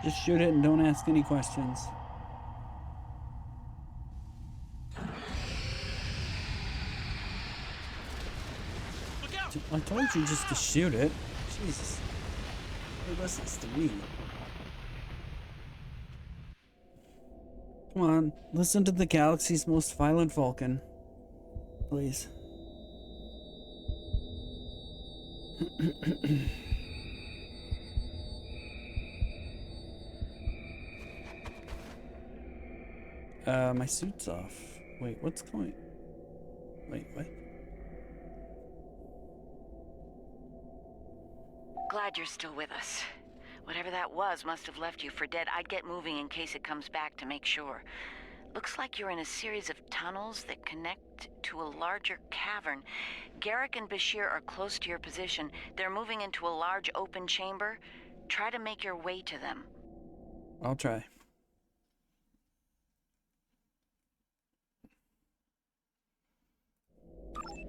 Just shoot it and don't ask any questions. I told you just to shoot it. Jesus. Who listens to me? Come on, listen to the galaxy's most violent Vulcan. Please. My suit's off. Wait, what's going... Wait, what? Glad you're still with us. Whatever that was must have left you for dead. I'd get moving in case it comes back to make sure. Looks like you're in a series of tunnels that connect to a larger cavern. Garrick and Bashir are close to your position. They're moving into a large open chamber. Try to make your way to them. I'll try.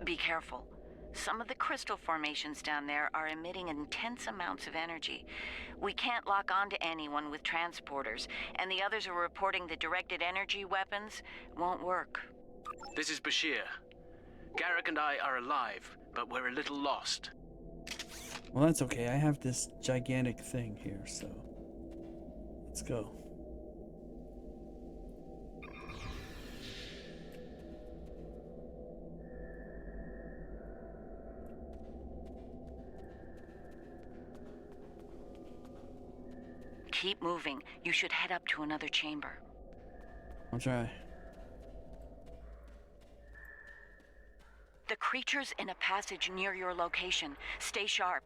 Be careful. Some of the crystal formations down there are emitting intense amounts of energy. We can't lock onto anyone with transporters, and the others are reporting that directed energy weapons won't work. This is Bashir. Garrick and I are alive, but we're a little lost. Well, that's okay. I have this gigantic thing here, so... Let's go. Keep moving. You should head up to another chamber. I'll try. The creature's in a passage near your location. Stay sharp.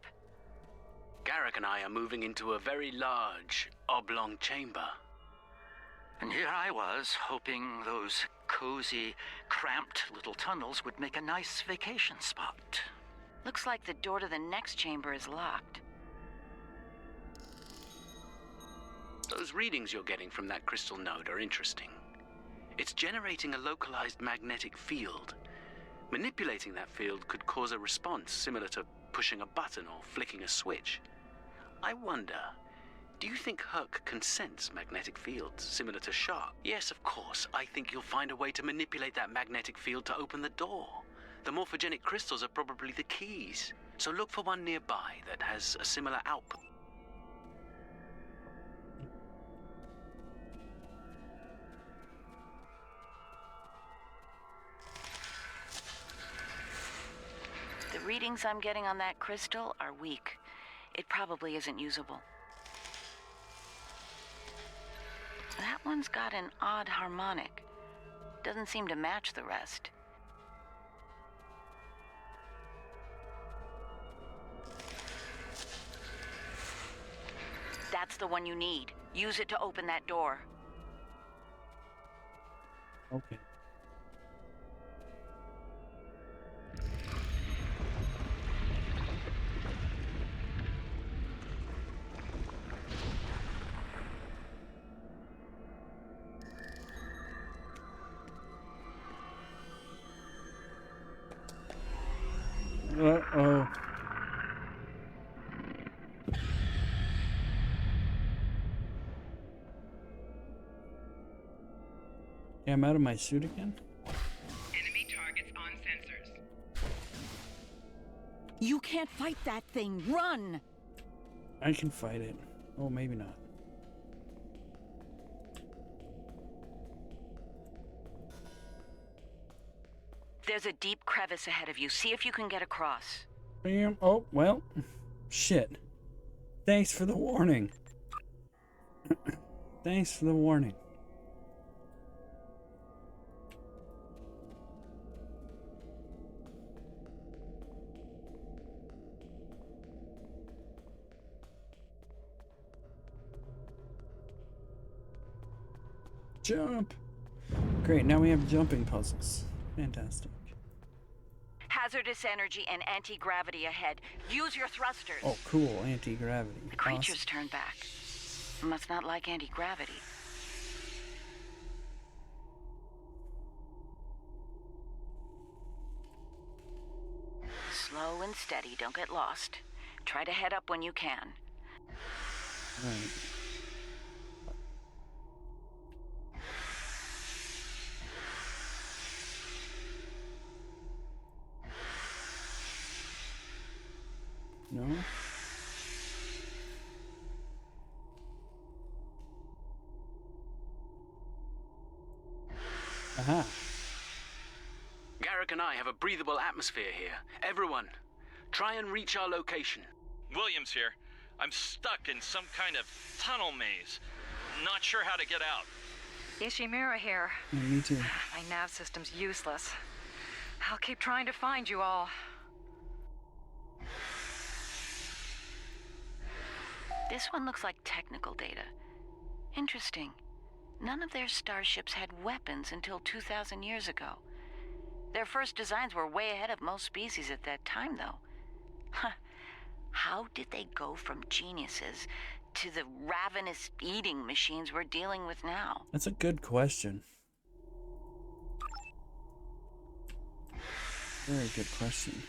Garrick and I are moving into a very large, oblong chamber. And here I was, hoping those cozy, cramped little tunnels would make a nice vacation spot. Looks like the door to the next chamber is locked. Those readings you're getting from that crystal node are interesting. It's generating a localized magnetic field. Manipulating that field could cause a response similar to pushing a button or flicking a switch. I wonder, do you think Herc can sense magnetic fields similar to Shark? Yes, of course. I think you'll find a way to manipulate that magnetic field to open the door. The morphogenic crystals are probably the keys. So look for one nearby that has a similar output. The readings I'm getting on that crystal are weak. It probably isn't usable. That one's got an odd harmonic. Doesn't seem to match the rest. That's the one you need. Use it to open that door. Okay. Uh-oh. Yeah, I'm out of my suit again? Enemy targets on sensors. You can't fight that thing. Run! I can fight it. Oh, maybe not. There's a deep crevice ahead of you. See if you can get across. Bam. Oh, well. Shit. Thanks for the warning. Thanks for the warning. Jump. Great, now we have jumping puzzles. Fantastic. Hazardous energy and anti-gravity ahead. Use your thrusters. Oh, cool. Anti-gravity. The creature's turned back. Must not like anti-gravity. Slow and steady. Don't get lost. Try to head up when you can. Right. no? Aha. Garrick and I have a breathable atmosphere here. Everyone, try and reach our location. Williams here. I'm stuck in some kind of tunnel maze. Not sure how to get out. Ishimura here. Yeah, me too. My nav system's useless. I'll keep trying to find you all. This one looks like technical data. Interesting. None of their starships had weapons until 2,000 years ago. Their first designs were way ahead of most species at that time, though. Huh. How did they go from geniuses to the ravenous eating machines we're dealing with now? That's a good question. Very good question.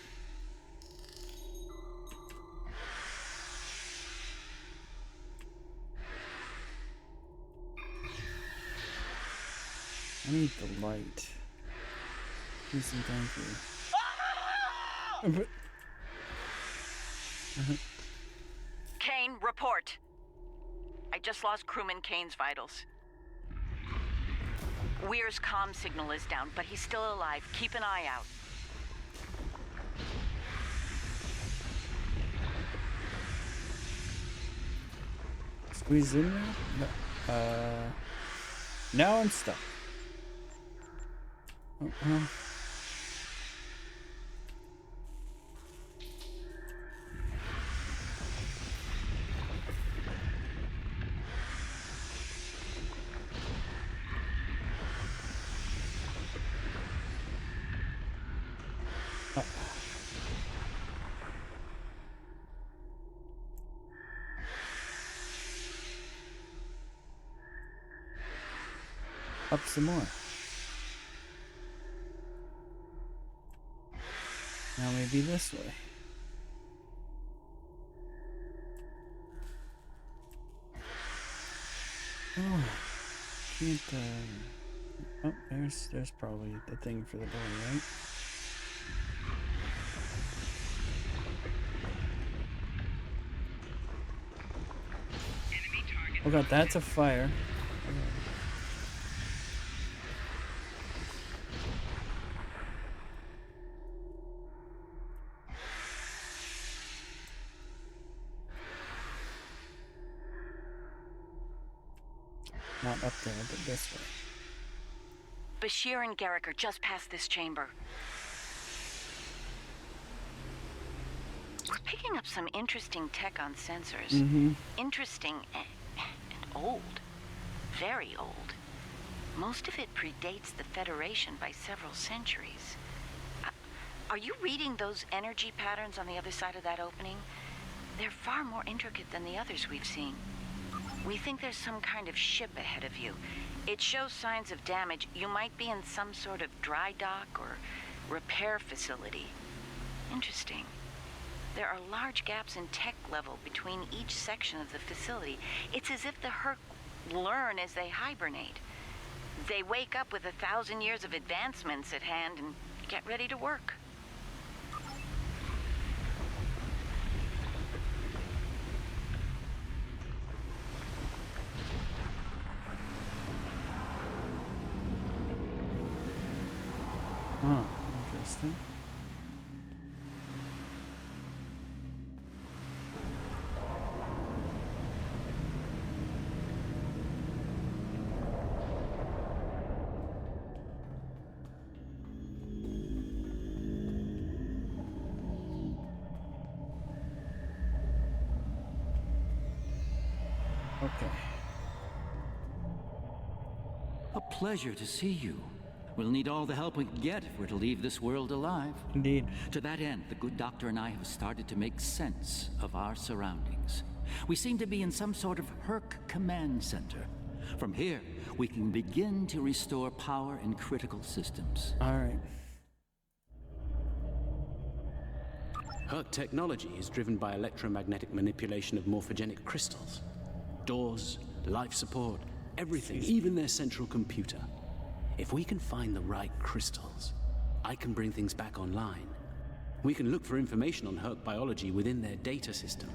I need the light. Please and thank you. Kane, report. I just lost crewman Kane's vitals. Weir's comm signal is down, but he's still alive. Keep an eye out. Squeeze in there? Now I'm stuck. Up some more. Now maybe this way. Oh, can't, oh, there's probably the thing for the door, right? Oh god, that's a fire. Not up there, but this way. Bashir and Garrick are just past this chamber. We're picking up some interesting tech on sensors. Interesting and old. Very old. Most of it predates the Federation by several centuries. Are you reading those energy patterns on the other side of that opening? They're far more intricate than the others we've seen. We think there's some kind of ship ahead of you. It shows signs of damage. You might be in some sort of dry dock or repair facility. Interesting. There are large gaps in tech level between each section of the facility. It's as if the Herc learn as they hibernate. They wake up with 1,000 years of advancements at hand and get ready to work. Huh, interesting. Okay. A pleasure to see you. We'll need all the help we can get if we're to leave this world alive. Indeed. To that end, the good doctor and I have started to make sense of our surroundings. We seem to be in some sort of Herc command center. From here, we can begin to restore power in critical systems. All right. Herc technology is driven by electromagnetic manipulation of morphogenic crystals. Doors, life support, everything, even their central computer. If we can find the right crystals, I can bring things back online. We can look for information on Herc biology within their data system.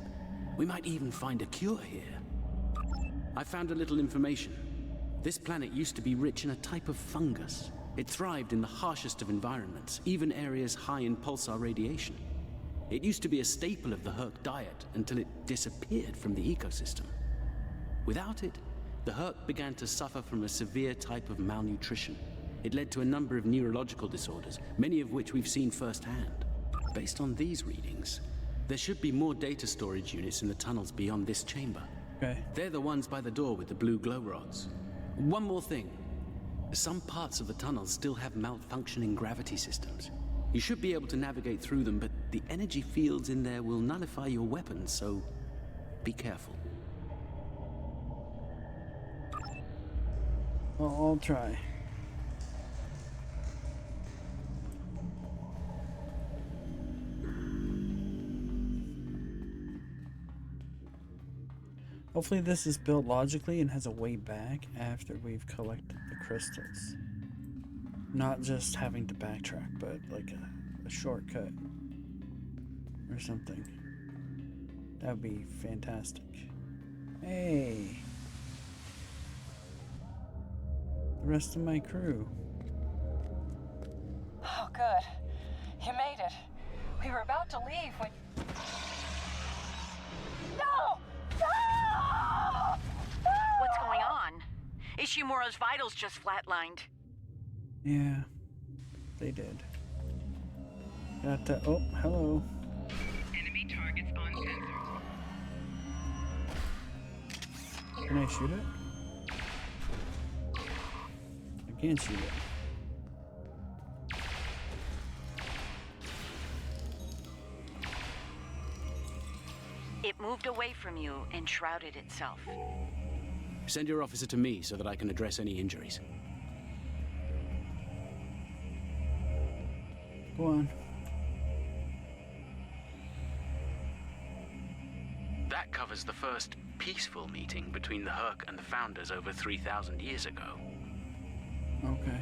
We might even find a cure here. I found a little information. This planet used to be rich in a type of fungus. It thrived in the harshest of environments, even areas high in pulsar radiation. It used to be a staple of the Herc diet until it disappeared from the ecosystem. Without it, the Herc began to suffer from a severe type of malnutrition. It led to a number of neurological disorders, many of which we've seen firsthand. Based on these readings, there should be more data storage units in the tunnels beyond this chamber. Okay. They're the ones by the door with the blue glow rods. One more thing. Some parts of the tunnels still have malfunctioning gravity systems. You should be able to navigate through them, but the energy fields in there will nullify your weapons, so be careful. Well, I'll try. Hopefully this is built logically and has a way back after we've collected the crystals. Not just having to backtrack, but like a shortcut or something. That would be fantastic. Hey! The rest of my crew. Oh, good. You made it. We were about to leave when... No! No! What's going on? Ishimura's vitals just flatlined. Yeah, they did. Got to... Oh, hello. Enemy targets on sensors. Can I shoot it? I can't shoot it. It moved away from you and shrouded itself. Send your officer to me so that I can address any injuries. Go on. That covers the first peaceful meeting between the Herc and the Founders over 3,000 years ago. Okay.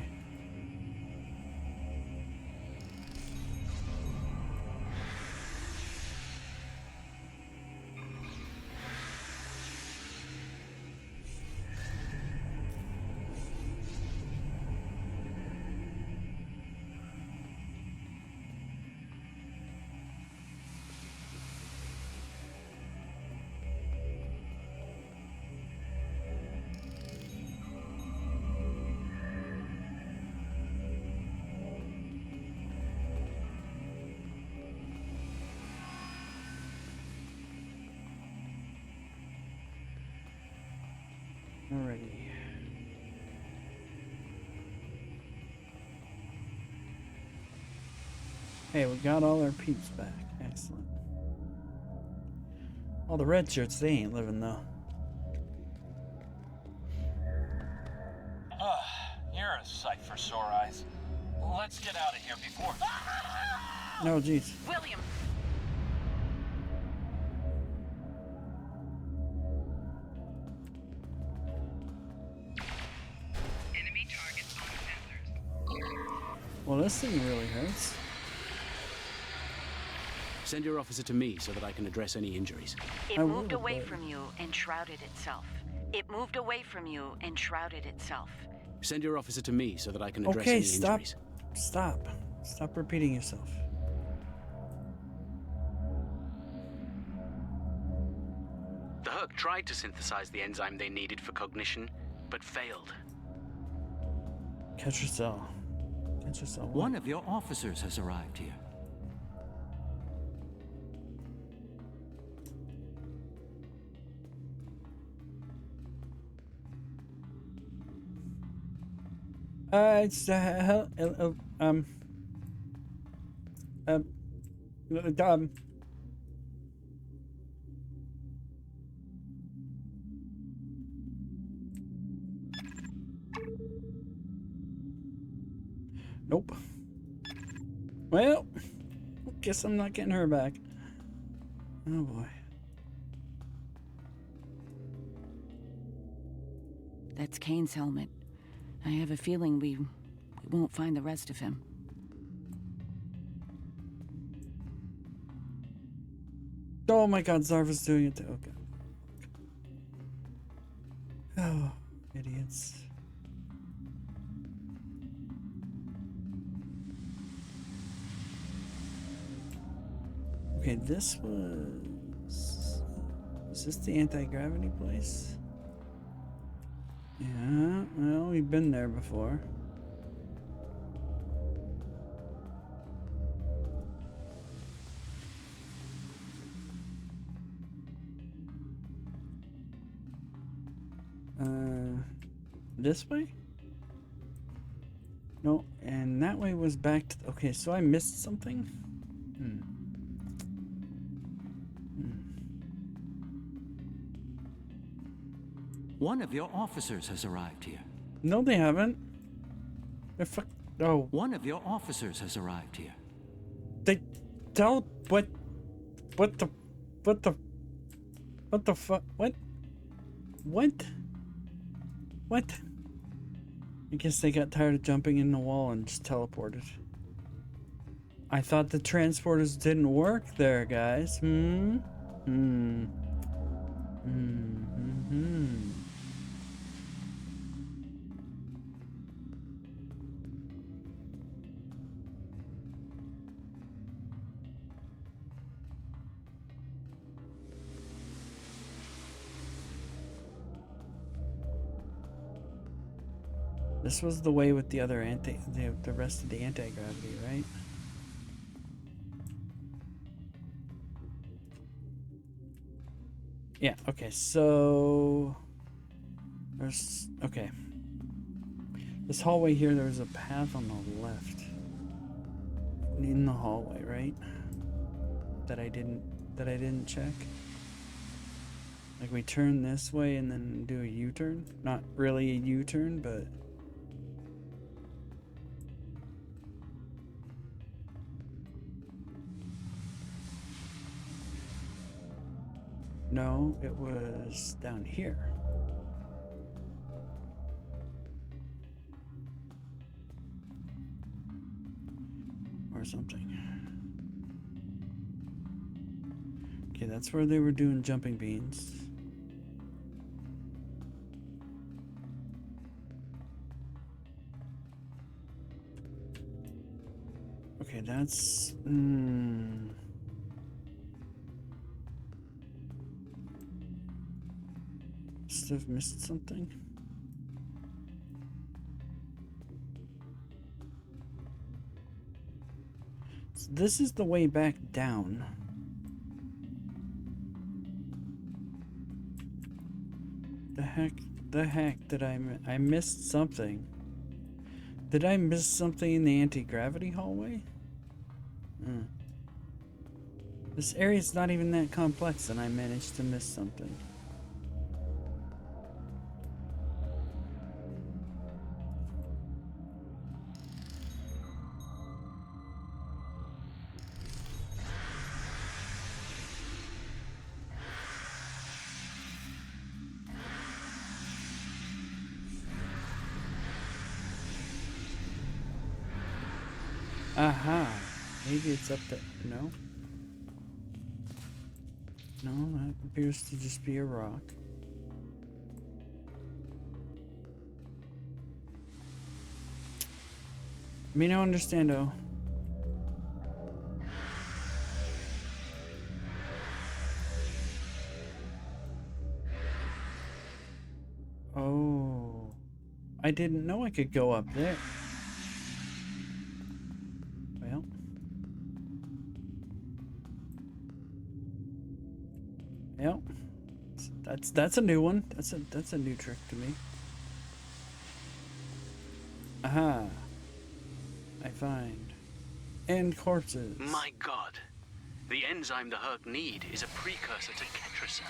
Alrighty. Hey, we got all our peeps back. Excellent. All the red shirts, they ain't living though. You're a sight for sore eyes. Let's get out of here before... No, jeez. William! Enemy targets on sensors. Well, this thing really hurts. Send your officer to me so that I can address any injuries. It moved away from you and shrouded itself. It moved away from you and shrouded itself. Send your officer to me so that I can address Okay, any stop. injuries. Stop. Stop repeating yourself. The Herc tried to synthesize the enzyme they needed for cognition, but failed. Catch yourself. Catch yourself. One of your officers has arrived here. It's nope. Well, guess I'm not getting her back. Oh boy. That's Kane's helmet. I have a feeling we won't find the rest of him. Oh my god, Zarva's doing it too. Okay. Oh, idiots. Okay, this was... Is this the anti-gravity place? Yeah, well, we've been there before. This way? No, and that way was back to... Okay, so I missed something? One of your officers has arrived here. No, they haven't. They're Oh. One of your officers has arrived here. They tell what the fuck? What? I guess they got tired of jumping in the wall and just teleported. I thought the transporters didn't work there, guys. This was the way with the other the rest of the anti-gravity, right? Yeah, okay, so okay. This hallway here, there's a path on the left. In the hallway, right? That I didn't check. Like we turn this way and then do a U-turn. Not really a U-turn, but no, it was down here. Or something. Okay, that's where they were doing jumping beans. Okay, that's... Must have missed something. So this is the way back down. The heck did I missed something. Did I miss something in the anti-gravity hallway? This area's not even that complex and I managed to miss something. Aha. Maybe it's up there. No? No, that appears to just be a rock. Me no understando. Oh. I didn't know I could go up there. Yep. That's a new one. That's a new trick to me. Aha. I find. And corpses. My god. The enzyme the Herc need is a precursor to Ketracel.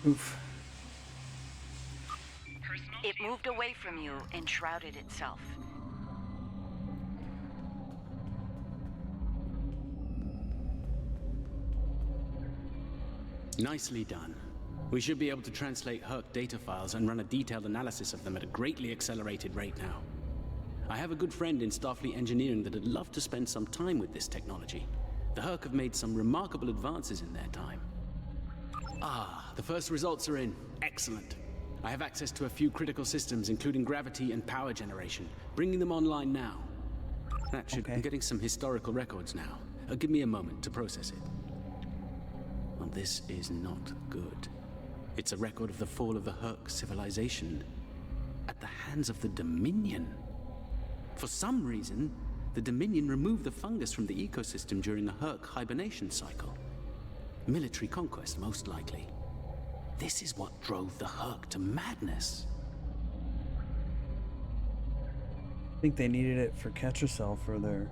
Oof. It moved away from you and shrouded itself. Nicely done. We should be able to translate Herc data files and run a detailed analysis of them at a greatly accelerated rate now. I have a good friend in Starfleet engineering that'd love to spend some time with this technology. The Herc have made some remarkable advances in their time. Ah, the first results are in. Excellent. I have access to a few critical systems, including gravity and power generation. Bringing them online now. Actually, I'm getting some historical records now. Give me a moment to process it. Well, this is not good. It's a record of the fall of the Herc civilization at the hands of the Dominion. For some reason, the Dominion removed the fungus from the ecosystem during a Herc hibernation cycle. Military conquest, most likely. This is what drove the Herc to madness. I think they needed it for Ketracel for their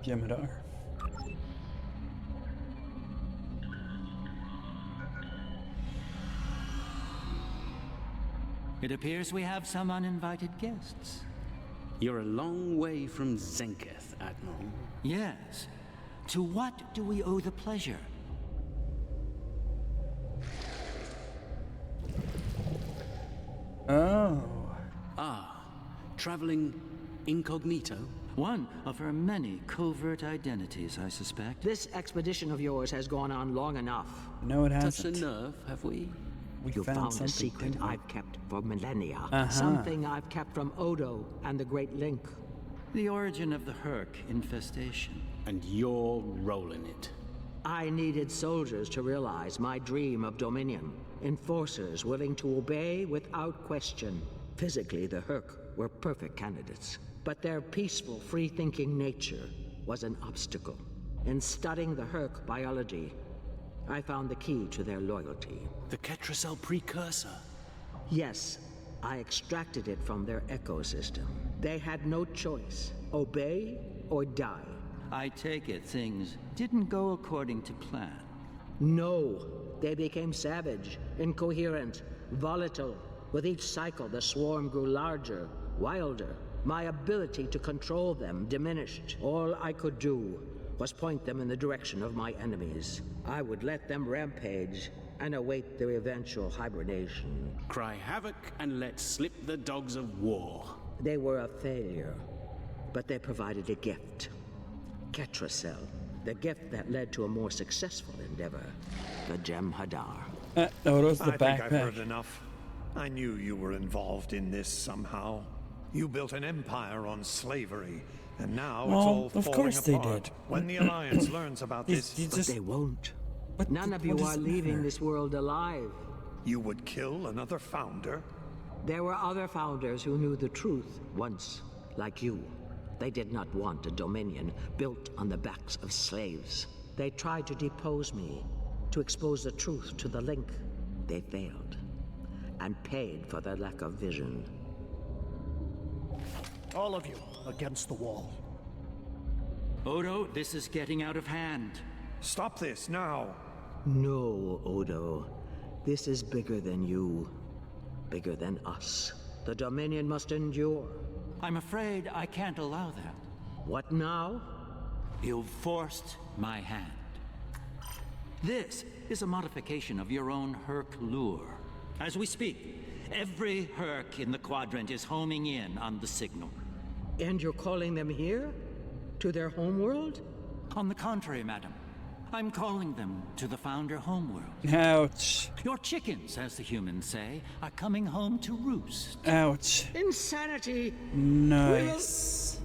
Jem'Hadar. It appears we have some uninvited guests. You're a long way from Zenketh, Admiral. Yes. To what do we owe the pleasure? Oh. Ah, traveling incognito? One of her many covert identities, I suspect. This expedition of yours has gone on long enough. No, it hasn't. Touch a nerve, have we? You found a secret I've kept for millennia. Something I've kept from Odo and the Great Link. The origin of the Herc infestation. And you're rolling it. I needed soldiers to realize my dream of dominion. Enforcers willing to obey without question. Physically, the Herc were perfect candidates. But their peaceful, free-thinking nature was an obstacle. In studying the Herc biology, I found the key to their loyalty. The Ketracel precursor? Yes, I extracted it from their ecosystem. They had no choice. Obey or die. I take it things didn't go according to plan. No. They became savage, incoherent, volatile. With each cycle, the swarm grew larger, wilder. My ability to control them diminished. All I could do was point them in the direction of my enemies. I would let them rampage and await their eventual hibernation. Cry havoc and let slip the dogs of war. They were a failure, but they provided a gift. Ketracel, the gift that led to a more successful endeavor, the Jem'Hadar. No, it was the backpack. I think I've heard enough. I knew you were involved in this somehow. You built an empire on slavery, and now it's all falling apart. Of course they did. When the Alliance learns about this... But they won't. None of you are leaving this world alive. You would kill another founder? There were other founders who knew the truth once, like you. They did not want a dominion built on the backs of slaves. They tried to depose me, to expose the truth to the Link. They failed, and paid for their lack of vision. All of you, against the wall. Odo, this is getting out of hand. Stop this, now! No, Odo. This is bigger than you. Bigger than us. The Dominion must endure. I'm afraid I can't allow that. What now? You've forced my hand. This is a modification of your own Herc lure. As we speak, every Herc in the quadrant is homing in on the signal. And you're calling them here? To their homeworld? On the contrary, madam. I'm calling them to the Founder homeworld. Ouch. Your chickens, as the humans say, are coming home to roost. Ouch. Insanity! Nice.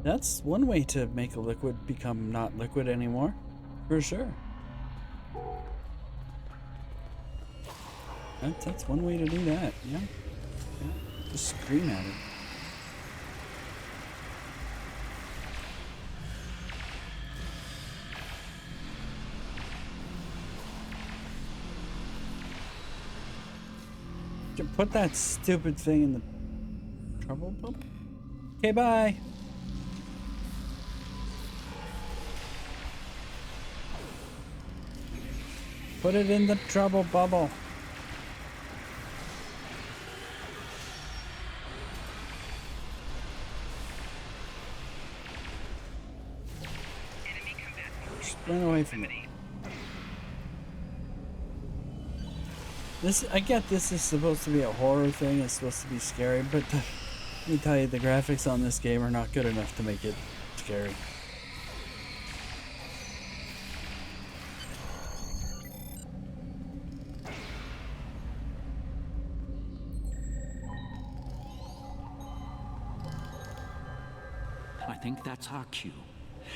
That's one way to make a liquid become not liquid anymore, for sure. That's one way to do that, yeah. Just scream at it. Put that stupid thing in the trouble pump? Okay, bye. Put it in the trouble bubble. Run away from it. I get this is supposed to be a horror thing, it's supposed to be scary, but let me tell you, the graphics on this game are not good enough to make it scary. I think that's our cue.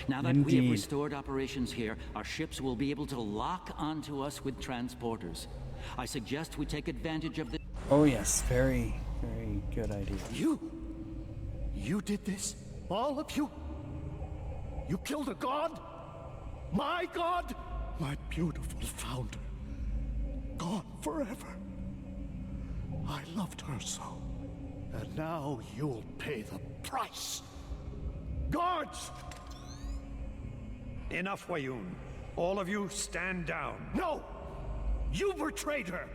Now that we have restored operations here, our ships will be able to lock onto us with transporters. I suggest we take advantage of the... Oh yes, very, very good idea. You did this? All of you? You killed a god? My god? My beautiful founder. Gone forever. I loved her so. And now you'll pay the price. Guards! Enough, Wayun. All of you stand down. No! You betrayed her!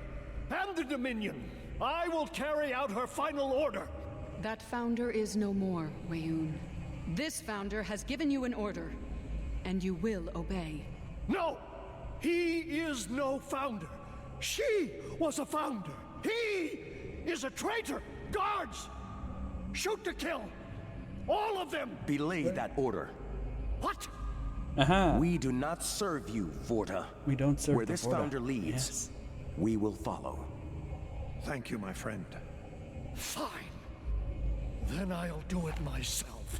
And the Dominion! I will carry out her final order! That founder is no more, Wayun. This founder has given you an order, and you will obey. No! He is no founder! She was a founder! He is a traitor! Guards! Shoot to kill! All of them! Belay that order. What? We do not serve you, Vorta. We don't serve Where this Vorta. founder leads, we will follow. Thank you, my friend. Fine. Then I'll do it myself.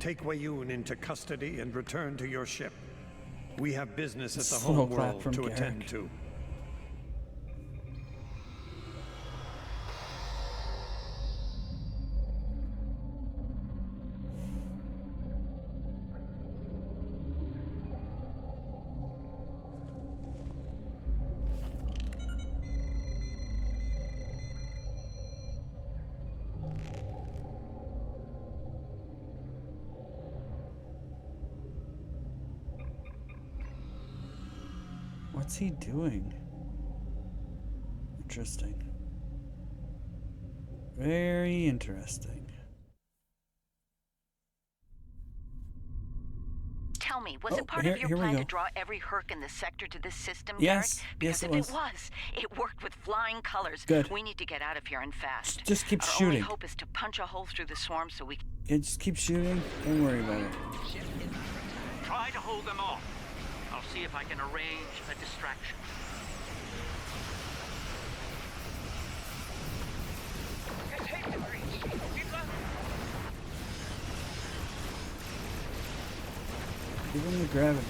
Take Wayun into custody and return to your ship. We have business at the Slow home clap world from to Garrick. attend to. What's he doing? Interesting. Very interesting. Tell me, was it part here- of your here we plan go. to draw every Herc in the sector to this system, Yes, Garrick? yes, Because it if was. it was, it worked with flying colors. Good. We need to get out of here and fast. Just keep Our shooting. only hope is to punch a hole through the swarm so we can... Yeah, just keep shooting. Don't worry about it. Try to hold them off. I'll see if I can arrange a distraction. Give him the gravity.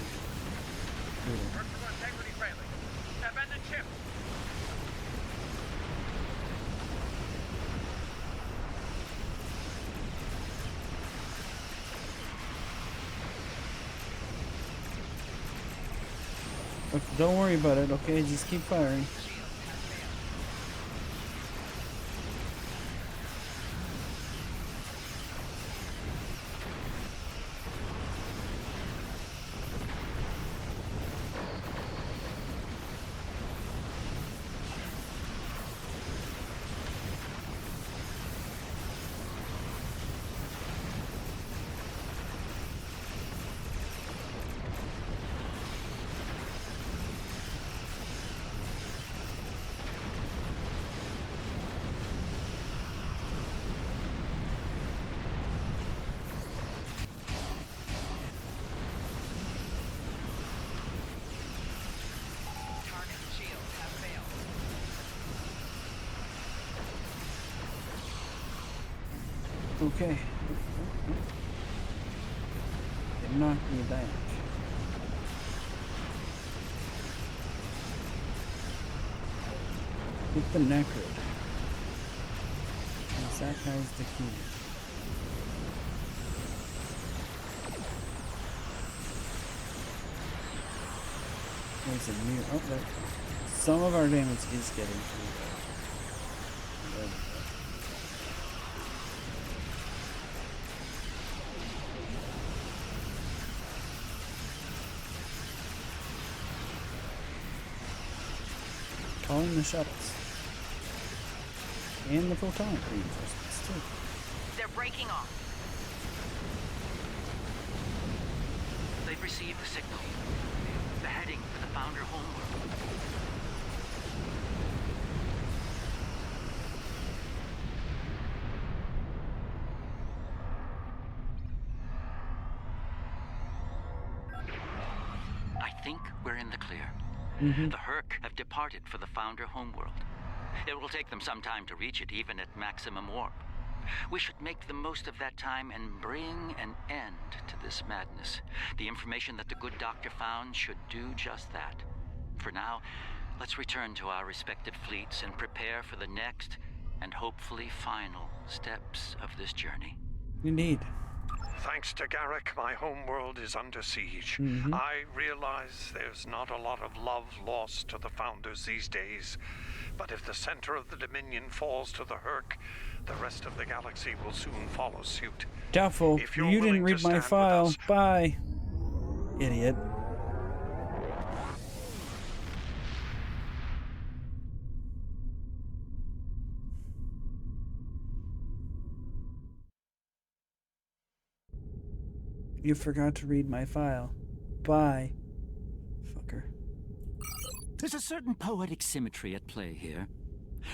Integrity friendly. Abandon ship. Okay, don't worry about it, okay? Just keep firing. Okay. They knocked me back. Hit the Necrid. Because that guy's the key. There's a new... Oh, there. Some of our damage is getting through there. Join the shuttles. And the photonic reinforcements, too. They're breaking off. They've received the signal. They're heading for the Founder homeworld. I think we're in the clear. The Herc have departed for the Founder homeworld. It will take them some time to reach it, even at maximum warp. We should make the most of that time and bring an end to this madness. The information that the good doctor found should do just that. For now, let's return to our respective fleets and prepare for the next and hopefully final steps of this journey. Indeed. Thanks to Garrick, my homeworld is under siege. I realize there's not a lot of love lost to the Founders these days, but if the center of the Dominion falls to the Herc, the rest of the galaxy will soon follow suit. Doubtful. You didn't read my file. Bye. Idiot. You forgot to read my file. Bye. Fucker. There's a certain poetic symmetry at play here.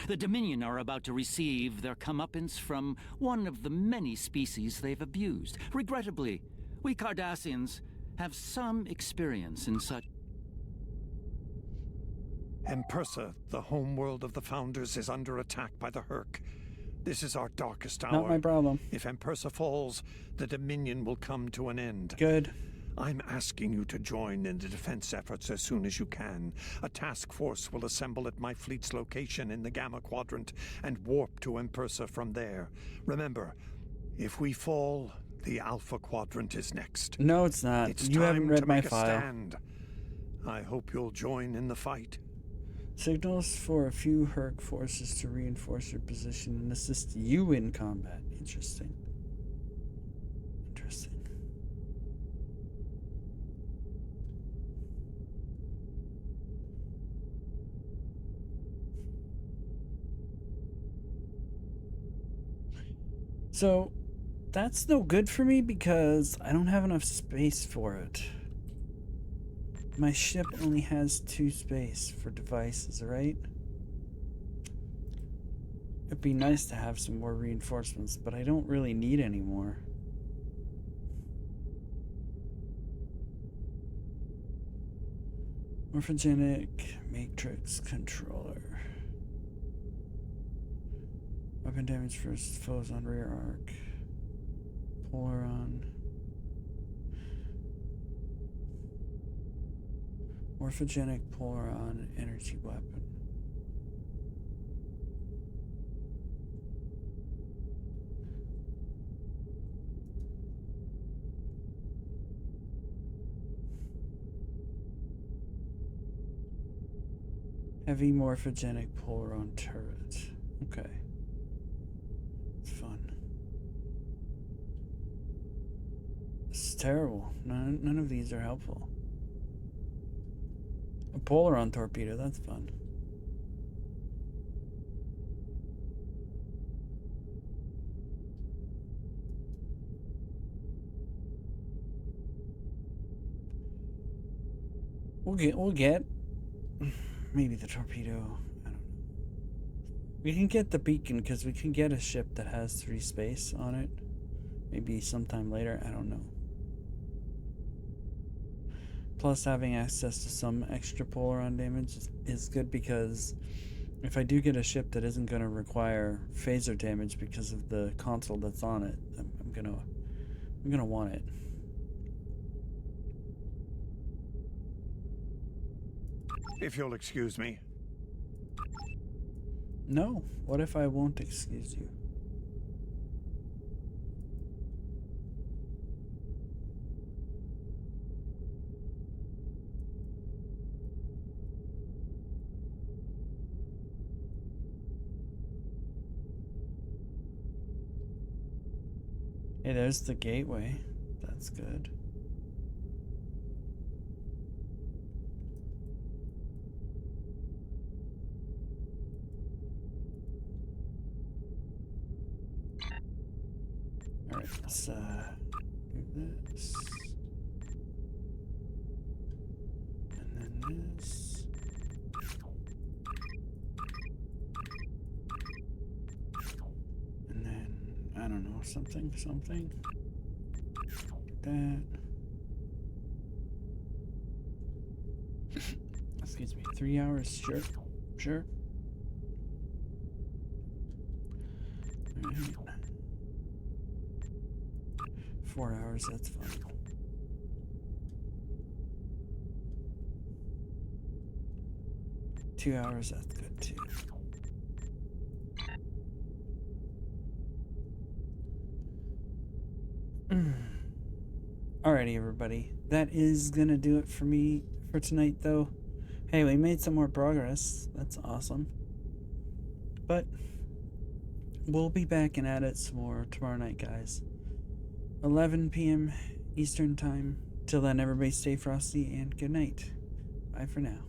The Dominion are about to receive their comeuppance from one of the many species they've abused. Regrettably, we Cardassians have some experience in such... Empersa, the homeworld of the Founders, is under attack by the Herc. This is our darkest hour. Not my problem. If Empersa falls, the Dominion will come to an end. Good. I'm asking you to join in the defense efforts as soon as you can. A task force will assemble at my fleet's location in the Gamma Quadrant and warp to Empersa from there. Remember, if we fall, the Alpha Quadrant is next. No, it's not. It's you haven't time read to my make a file. stand. I hope you'll join in the fight. Signals for a few Herc forces to reinforce your position and assist you in combat. Interesting. Interesting. So, that's no good for me because I don't have enough space for it. My ship only has 2 space for devices, right? It'd be nice to have some more reinforcements, but I don't really need any more. Morphogenic matrix controller. Weapon damage first foes on rear arc. Polaron. Morphogenic Polaron energy weapon. Heavy morphogenic Polaron turret. Okay. It's fun. This is terrible. None of these are helpful. A Polaron torpedo, that's fun. We'll get maybe the torpedo. I don't know. We can get the beacon because we can get a ship that has 3 space on it. Maybe sometime later, I don't know. Plus, having access to some extra Polaron damage is good because if I do get a ship that isn't going to require phaser damage because of the console that's on it, I'm gonna want it. If you'll excuse me. No. What if I won't excuse you? Hey, there's the gateway. That's good. Alright, let's do this. And then this. And then, I don't know, something. That. Excuse me, 3 hours, sure. Alright. 4 hours, that's fine. Two hours, that's good too. Alrighty, everybody. That is gonna do it for me for tonight, though. Hey, we made some more progress. That's awesome. But we'll be back and at it some more tomorrow night, guys. 11 p.m. Eastern Time. Till then, everybody stay frosty and good night. Bye for now.